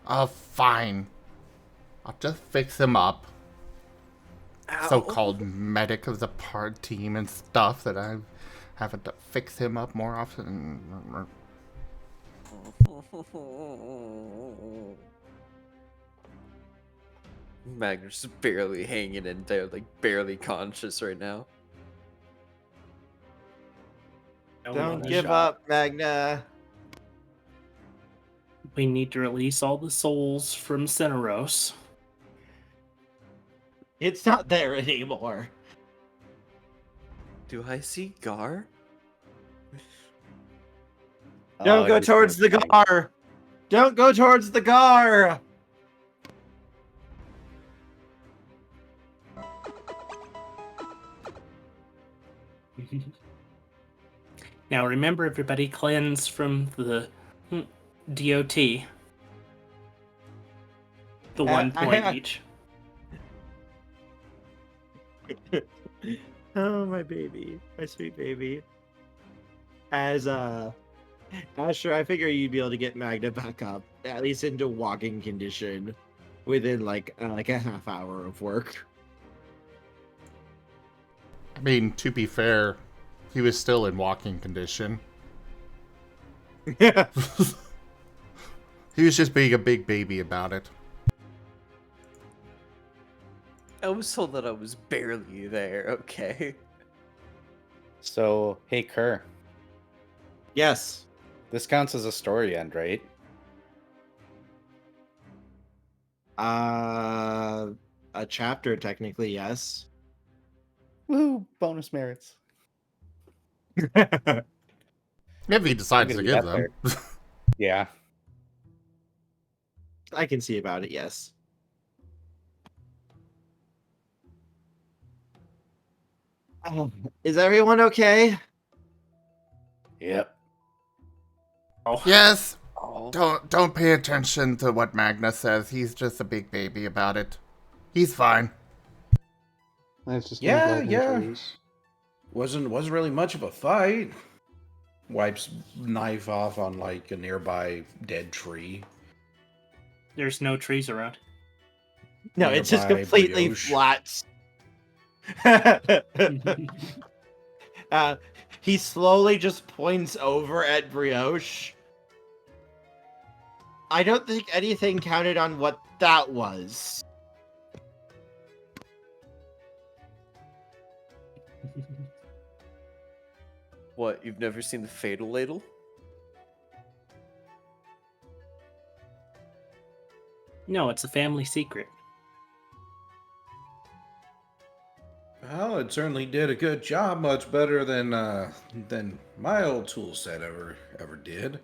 Oh, fine. I'll just fix him up. Ow. So-called medic of the part team and stuff that I'm having to fix him up more often. Magna's just barely hanging in there, like barely conscious right now. Don't give up, Magna. We need to release all the souls from Cineros. It's not there anymore. Do I see Gar? Don't go he's towards the gonna- gar. Don't go towards the gar. Now remember, everybody, cleanse from the DOT. The 1 point each. Oh, my baby. My sweet baby. As, Asher, I figure you'd be able to get Magna back up, at least into walking condition, within, like a half hour of work. I mean, to be fair, he was still in walking condition. Yeah. He was just being a big baby about it. I was told that I was barely there, okay? So, hey, Kerr. Yes. This counts as a story end, right? A chapter, technically, yes. Woo! Bonus merits. If he I'm decides gonna to be give that them. Yeah. I can see about it, yes. Is everyone okay? Yep. Yes! Oh. Don't pay attention to what Magna says. He's just a big baby about it. He's fine. It's just Yeah, like yeah. injuries. Wasn't really much of a fight. Wipes knife off on like a nearby dead tree. There's no trees around. No, it's just Nearby completely Brioche. flat. He slowly just points over at Brioche. I don't think anything counted on what that was. What, you've never seen the Fatal Ladle? No, it's a family secret. Well, it certainly did a good job, much better than my old tool set ever did.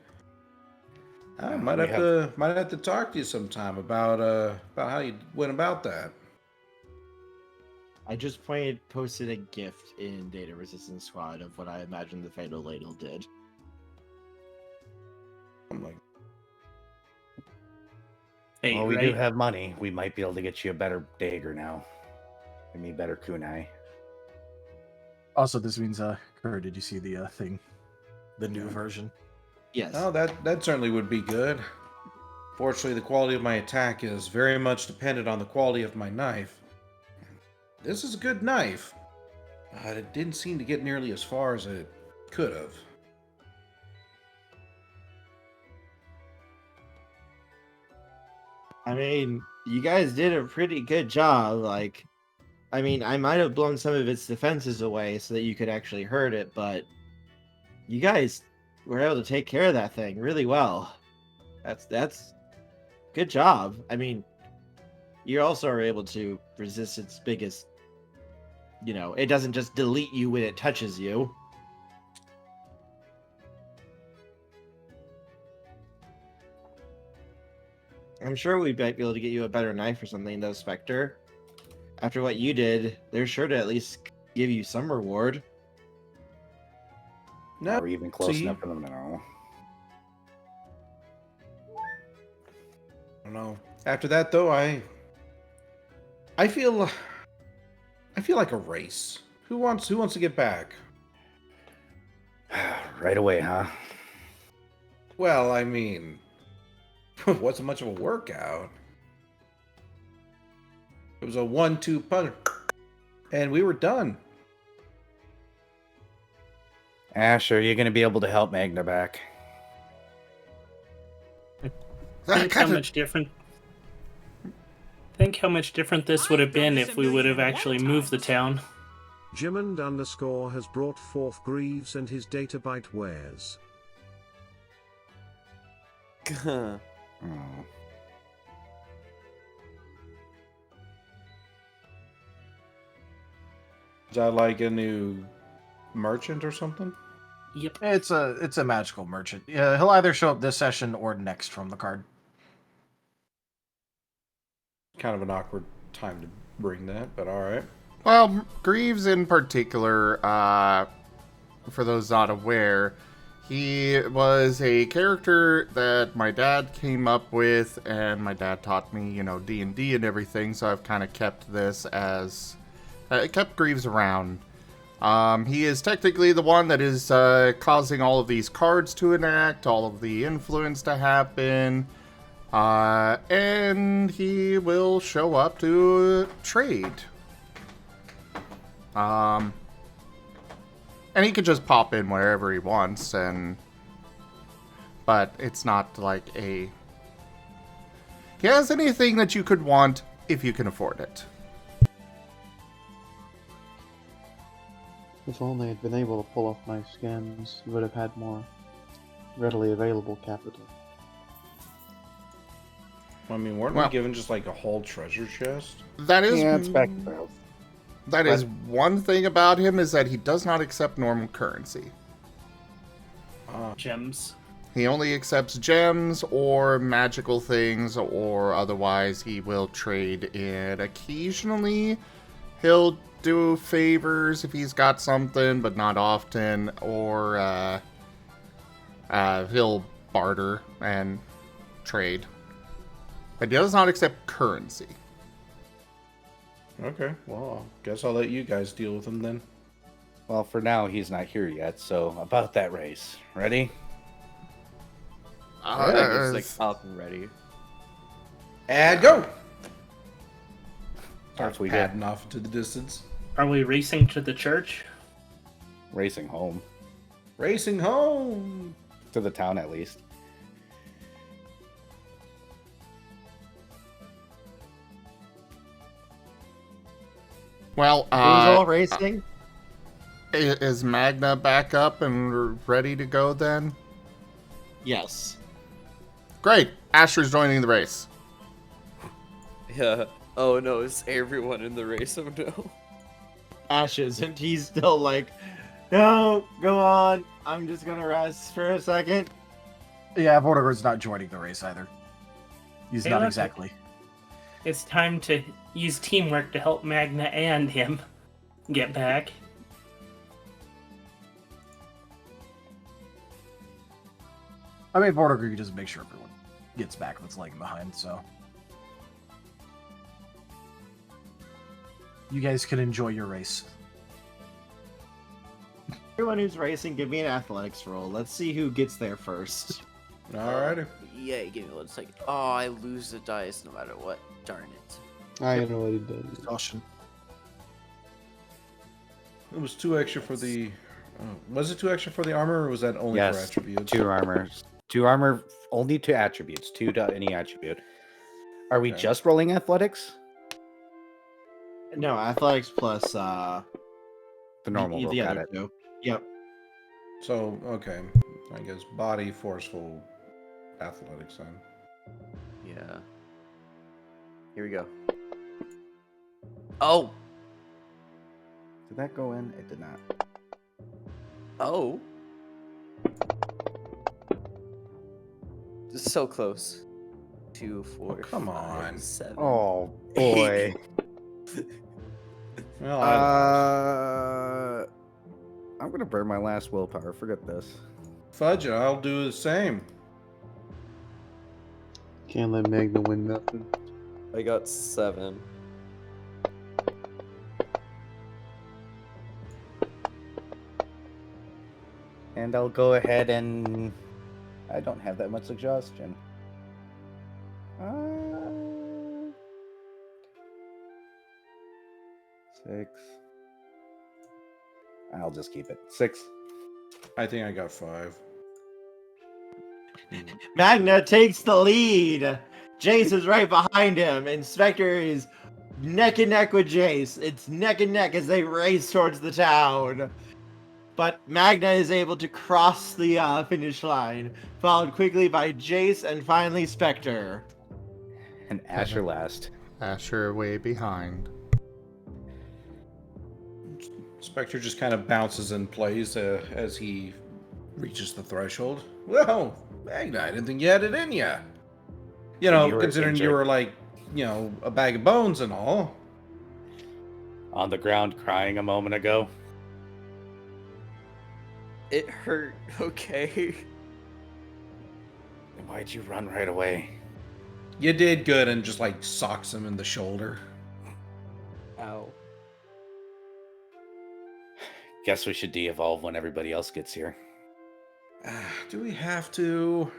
I might we have to talk to you sometime about how you went about that. I just posted a gift in Data Resistance Squad of what I imagine the Fatal Ladle did. I'm like, Hey, Well, we right? do have money. We might be able to get you a better dagger now. I mean, better kunai. Also, this means, Kerr, did you see the thing? The new Yeah. version? Yes. oh, that certainly would be good. Fortunately, the quality of my attack is very much dependent on the quality of my knife. This is a good knife, but it didn't seem to get nearly as far as it could have. I mean, you guys did a pretty good job. Like, I mean, I might have blown some of its defenses away so that you could actually hurt it, but you guys were able to take care of that thing really well. That's good job. I mean, you also are able to resist its biggest, it doesn't just delete you when it touches you. I'm sure we might be able to get you a better knife or something, though, Spectre. After what you did, they're sure to at least give you some reward. No, Or even close see? enough for them to know. I don't know. After that, though, I feel like a race. Who wants to get back? Right away, huh? Well, I mean, wasn't much of a workout. It was a 1-2 punch, and we were done. Ash, are you going to be able to help Magna back? Think how much different this would have been if we would have actually moved the town. Jimond_ has brought forth Greaves and his databyte wares. Oh. that like a new merchant or something? Yep. It's a magical merchant. Yeah, he'll either show up this session or next from the card. Kind of an awkward time to bring that, but all right. Well, Greaves in particular, for those not aware, he was a character that my dad came up with, and my dad taught me, D&D and everything, so I've kind of kept this as... kept Greaves around. He is technically the one that is causing all of these cards to enact, all of the influence to happen, and he will show up to trade. And he could just pop in wherever he wants, but it's not like he has anything that you could want if you can afford it. If only I'd been able to pull off my scams, you would have had more readily available capital. I mean, weren't we given just like a whole treasure chest? That is... Yeah, it's back to barrels. That is one thing about him, is that he does not accept normal currency. Gems. He only accepts gems or magical things, or otherwise he will trade in. Occasionally, he'll do favors if he's got something, but not often, or he'll barter and trade. But he does not accept currency. Okay, well, guess I'll let you guys deal with him then. Well, for now, he's not here yet, so about that race. Ready? It's like up and ready. And go! Starts we padding off into the distance. Are we racing to the church? Racing home. Racing home! To the town, at least. Well, Who's all racing? Is Magna back up and ready to go then? Yes. Great! Asher's joining the race. Yeah. Oh no, it's everyone in the race. Oh no. Ash isn't. He's still like, no, go on. I'm just gonna rest for a second. Yeah, Vortigern's not joining the race either. He's Hey, not look. exactly. It's time to use teamwork to help Magna and him get back. I mean, Vortigern can just make sure everyone gets back that's lagging behind, so. You guys can enjoy your race. Everyone who's racing, give me an athletics roll. Let's see who gets there first. Alrighty. Yeah, give me 1 second. Oh, I lose the dice no matter what. Darn it. I already did. Caution. It was 2 extra for the... was it 2 extra for the armor, or was that only for Yes, attributes? 2 armor. 2 armor, only 2 attributes. 2 to any attribute. Are we Okay. just rolling athletics? No, athletics plus The normal roll, the got other it. two. Yep. So, okay. I guess body, forceful, athletics then. Yeah. Here we go. Oh! Did that go in? It did not. Oh! Just so close. 2, 4, Oh, come 5, on. 7. Oh, boy. Well, I'm going to burn my last willpower. Forget this. fudge it, I'll do the same. Can't let Magna win nothing. I got 7. And I'll go ahead and... I don't have that much exhaustion. 6. I'll just keep it. 6. I think I got 5. Magna takes the lead. Jace is right behind him. Inspector is neck and neck with Jace. It's neck and neck as they race towards the town. But Magna is able to cross the finish line, followed quickly by Jace and finally Spectre. And Asher last. Asher way behind. Spectre just kind of bounces in place as he reaches the threshold. Well, Magna, I didn't think you had it in ya. You know, You were considering you injured. were like, you know, a bag of bones and all. On the ground crying a moment ago. It hurt, okay? Then why'd you run right away? You did good, and just like socks him in the shoulder. Ow. Guess we should de-evolve when everybody else gets here. Do we have to?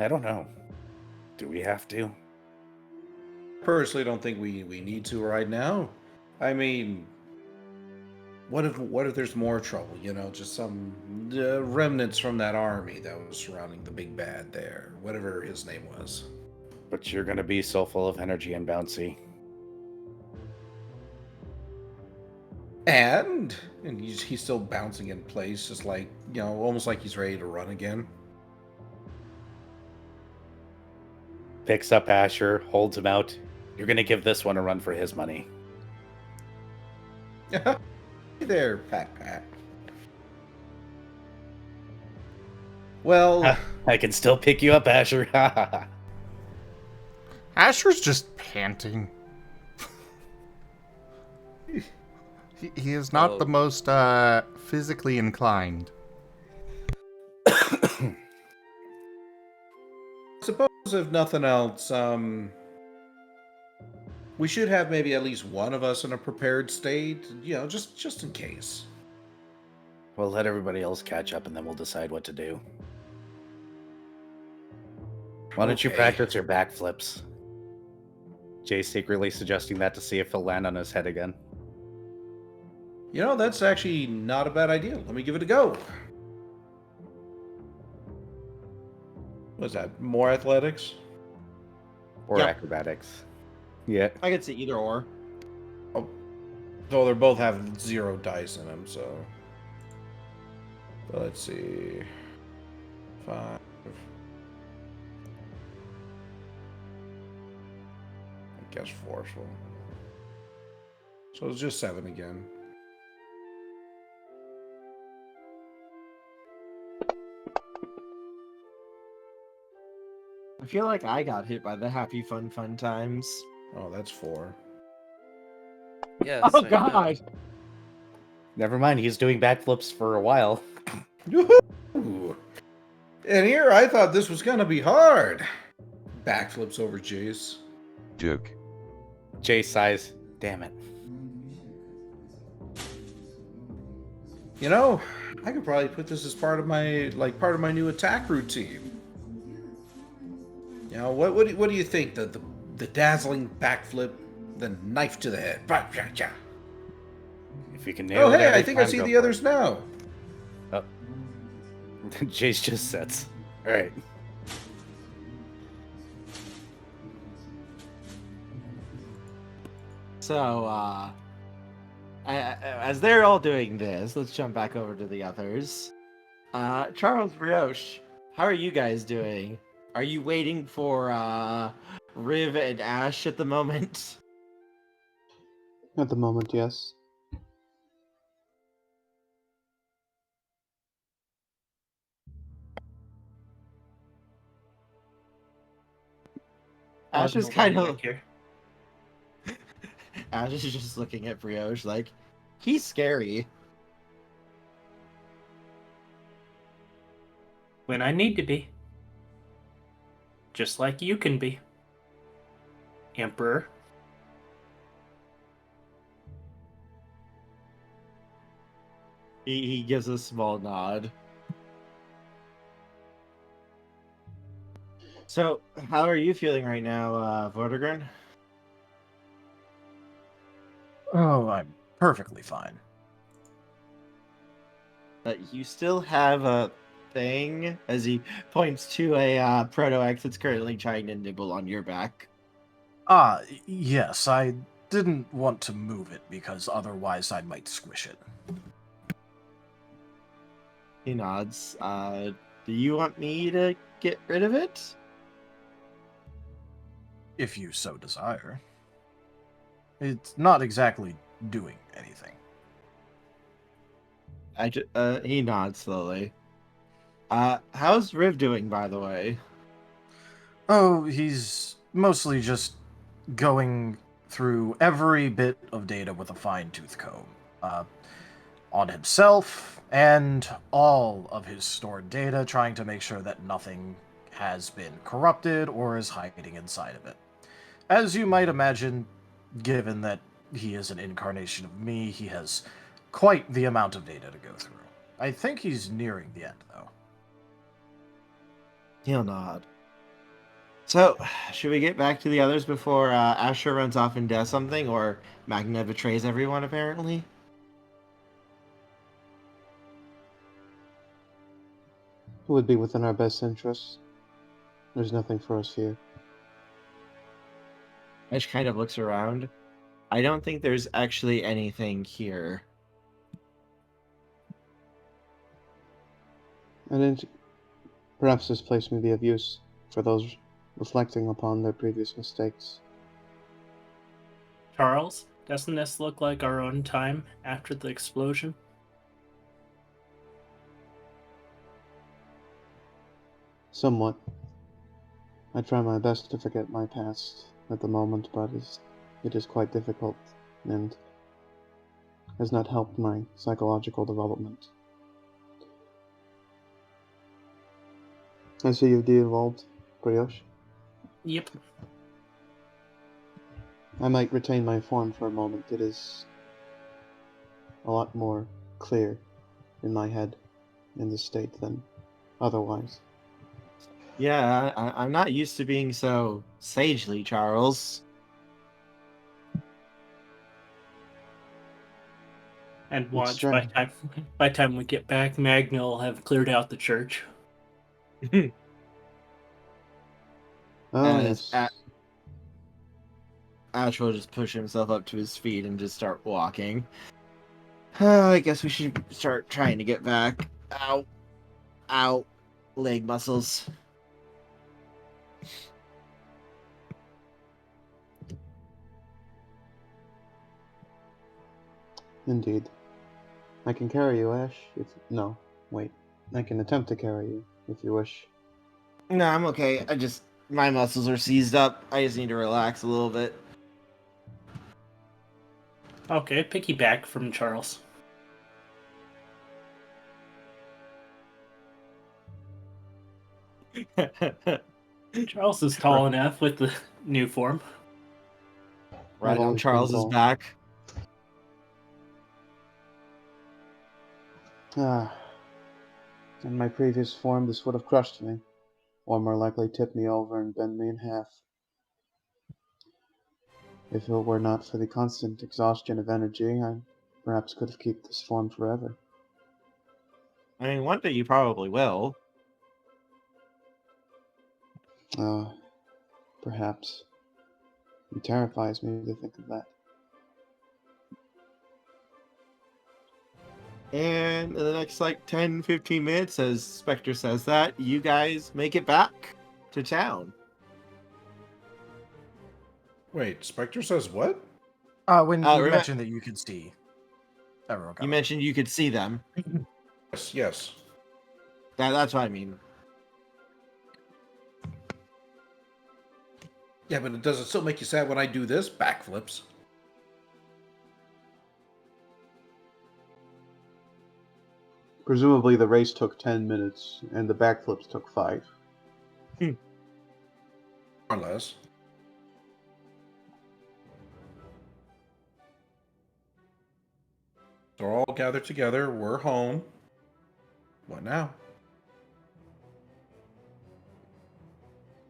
I don't know. Do we have to? Personally, don't think we need to right now. I mean, what if there's more trouble? You know, just some remnants from that army that was surrounding the big bad there, whatever his name was. But you're gonna be so full of energy and bouncy. And he's still bouncing in place, just like, you know, almost like he's ready to run again. Picks up Asher, holds him out. You're gonna give this one a run for his money. Hey there, Pat. Well, I can still pick you up, Asher. Asher's just panting. He is not the most physically inclined. suppose if nothing else, we should have maybe at least one of us in a prepared state, you know, just in case. We'll let everybody else catch up and then we'll decide what to do. Why don't you Okay. practice your backflips? Jay's secretly suggesting that to see if he'll land on his head again. You know, that's actually not a bad idea. Let me give it a go. Was that more athletics? Or Yep. acrobatics. Yeah. I could see either or. Oh, they both have 0 dice in them, so. Let's see. 5. I guess forceful. So it's just 7 again. I feel like I got hit by the happy fun times. Oh, that's 4. Yes. Oh I know. god! Never mind, he's doing backflips for a while. Yoo-hoo! And here I thought this was gonna be hard. Backflips over Jace. Duke. Jay sighs. Damn it. You know, I could probably put this as part of my new attack routine. You know, what do you think? The dazzling backflip, the knife to the head. If you can nail Oh it hey, every I think I time, see go the for others it. now. Oh. Jace just sets. Alright. So, as they're all doing this, let's jump back over to the others. Charles, Brioche, how are you guys doing? Are you waiting for Riv and Ash at the moment? At the moment, yes. Ash is Nobody kind of back here. Ash is just looking at Brioche like he's scary. When I need to be. Just like you can be. Emperor. He gives a small nod. So, how are you feeling right now, Vortigern? Oh, I'm perfectly fine. You still have a thing, as he points to a Proto-X that's currently trying to nibble on your back. Yes, I didn't want to move it because otherwise I might squish it. He nods. Do you want me to get rid of it? if you so desire. It's not exactly doing anything. He nods slowly. How's Riv doing, by the way? Oh, he's mostly just going through every bit of data with a fine-tooth comb. On himself and all of his stored data, trying to make sure that nothing has been corrupted or is hiding inside of it. As you might imagine, given that he is an incarnation of me, he has quite the amount of data to go through. I think he's nearing the end, though. He'll nod. So, should we get back to the others before Asher runs off and does something, or Magna betrays everyone, apparently? It would be within our best interests. There's nothing for us here. Ash kind of looks around. I don't think there's actually anything here. And perhaps this place may be of use for those reflecting upon their previous mistakes. Charles, doesn't this look like our own time after the explosion? Somewhat. I try my best to forget my past at the moment, but it is quite difficult and has not helped my psychological development. I see you've de-evolved, Brioche. Yep. I might retain my form for a moment. It is a lot more clear in my head in this state than otherwise. Yeah, I'm not used to being so sagely, Charles. And watch, by time we get back, Magna will have cleared out the church. Yes. Ash will just push himself up to his feet and just start walking. I guess we should start trying to get back. Ow. Ow. Leg muscles. Indeed. I can carry you, Ash. No, wait. I can attempt to carry you, if you wish. No, I'm okay. My muscles are seized up. I just need to relax a little bit. Okay, piggyback from Charles. Charles is tall enough with the new form. Right on Charles's back. In my previous form, this would have crushed me, or more likely tipped me over and bend me in half. If it were not for the constant exhaustion of energy, I perhaps could have kept this form forever. I mean, one day you probably will. Perhaps. It terrifies me to think of that. And in the next 10-15 minutes, as Spectre says that, you guys make it back to town. Wait, Spectre says what? When you mentioned that you could see everyone coming. You mentioned you could see them. Yes. That's what I mean. Yeah, but does it still make you sad when I do this? Backflips. Presumably the race took 10 minutes, and the backflips took 5. More or less. So we're all gathered together. We're home. What now?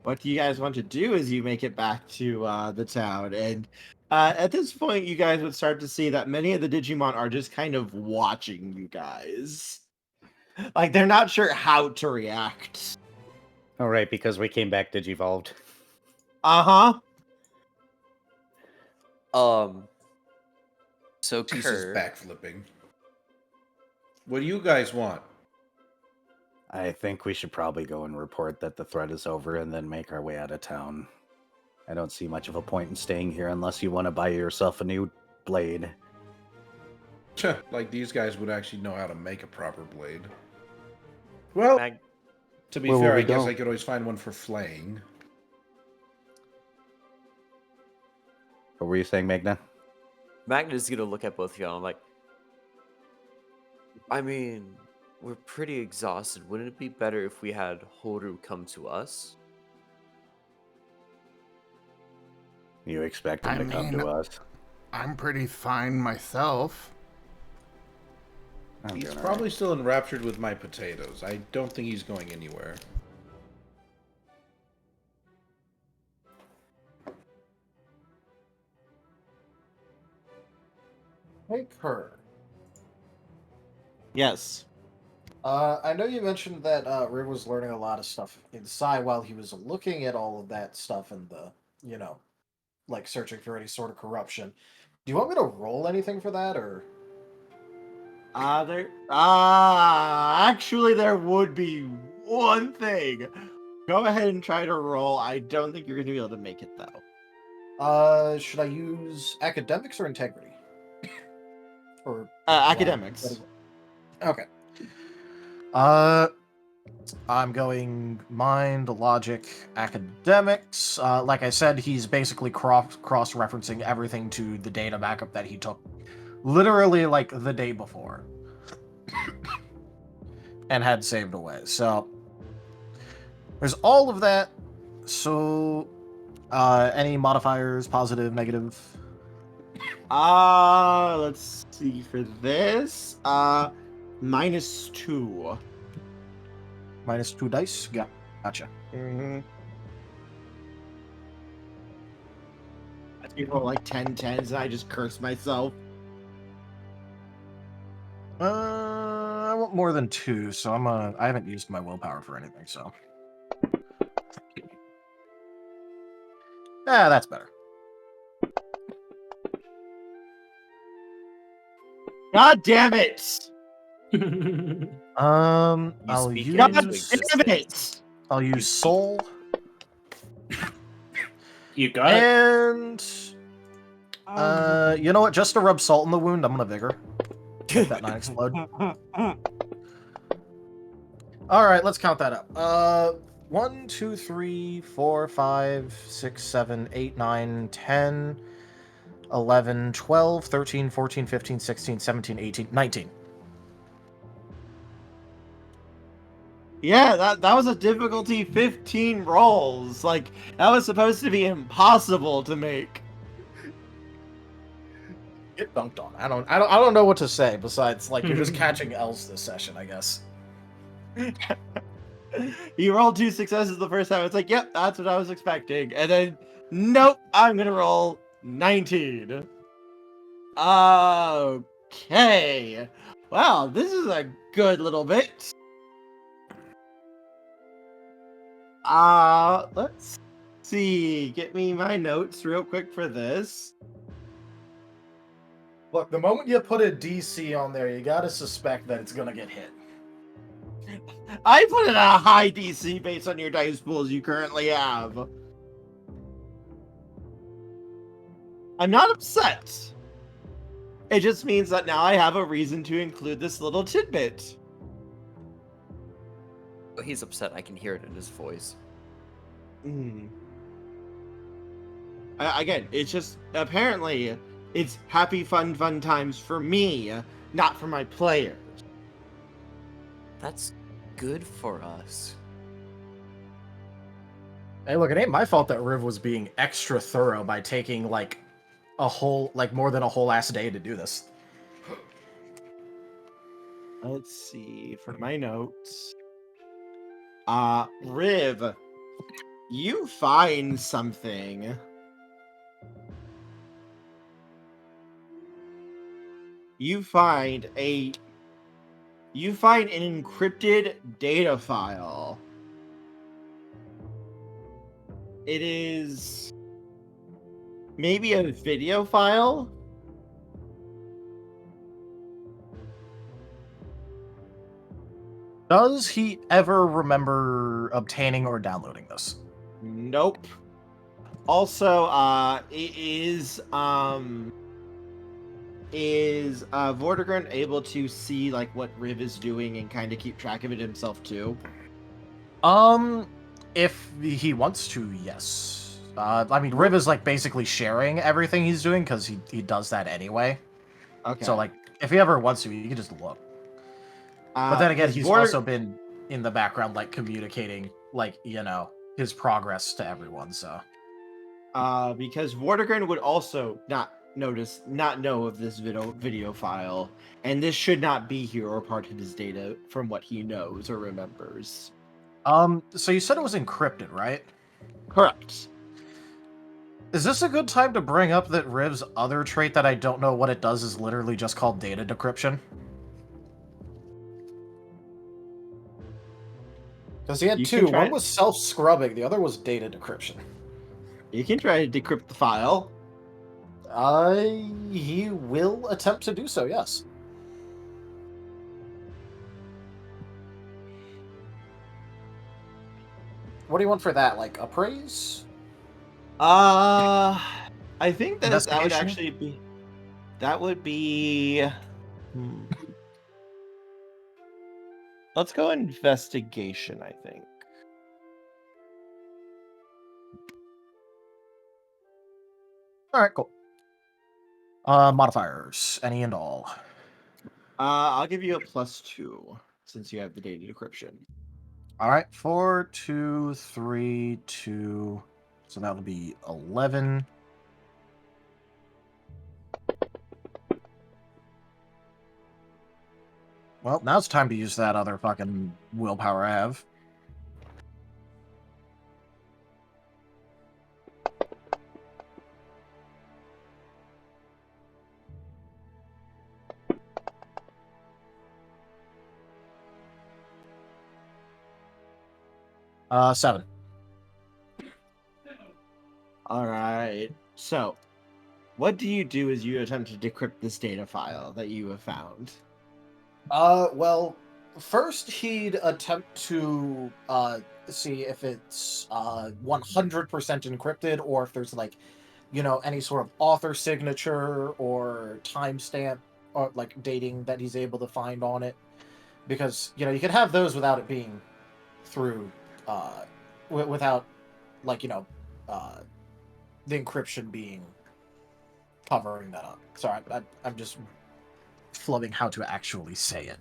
What you guys want to do is you make it back to the town, and at this point, you guys would start to see that many of the Digimon are just kind of watching you guys. They're not sure how to react. Oh, right, because we came back Digivolved. Uh-huh. So Pieces backflipping. What do you guys want? I think we should probably go and report that the threat is over and then make our way out of town. I don't see much of a point in staying here unless you want to buy yourself a new blade. Like these guys would actually know how to make a proper blade. Well, to be fair, I guess I could always find one for flaying. What were you saying, Magna? Magna's gonna look at both of y'all. I'm like, I mean, we're pretty exhausted. Wouldn't it be better if we had Horu come to us? You expect him to come to us? I'm pretty fine myself. He's probably still enraptured with my potatoes. I don't think he's going anywhere. Hey, Kerr. Yes. I know you mentioned that Riv was learning a lot of stuff inside while he was looking at all of that stuff and the, like searching for any sort of corruption. Do you want me to roll anything for that, or? Actually, there would be one thing. Go ahead and try to roll. I don't think you're going to be able to make it, though. Should I use academics or integrity? Or academics. Okay. I'm going mind, logic, academics. Like I said, he's basically cross-referencing everything to the data backup that he took literally like the day before and had saved away. So there's all of that. So any modifiers, positive, negative? Let's see for this. -2. -2 dice? Gotcha. Mm-hmm. I roll like 10 10s and I just curse myself. I want more than 2, so I haven't used my willpower for anything, so. Yeah, that's better. God damn it! I'll use. God damn it! I'll use soul. You got it. And you know what? Just to rub salt in the wound, I'm gonna vigor. Let that 9 explode. All right, let's count that up. 1, 2, 3, 4, 5, 6, 7, 8, 9, 10, 11, 12, 13, 14, 15, 16, 17, 18, 19. Yeah, that was a difficulty 15 rolls. Like, that was supposed to be impossible to make. Get dunked on. I don't know what to say besides like you're just catching L's this session, I guess. You rolled 2 successes the first time. It's like, yep, that's what I was expecting. And then, nope, I'm gonna roll 19. Okay. Wow, this is a good little bit. Let's see. Get me my notes real quick for this. Look, the moment you put a DC on there, you gotta suspect that it's gonna get hit. I put in a high DC based on your dice pools you currently have. I'm not upset. It just means that now I have a reason to include this little tidbit. He's upset. I can hear it in his voice. Again, it's just apparently it's happy, fun times for me, not for my players. That's good for us. Hey, look, it ain't my fault that Riv was being extra thorough by taking like more than a whole ass day to do this. Let's see for my notes. Riv, you find something. You find an encrypted data file. It is maybe a video file. Does he ever remember obtaining or downloading this? Nope. Also, Vortigern able to see like what Riv is doing and kind of keep track of it himself too? If he wants to, yes. I mean, Riv is like basically sharing everything he's doing because he does that anyway. Okay. So like, if he ever wants to, he can just look. But then again, he's also been in the background, like communicating, like his progress to everyone. So. Because Vortigern would also not know of this video file, and this should not be here or part of his data from what he knows or remembers. So you said it was encrypted, right? Correct. Is this a good time to bring up that Riv's other trait that I don't know what it does is literally just called data decryption? Because he had two. One was self-scrubbing, the other was data decryption. You can try to decrypt the file. He will attempt to do so, yes. What do you want for that? Like, appraise? I think that would actually be... That would be... Let's go investigation, I think. Alright, cool. Modifiers, any and all. I'll give you a +2, since you have the data decryption. Alright, 4, 2, 3, 2... So that'll be 11. Well, now it's time to use that other fucking willpower I have. Seven. Alright, so, what do you do as you attempt to decrypt this data file that you have found? Well, first he'd attempt to, see if it's, 100% encrypted, or if there's, like, any sort of author signature or timestamp, or, like, dating that he's able to find on it. Because, you could have those without it being through, without, like, the encryption being covering that up. Sorry, I'm just flubbing how to actually say it.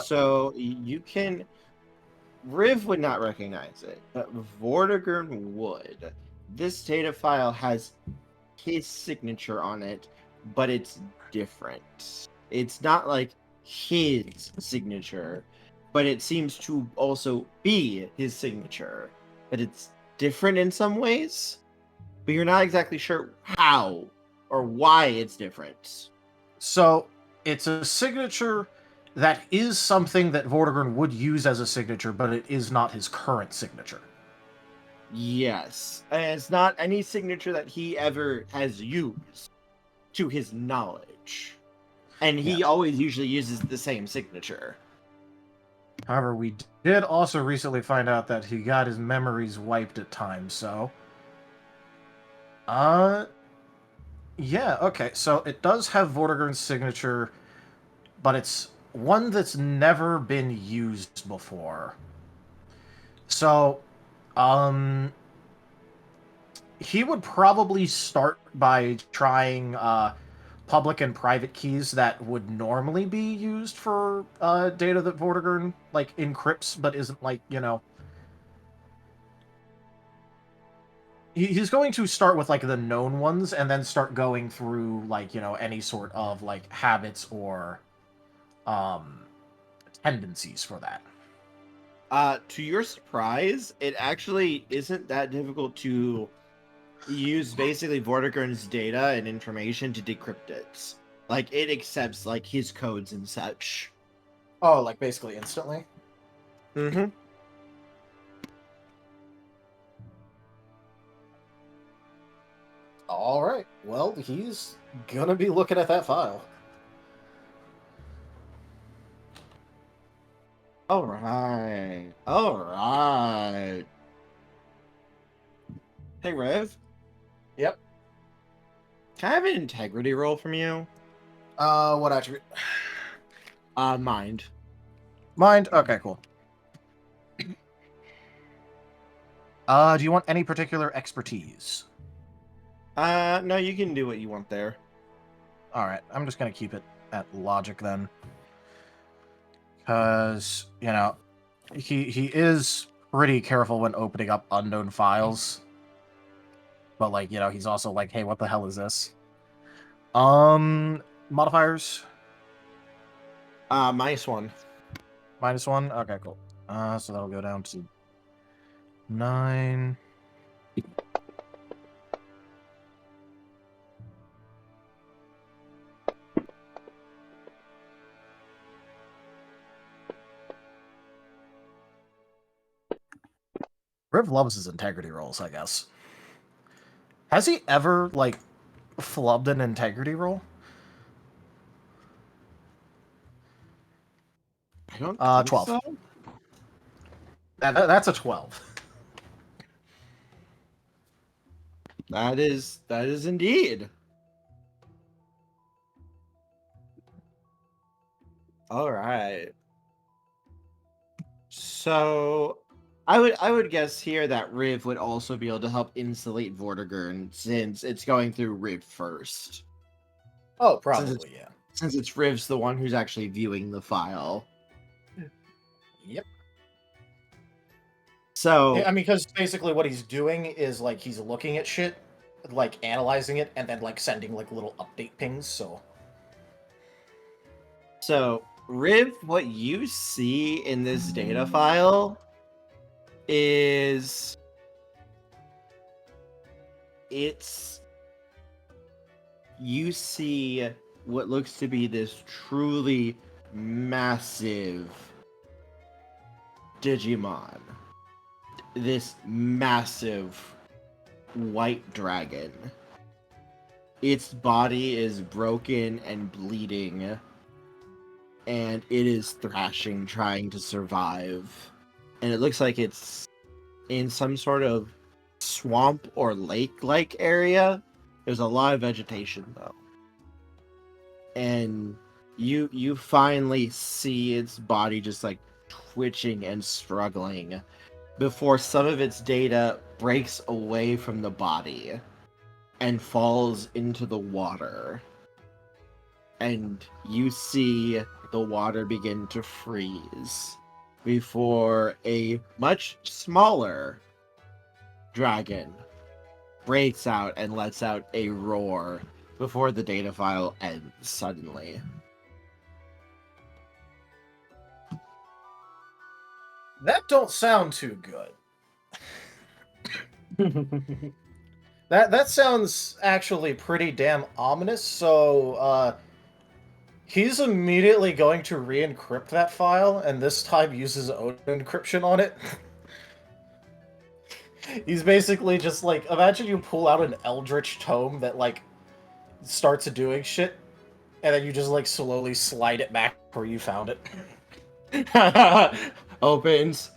So you can... Riv would not recognize it, but Vortigern would. This data file has his signature on it, but it's different. It's not like his signature, but it seems to also be his signature. But it's different in some ways, but you're not exactly sure how or why it's different. So it's a signature that is something that Vortigern would use as a signature, but it is not his current signature. Yes, and it's not any signature that he ever has used to his knowledge. And he always usually uses the same signature. However, we did also recently find out that he got his memories wiped at times, so... Yeah, okay, so it does have Vortigern's signature, but it's one that's never been used before. So, he would probably start by trying, public and private keys that would normally be used for, data that Vortigern, like, encrypts, but isn't, like, He's going to start with, like, the known ones, and then start going through, like, any sort of, like, habits or, tendencies for that. To your surprise, it actually isn't that difficult to use basically Vortigern's data and information to decrypt it. Like, it accepts, like, his codes and such. Oh, like, basically instantly? Mm-hmm. Alright, well, he's gonna be looking at that file. Alright. Alright. Hey, Rev. Yep. Can I have an integrity roll from you? What attribute? Mind. Mind? Okay, cool. Do you want any particular expertise? No, you can do what you want there. Alright, I'm just gonna keep it at logic then. Because, you know, he is pretty careful when opening up unknown files. But, like, you know, he's also like, hey, what the hell is this? Modifiers? -1. -1? Okay, cool. So that'll go down to 9. Riv loves his integrity rolls, I guess. Has he ever, like, flubbed an integrity roll? I don't think 12. so. That's a 12. That is indeed. All right. So I would guess here that Riv would also be able to help insulate Vortigern since it's going through Riv first. Oh, probably, yeah. Since it's Riv's the one who's actually viewing the file. Yep. So I mean, because basically what he's doing is, like, he's looking at shit, like, analyzing it, and then, like, sending, like, little update pings, so... So, Riv, what you see in this data file is you see what looks to be this truly massive Digimon. This massive white dragon. Its body is broken and bleeding, and it is thrashing, trying to survive. And it looks like it's in some sort of swamp or lake-like area. There's a lot of vegetation, though. And you finally see its body just, like, twitching and struggling before some of its data breaks away from the body and falls into the water. And you see the water begin to freeze before a much smaller dragon breaks out and lets out a roar before the data file ends suddenly. That don't sound too good. That sounds actually pretty damn ominous, so, he's immediately going to re-encrypt that file, and this time use his own encryption on it. He's basically just like, imagine you pull out an eldritch tome that, like, starts doing shit, and then you just, like, slowly slide it back where you found it. Opens,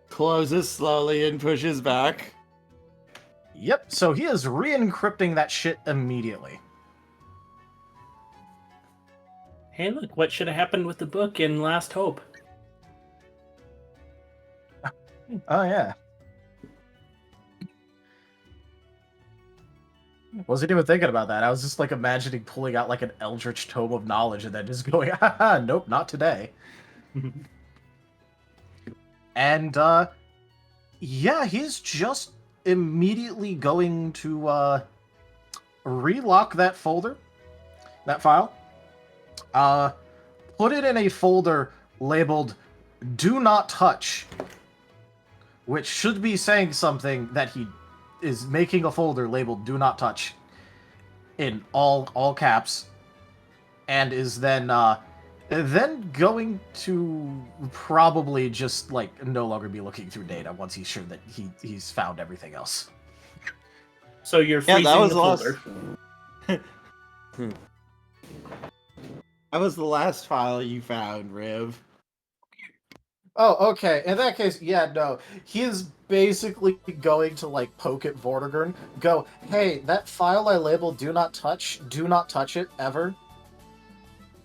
closes slowly, and pushes back. Yep, so he is re-encrypting that shit immediately. Hey, look, what should have happened with the book in Last Hope? Oh, yeah. Wasn't even thinking about that. I was just, like, imagining pulling out, like, an eldritch tome of knowledge and then just going, haha, nope, not today. And, yeah, he's just immediately going to, relock that folder, that file, put it in a folder labeled Do Not Touch, which should be saying something that he is making a folder labeled Do Not Touch in all caps, and is then going to probably just, like, no longer be looking through data once he's sure that he's found everything else. So you're freezing that was the folder. That was the last file you found, Riv. Oh, okay. In that case, yeah, no. He is basically going to, like, poke at Vortigern. Go, hey, that file I labeled do not touch it, ever.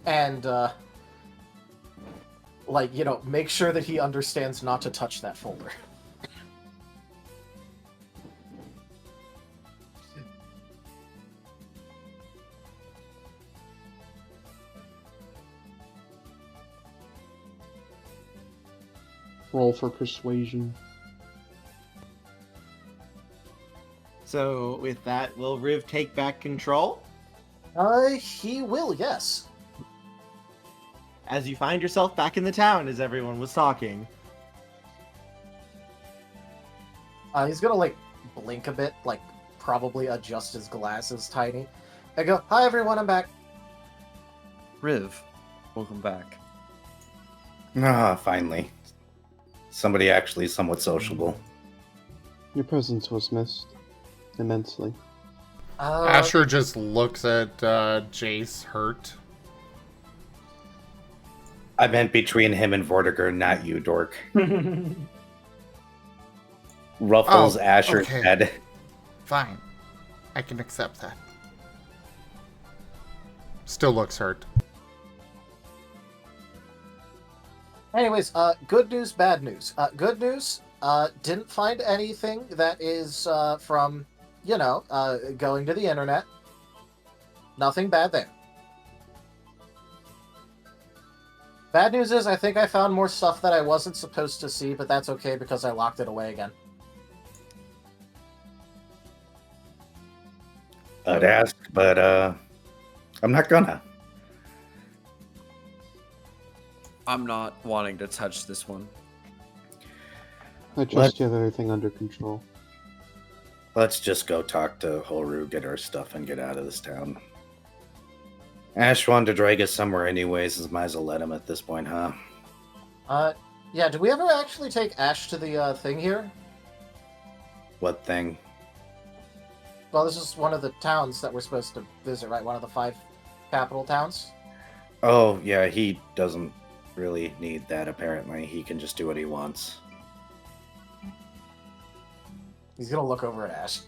And, like, you know, make sure that he understands not to touch that folder. Roll for persuasion. So with that, will Riv take back control? He will, yes. As you find yourself back in the town as everyone was talking. He's gonna, like, blink a bit, like, probably adjust his glasses tiny. I go, hi everyone, I'm back. Riv, welcome back. Ah, finally. Somebody actually somewhat sociable. Your presence was missed immensely. Asher just looks at Jace, hurt. I meant between him and Vortigern, not you, dork. Ruffles Asher's okay. head. Fine. I can accept that. Still looks hurt. Anyways, good news, bad news. Good news, didn't find anything that is, from, you know, going to the internet. Nothing bad there. Bad news is I think I found more stuff that I wasn't supposed to see, but that's okay because I locked it away again. I'd ask, but, I'm not gonna. I'm not wanting to touch this one. I trust you have everything under control. Let's just go talk to Holru, get our stuff, and get out of this town. Ash wanted to drag us somewhere anyways, might as well let him at this point, huh? Yeah, did we ever actually take Ash to the, thing here? What thing? Well, this is one of the towns that we're supposed to visit, right? One of the 5 capital towns? Oh, yeah, he doesn't really need that, apparently. He can just do what he wants. He's gonna look over at Ash.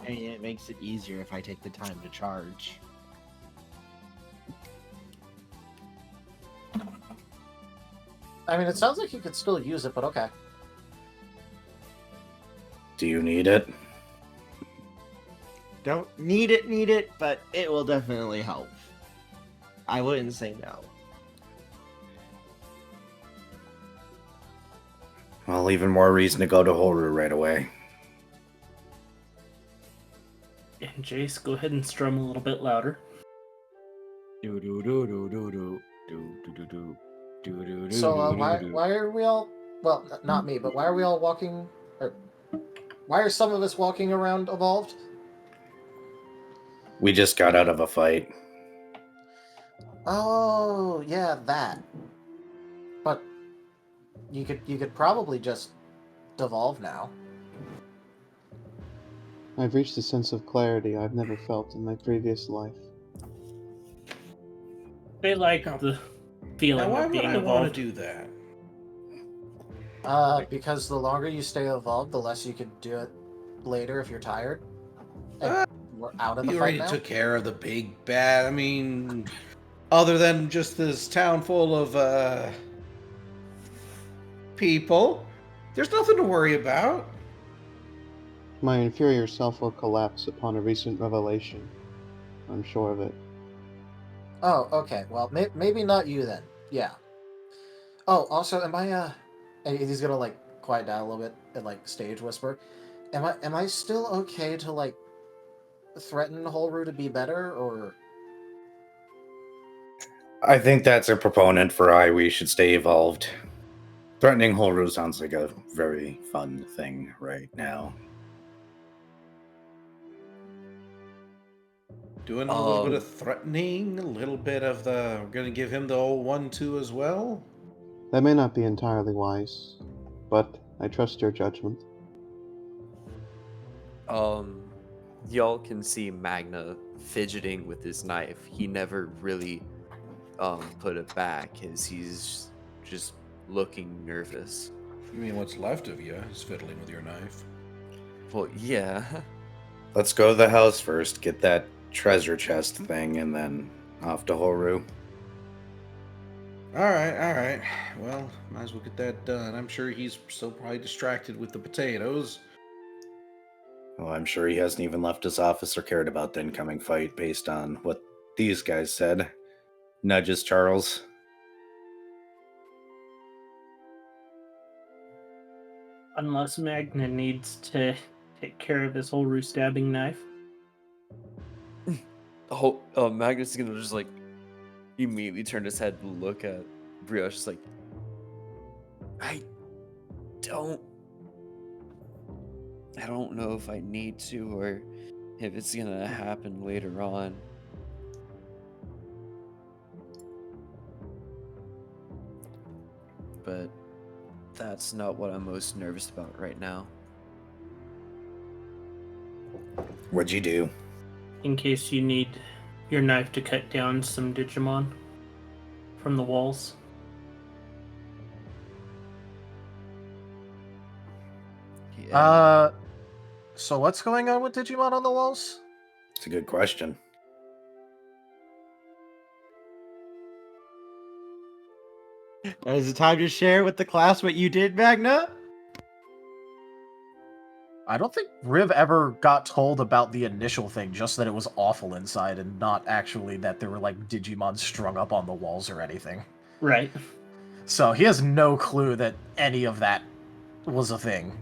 I mean, it makes it easier if I take the time to charge. I mean, it sounds like you could still use it, but okay. Do you need it? Don't need it, but it will definitely help. I wouldn't say no. Well, even more reason to go to Holru right away. And Jace, go ahead and strum a little bit louder. Do do do do do do do do do do do do. So, why are we all... Well, not me, but why are we all walking... Or, why are some of us walking around Evolved? We just got out of a fight. Oh, yeah, that. But you could probably just devolve now. I've reached a sense of clarity I've never felt in my previous life. They like the feeling Now, why of would being I want evolved. to do that? Because the longer you stay evolved, the less you can do it later if you're tired. And we're out of the You fight already now. took care of the big bad. I mean, other than just this town full of people, there's nothing to worry about. My inferior self will collapse upon a recent revelation. I'm sure of it. Oh, okay. Well, maybe not you then. Yeah. Oh, also, am I, and he's gonna, like, quiet down a little bit and, like, stage whisper. Am I still okay to, like, threaten Holru to be better, or... I think that's a proponent for why we should stay evolved. Threatening Holru sounds like a very fun thing right now. Doing a little bit of threatening, a little bit of the... We're going to give him the old 1-2 as well? That may not be entirely wise, but I trust your judgment. Y'all can see Magna fidgeting with his knife. He never really put it back as he's just looking nervous. You mean what's left of you is fiddling with your knife? Well, yeah. Let's go to the house first, get that treasure chest thing, and then off to Horu. Alright. Well, might as well get that done. I'm sure he's still probably distracted with the potatoes. Well, I'm sure he hasn't even left his office or cared about the incoming fight based on what these guys said. Nudges Charles. Unless Magna needs to take care of this whole stabbing knife. Magnus is gonna just like immediately turn his head and look at Brioche. Just like, I don't know if I need to or if it's gonna happen later on. But that's not what I'm most nervous about right now. What'd you do? In case you need your knife to cut down some Digimon from the walls. Yeah. So what's going on with Digimon on the walls? It's a good question. Is it time to share with the class what you did, Magna? I don't think Riv ever got told about the initial thing, just that it was awful inside and not actually that there were like Digimon strung up on the walls or anything. Right. So he has no clue that any of that was a thing.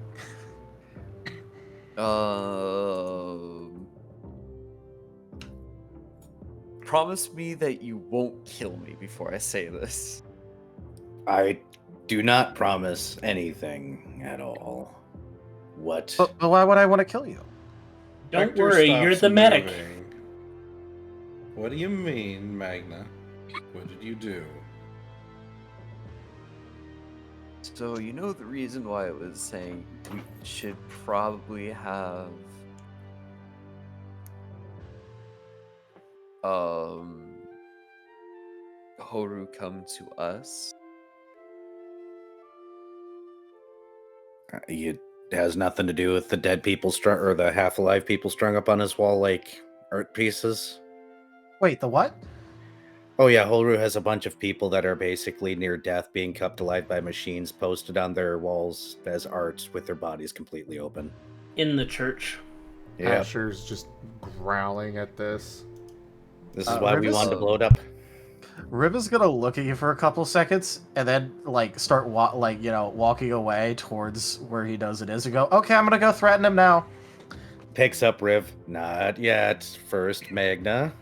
Promise me that you won't kill me before I say this. I do not promise anything at all. What? But why would I want to kill you? Don't Vector worry, stops you're the medic. moving. What do you mean, Magna? What did you do? So you know the reason why I was saying we should probably have Horu come to us? It has nothing to do with the dead people strung or the half-alive people strung up on his wall like art pieces. Wait, the what? Oh yeah, Horu has a bunch of people that are basically near death being kept alive by machines posted on their walls as art with their bodies completely open. In the church. Yeah. Asher's just growling at this. This is why we Rivis? wanted to blow it up. Riv is gonna look at you for a couple seconds and then like start walking away towards where he knows it is and go, okay, I'm gonna go threaten him now. Picks up Riv. Not yet. First, Magna.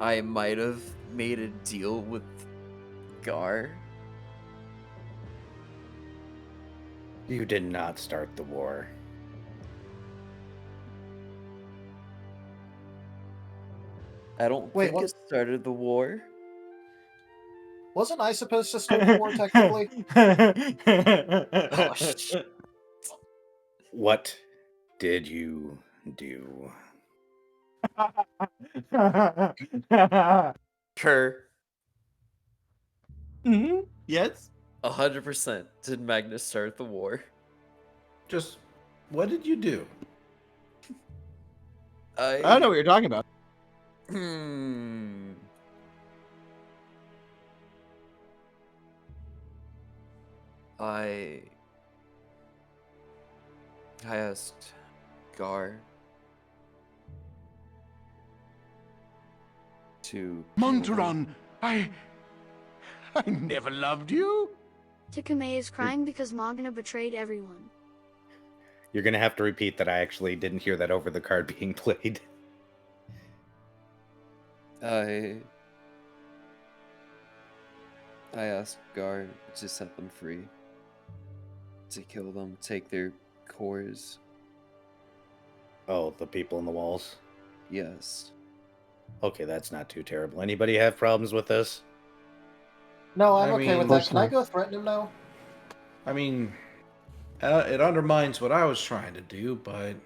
I might have made a deal with Gar. You did not start the war. I don't Wait, think what? it started the war. Wasn't I supposed to start the war technically? Oh, shit. What did you do? Kerr, Yes? 100% did Magnus start the war. Just, what did you do? I don't know what you're talking about. I asked Gar to Montaron, I never loved you. Tochemay is crying because Magna betrayed everyone. You're gonna have to repeat that. I actually didn't hear that over the card being played. I asked Gar to set them free. To kill them, take their cores. Oh, the people in the walls? Yes. Okay, that's not too terrible. Anybody have problems with this? No, I'm I okay mean, with that. Can I go threaten him now? I mean, it undermines what I was trying to do, but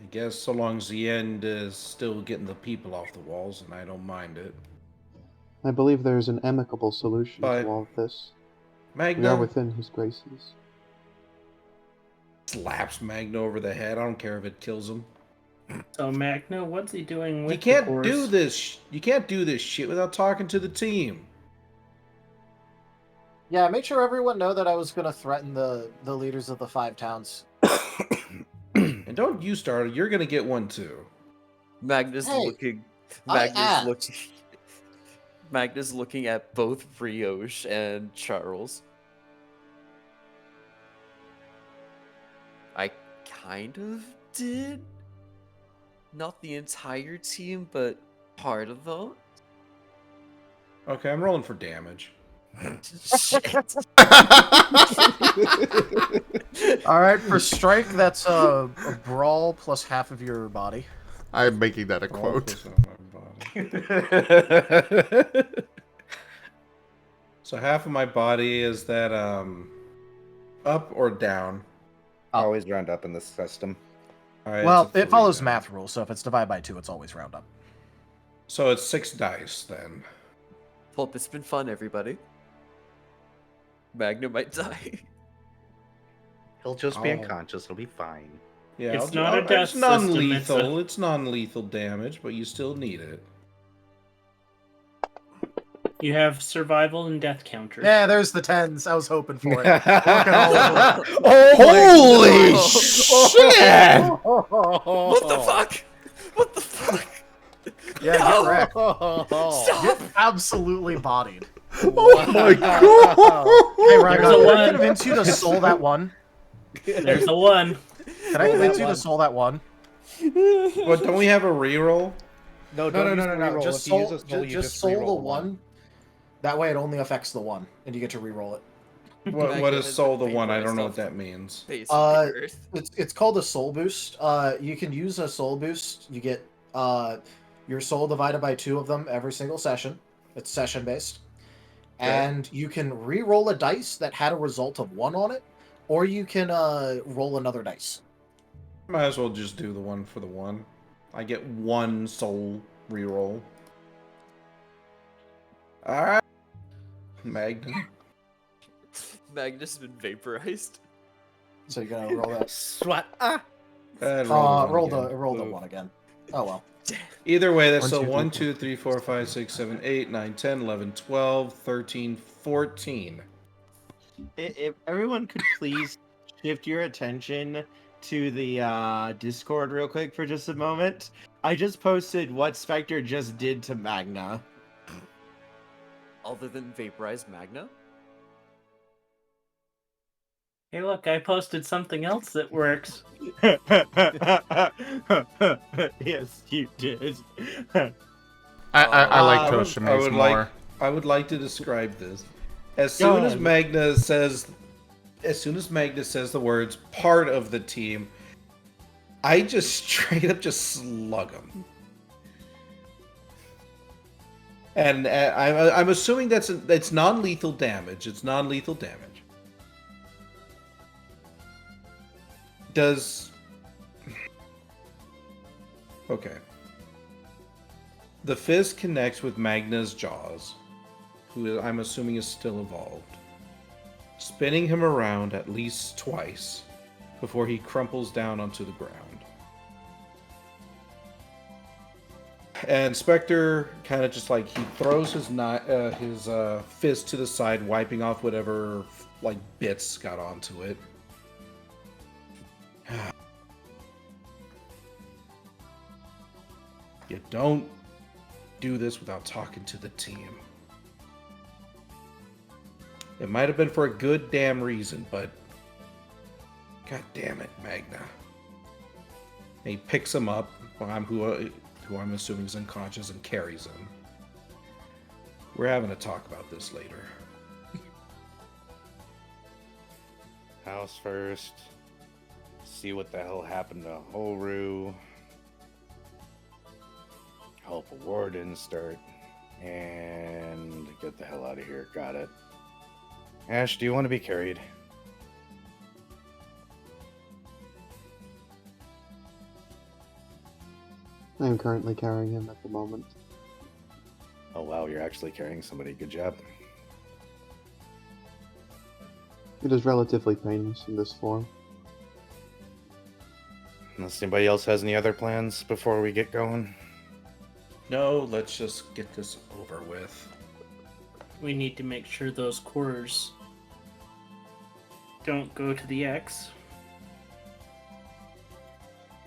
I guess so long as the end is still getting the people off the walls, and I don't mind it. I believe there is an amicable solution But to all of this. Magna We are within his graces. slaps Magna over the head. I don't care if it kills him. So Magna, what's he doing with You can't the course? do this. You can't do this shit without talking to the team. Yeah, I made sure everyone know that I was going to threaten the leaders of the 5 towns. And don't you start. You're gonna get one too. Magna's Hey, looking. I Magna's asked. looking. Magna's looking at both Brioche and Charles. I kind of did. Not the entire team, but part of them. Okay, I'm rolling for damage. Shit. All right, for strike, that's a brawl plus half of your body. I'm making that a quote. So half of my body, is that up or down? Always round up in this system. All right, Well, it's a it follows 3 math rules, so if it's divided by 2, it's always round up. So it's 6 dice then. Well, it's been fun, everybody. Magna might die. He'll just be Oh. unconscious. He'll be fine. Yeah, It's not a death it's system, non-lethal. It's non-lethal damage, but you still need it. You have survival and death counters. Yeah, there's the 10s. I was hoping for it. Working all over. Holy shit! What the fuck? What the fuck? Yeah, No! get wrecked. Stop! Get absolutely bodied. Oh my god! Hey, Ryan, There's a can I one. convince you to soul that one? There's the one. Can I convince you to soul that one? What, don't we have a reroll? No, No. Just If you use soul, a soul, you just soul reroll the one. That way it only affects the one, and you get to reroll it. What is soul the one? I don't know what Stuff. that means. Face of the earth. It's called a soul boost. You can use a soul boost. You get your soul divided by 2 of them every single session. It's session based. Okay. And you can re-roll a dice that had a result of 1 on it, or you can roll another dice. Might as well just do the one for the one. I get 1 soul reroll. Alright. Magna. Magnus has been vaporized. So you're gonna roll that. Swat. Roll the 1 again. Oh well. Either way, that's 1, still 2, 1, 2, 3, 4, 5, 6, 7, 8, 9, 10, 11, 12, 13, 14. If everyone could please shift your attention to the Discord real quick for just a moment. I just posted what Spectre just did to Magna. Other than vaporize Magna? Hey, look, I posted something else that works. Yes, you did. I like I Tochemay would more. I would like to describe this. As Go soon as ahead. Magna says the words "part of the team," I just straight up just slug him. And I'm assuming that's non-lethal damage. It's non-lethal damage. Okay. The fist connects with Magna's jaws, who I'm assuming is still evolved, spinning him around at least twice before he crumples down onto the ground. And Spectre kind of just like he throws his fist to the side, wiping off whatever like bits got onto it. You don't do this without talking to the team. It might have been for a good damn reason, but god damn it, Magna. And he picks him up, who I'm assuming is unconscious, and carries him. We're having a talk about this later. House first. See what the hell happened to Horu. Help a warden start. And get the hell out of here. Got it. Ash, do you want to be carried? I am currently carrying him at the moment. Oh wow, you're actually carrying somebody. Good job. It is relatively painless in this form. Unless anybody else has any other plans before we get going. No, let's just get this over with. We need to make sure those cores don't go to the X.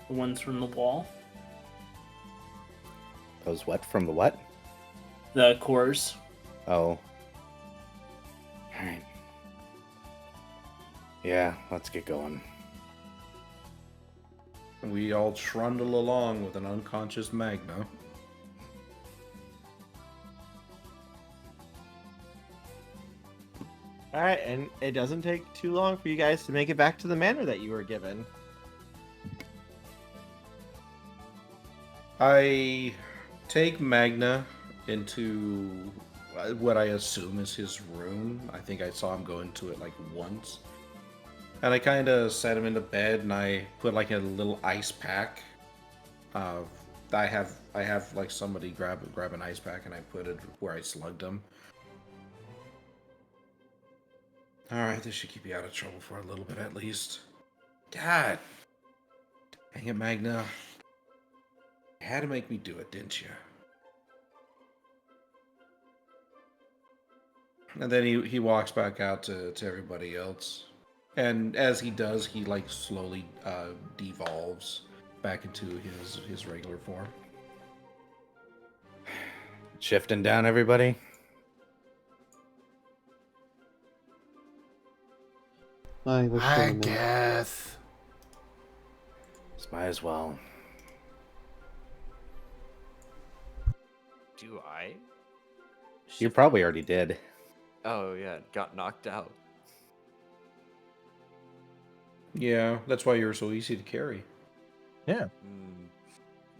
The ones from the wall. Those what? From the what? The cores. Oh. Alright. Yeah, let's get going. We all trundle along with an unconscious Magna. All right, and it doesn't take too long for you guys to make it back to the manor that you were given. I take Magna into what I assume is his room. I think I saw him go into it like once. And I kind of set him into bed, and I put like a little ice pack. I have like somebody grab an ice pack, and I put it where I slugged him. All right, this should keep you out of trouble for a little bit at least. God, dang it, Magna! You had to make me do it, didn't you? And then he walks back out to everybody else. And as he does, he like slowly devolves back into his regular form. Shifting down, everybody. I guess. Just might as well. Do I? You probably already did. Oh yeah, got knocked out. Yeah, that's why you're so easy to carry. Yeah.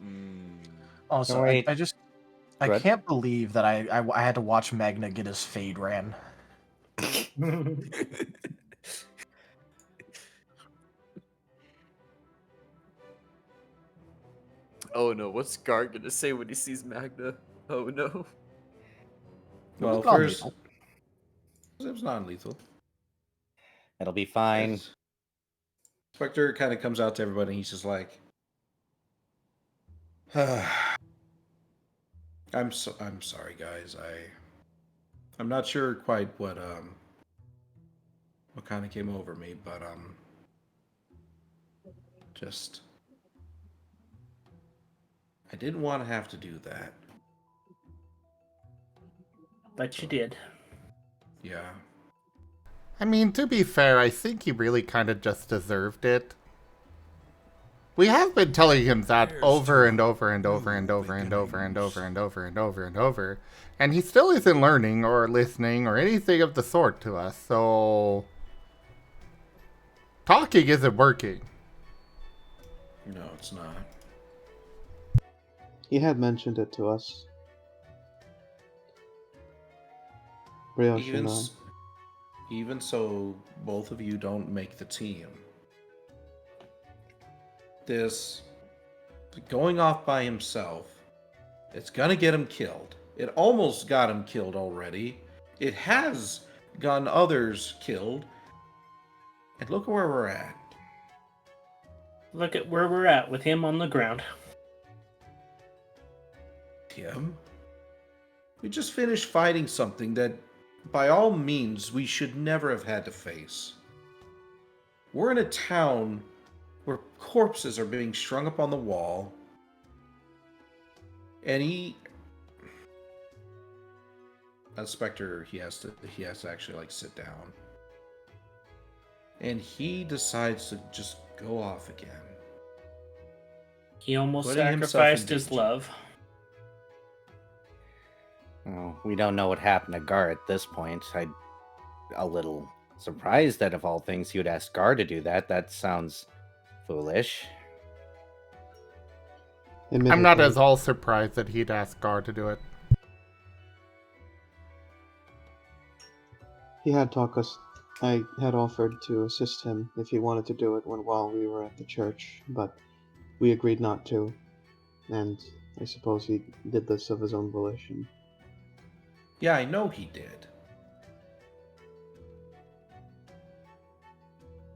Mm. Also, No, wait. I Go ahead. can't believe that I had to watch Magna get his fade ran. Oh no, what's Gar gonna say when he sees Magna? Oh no. Well, It's first, non-lethal. it was non-lethal. It'll be fine. Yes. Spectre kind of comes out to everybody, and he's just like, I'm sorry, guys. I'm not sure quite what kind of came over me, but just I didn't want to have to do that. But you did. Yeah. I mean, to be fair, I think he really kind of just deserved it. We have been telling him that over and over and over and over and over and over and over and over and over, and he still isn't learning or listening or anything of the sort to us, so talking isn't working. No, it's not. He had mentioned it to us. Brioche Even, and I. even so, both of you don't make the team. This going off by himself, it's gonna get him killed. It almost got him killed already. It has gotten others killed. And look at where we're at. Look at where we're at with him on the ground. Tim? We just finished fighting something that, by all means, we should never have had to face. We're in a town where corpses are being strung up on the wall, and as Spectre, he has to actually like sit down, and he decides to just go off again. He almost Putting himself sacrificed in his danger. love. Well, we don't know what happened to Gar at this point. I'm a little surprised that of all things he would ask Gar to do that. That sounds foolish. I'm not as all surprised that he'd ask Gar to do it. He had I had offered to assist him if he wanted to do it while we were at the church, but we agreed not to. And I suppose he did this of his own volition. Yeah, I know he did.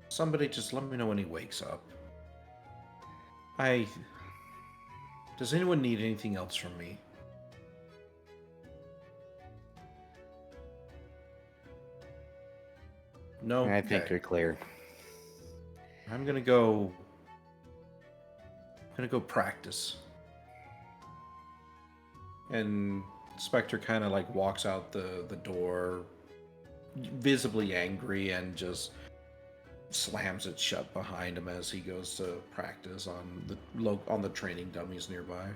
Somebody just let me know when he wakes up. Does anyone need anything else from me? No? I think Okay. you're clear. I'm gonna go practice. And Spectre kind of like walks out the door, visibly angry, and just slams it shut behind him as he goes to practice on the training dummies nearby.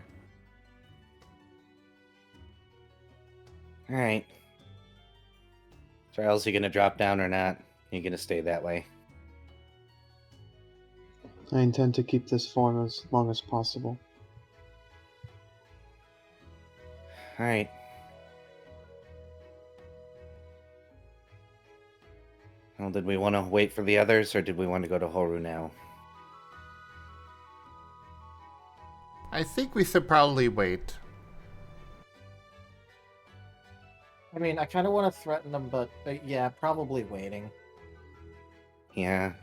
All right. Charles, you gonna drop down or not? You gonna stay that way? I intend to keep this form as long as possible. All right. Well, did we want to wait for the others, or did we want to go to Horu now? I think we should probably wait. I mean, I kind of want to threaten them, but yeah, probably waiting. Yeah.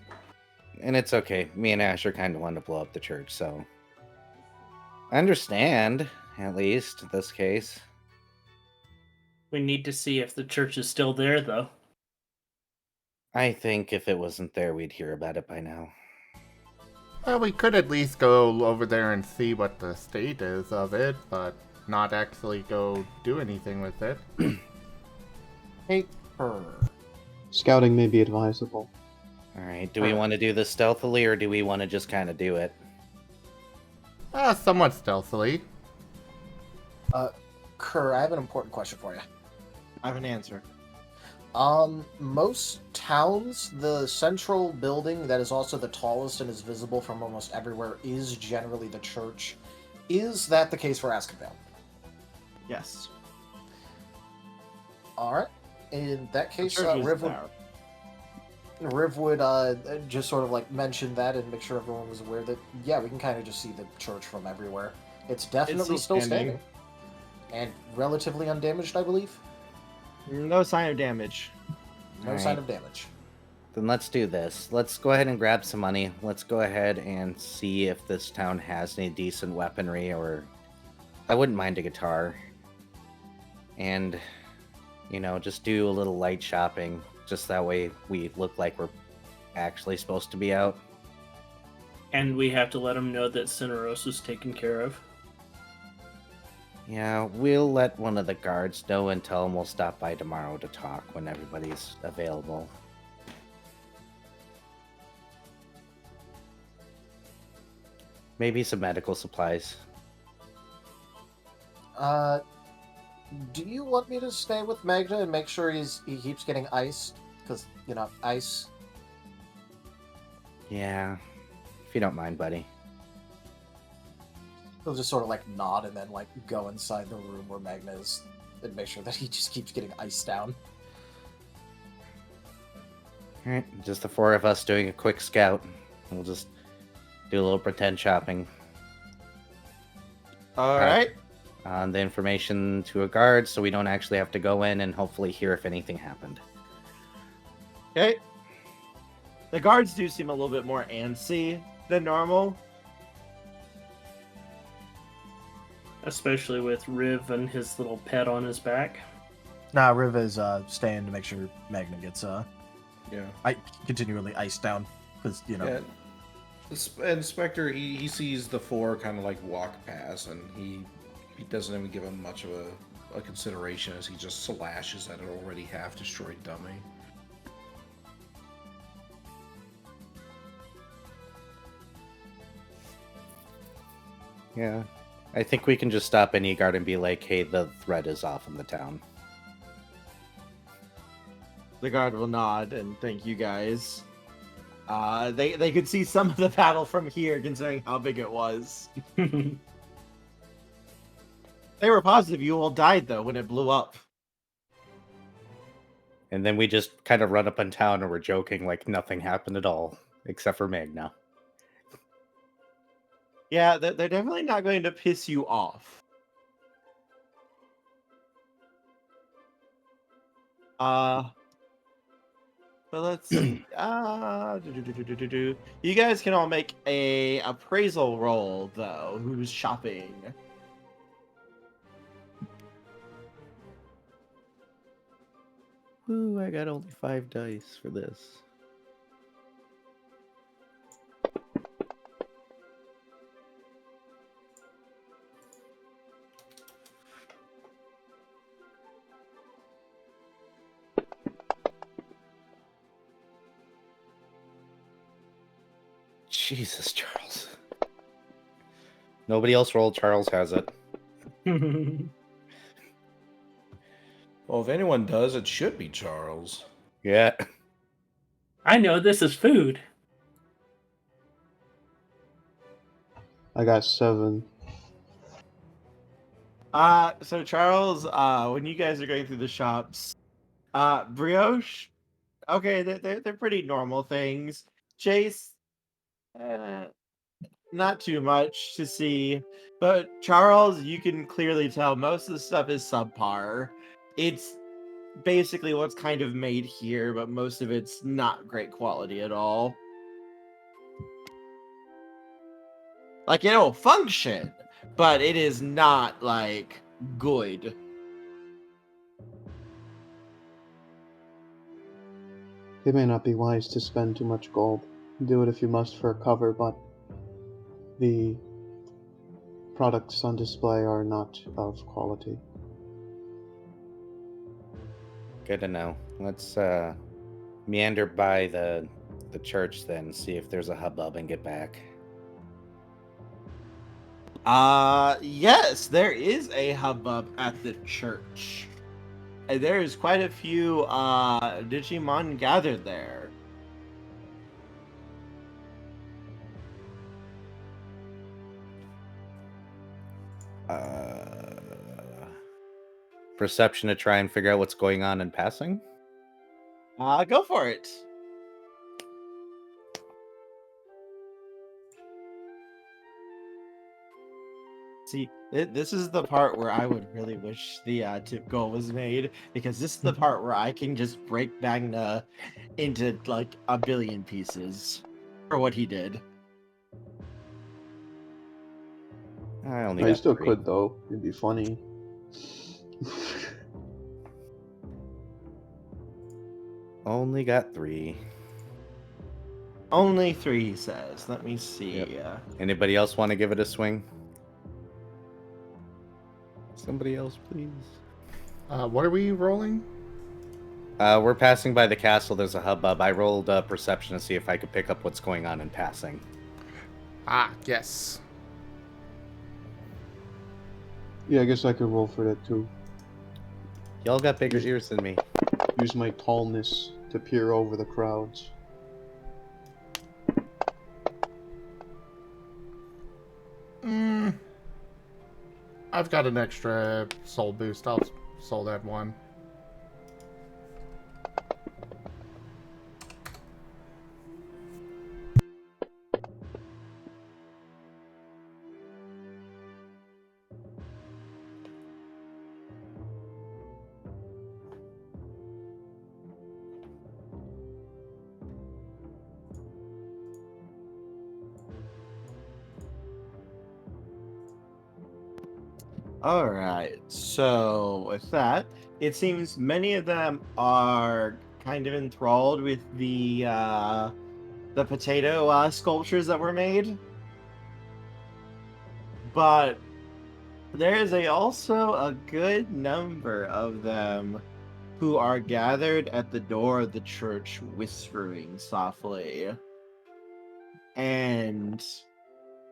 And it's okay. Me and Ash are kind of wanting to blow up the church, so... I understand, at least, in this case. We need to see if the church is still there, though. I think if it wasn't there, we'd hear about it by now. Well, we could at least go over there and see what the state is of it, but not actually go do anything with it. Take her. Scouting may be advisable. Alright, do we want to do this stealthily, or do we want to just kind of do it? Somewhat stealthily. Kerr, I have an important question for you. I have an answer. Most towns, the central building that is also the tallest and is visible from almost everywhere is generally the church. Is that the case for Askenvale? Yes. Alright. In that case, church is Riv would just sort of like mention that and make sure everyone was aware that, yeah, we can kind of just see the church from everywhere. It's definitely still standing. And relatively undamaged, I believe. No sign of damage. No sign of damage. Then let's do this. Let's go ahead and grab some money. Let's go ahead and see if this town has any decent weaponry, or... I wouldn't mind a guitar. And, you know, just do a little light shopping. Just that way we look like we're actually supposed to be out. And we have to let them know that Cineros is taken care of. Yeah, we'll let one of the guards know and tell them we'll stop by tomorrow to talk when everybody's available. Maybe some medical supplies. Do you want me to stay with Magna and make sure he keeps getting iced? Because, you know, ice. Yeah, if you don't mind, buddy. He'll just sort of like nod and then like go inside the room where Magna is and make sure that he just keeps getting iced down. Alright, just the four of us doing a quick scout. We'll just do a little pretend shopping. Alright. On the information to a guard so we don't actually have to go in and hopefully hear if anything happened. Okay. The guards do seem a little bit more antsy than normal. Especially with Riv and his little pet on his back. Nah, Riv is staying to make sure Magna gets Yeah. continually iced down. Because, you know. Yeah. And Spectre, he sees the four kind of like walk past, and he doesn't even give him much of a consideration as he just slashes at an already half destroyed dummy. Yeah. I think we can just stop any guard and be like, hey, the threat is off in the town. The guard will nod and thank you guys. They could see some of the battle from here, considering how big it was. They were positive you all died, though, when it blew up. And then we just kind of run up in town and we're joking like nothing happened at all, except for Magna. Yeah, they're definitely not going to piss you off. But let's see. You guys can all make a appraisal roll, though. Who's shopping? Ooh, I got only 5 dice for this. Jesus, Charles. Nobody else rolled. Charles has it. Well, if anyone does, it should be Charles. Yeah. I know this is food. I got 7. So Charles, when you guys are going through the shops, Brioche, okay, they're pretty normal things. Chase, not too much to see, but Charles, you can clearly tell most of the stuff is subpar. It's basically what's kind of made here, but most of it's not great quality at all. Like, it'll function, but it is not, like, good. It may not be wise to spend too much gold. Do it if you must for a cover, but the products on display are not of quality. Good to know. Let's meander by the church then, see if there's a hubbub and get back. Yes, there is a hubbub at the church. And there's quite a few, Digimon gathered there. Perception to try and figure out what's going on in passing? Go for it. See, this is the part where I would really wish the tip goal was made, because this is the part where I can just break Magna into like a billion pieces for what he did. I still could though. It'd be funny. Only got 3. Only 3, he says. Let me see. Yep. Anybody else want to give it a swing? Somebody else, please. What are we rolling? We're passing by the castle. There's a hubbub. I rolled perception to see if I could pick up what's going on in passing. Ah, yes. Yeah, I guess I could roll for that too. Y'all got bigger ears than me. Use my tallness to peer over the crowds. I've got an extra soul boost. I'll soul that one. Alright, so with that, it seems many of them are kind of enthralled with the potato sculptures that were made. But there is also a good number of them who are gathered at the door of the church whispering softly. And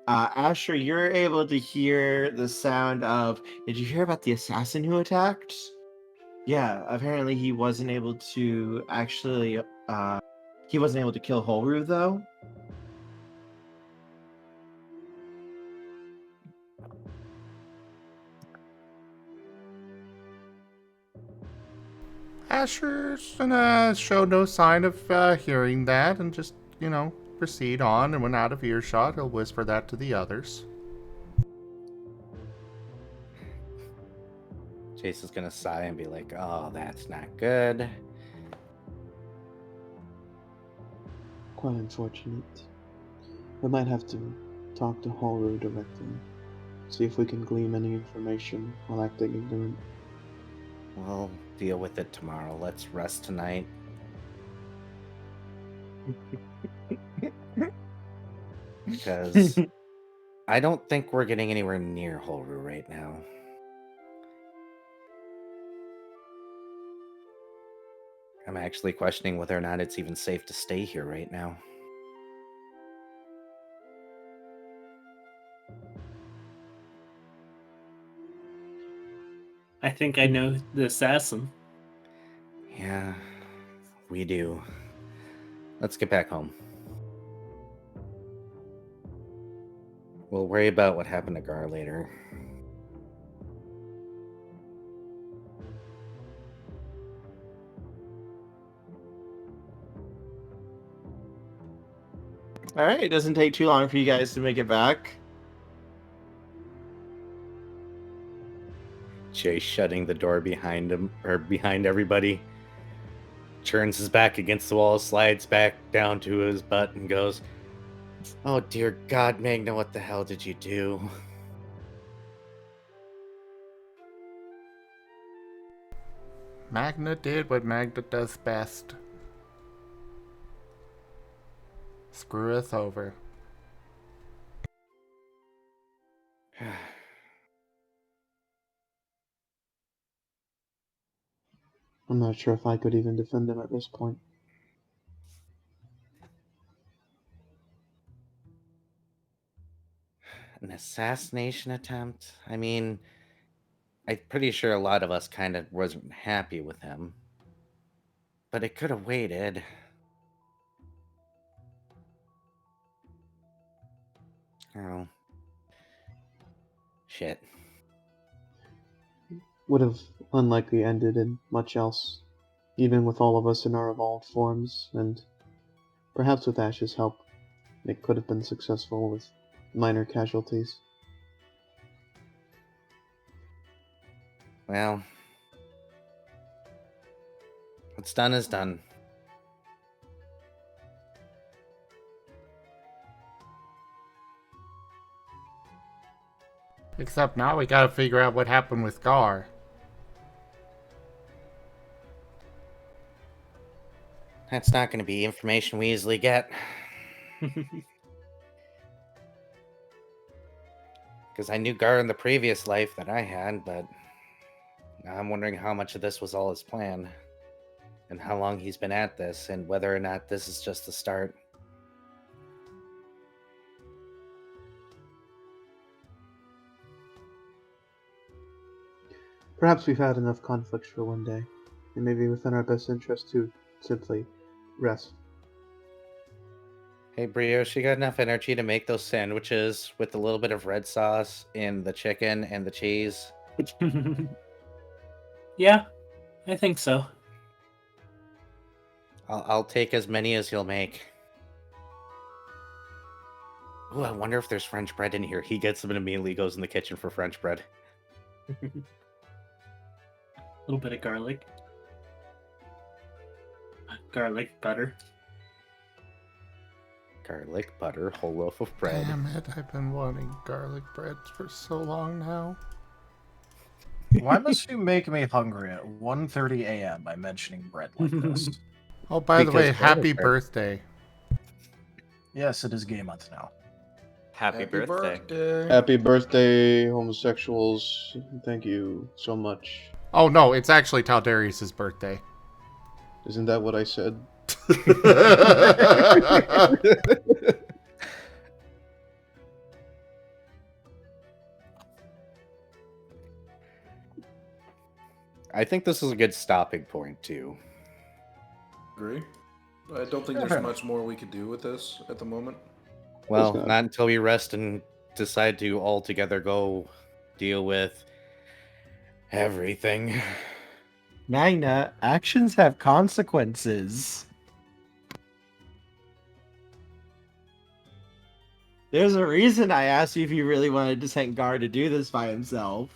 Asher, you're able to hear the sound of, did you hear about the assassin who attacked? Yeah, apparently he wasn't able to actually, he wasn't able to kill Holru, though. Asher's gonna show no sign of hearing that and just, proceed on, and when out of earshot, he'll whisper that to the others. Jace is gonna sigh and be like, "Oh, that's not good." Quite unfortunate. We might have to talk to Horu directly. See if we can glean any information while acting ignorant. We'll deal with it tomorrow. Let's rest tonight. Because I don't think we're getting anywhere near Horu right now. I'm actually questioning whether or not it's even safe to stay here right now. I think I know the assassin. Yeah, we do. Let's get back home. We'll worry about what happened to Gar later. All right, it doesn't take too long for you guys to make it back. Jay shutting the door behind him, or behind everybody, turns his back against the wall, slides back down to his butt, and goes, "Oh dear God, Magna, what the hell did you do?" Magna did what Magna does best. Screw us over. I'm not sure if I could even defend him at this point. An assassination attempt? I mean, I'm pretty sure a lot of us kind of wasn't happy with him. But it could have waited. Oh. Shit. Would have unlikely ended in much else, even with all of us in our evolved forms, and perhaps with Ash's help, it could have been successful with minor casualties. Well, what's done is done. Except now we gotta figure out what happened with Gar. That's not going to be information we easily get. Because I knew Gar in the previous life that I had, but now I'm wondering how much of this was all his plan, and how long he's been at this, and whether or not this is just the start. Perhaps we've had enough conflicts for one day. It may be within our best interest to simply rest. Hey, Brioche, you got enough energy to make those sandwiches with a little bit of red sauce and the chicken and the cheese? Yeah, I think so. I'll take as many as he'll make. Ooh, I wonder if there's French bread in here. He gets them and immediately goes in the kitchen for French bread. A little bit of garlic. Garlic butter. Garlic, butter, whole loaf of bread. Damn it, I've been wanting garlic bread for so long now. Why must you make me hungry at 1:30 a.m. by mentioning bread like this? Oh, by the Because way, bread happy is bread. birthday. Yes, it is gay month now. Happy birthday. Happy birthday, homosexuals. Thank you so much. Oh no, it's actually Taldarius' birthday. Isn't that what I said? I think this is a good stopping point, too. Agree. I don't think there's much more we could do with this at the moment. Well, not. not until we rest and decide to all together go deal with everything. Magna, actions have consequences. There's a reason I asked you if you really wanted to send Gar to do this by himself.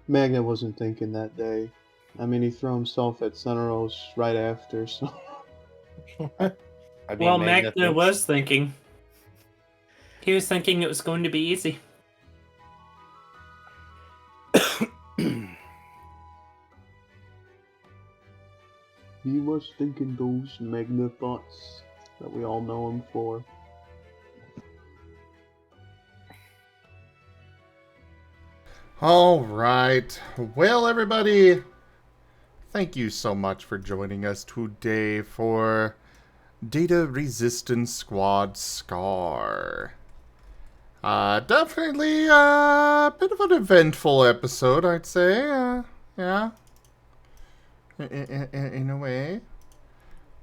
Magna wasn't thinking that day. I mean, he threw himself at Sunros right after, so. I mean, Well, Magna Magna thinks- was thinking. He was thinking it was going to be easy. He was thinking those Magna thoughts that we all know him for. All right. Well, everybody, thank you so much for joining us today for Data Resistance Squad Scar. Definitely a bit of an eventful episode, I'd say. Yeah. In a way.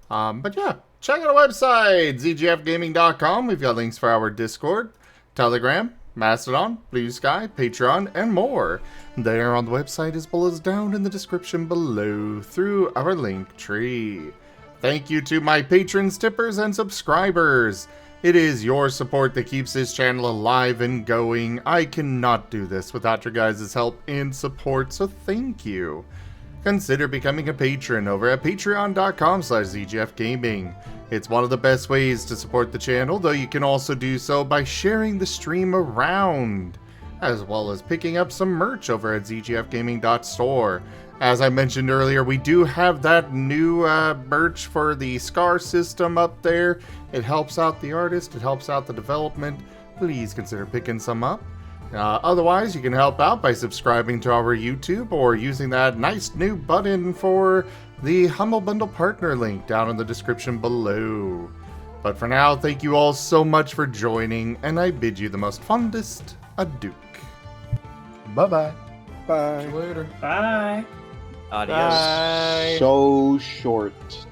But yeah, check out our website, zgfgaming.com. We've got links for our Discord, Telegram, Mastodon, Blue Sky, Patreon, and more. There on the website as well as down in the description below through our link tree. Thank you to my patrons, tippers, and subscribers. It is your support that keeps this channel alive and going. I cannot do this without your guys' help and support, so thank you. Consider becoming a patron over at patreon.com/zgfgaming. It's one of the best ways to support the channel, though you can also do so by sharing the stream around, as well as picking up some merch over at zgfgaming.store. As I mentioned earlier, we do have that new merch for the Scar system up there. It helps out the artist, it helps out the development. Please consider picking some up. Otherwise, you can help out by subscribing to our YouTube or using that nice new button for the Humble Bundle partner link down in the description below. But for now, thank you all so much for joining, and I bid you the most fondest adieu. Bye-bye. Bye. See you later. Bye. Adios. So short.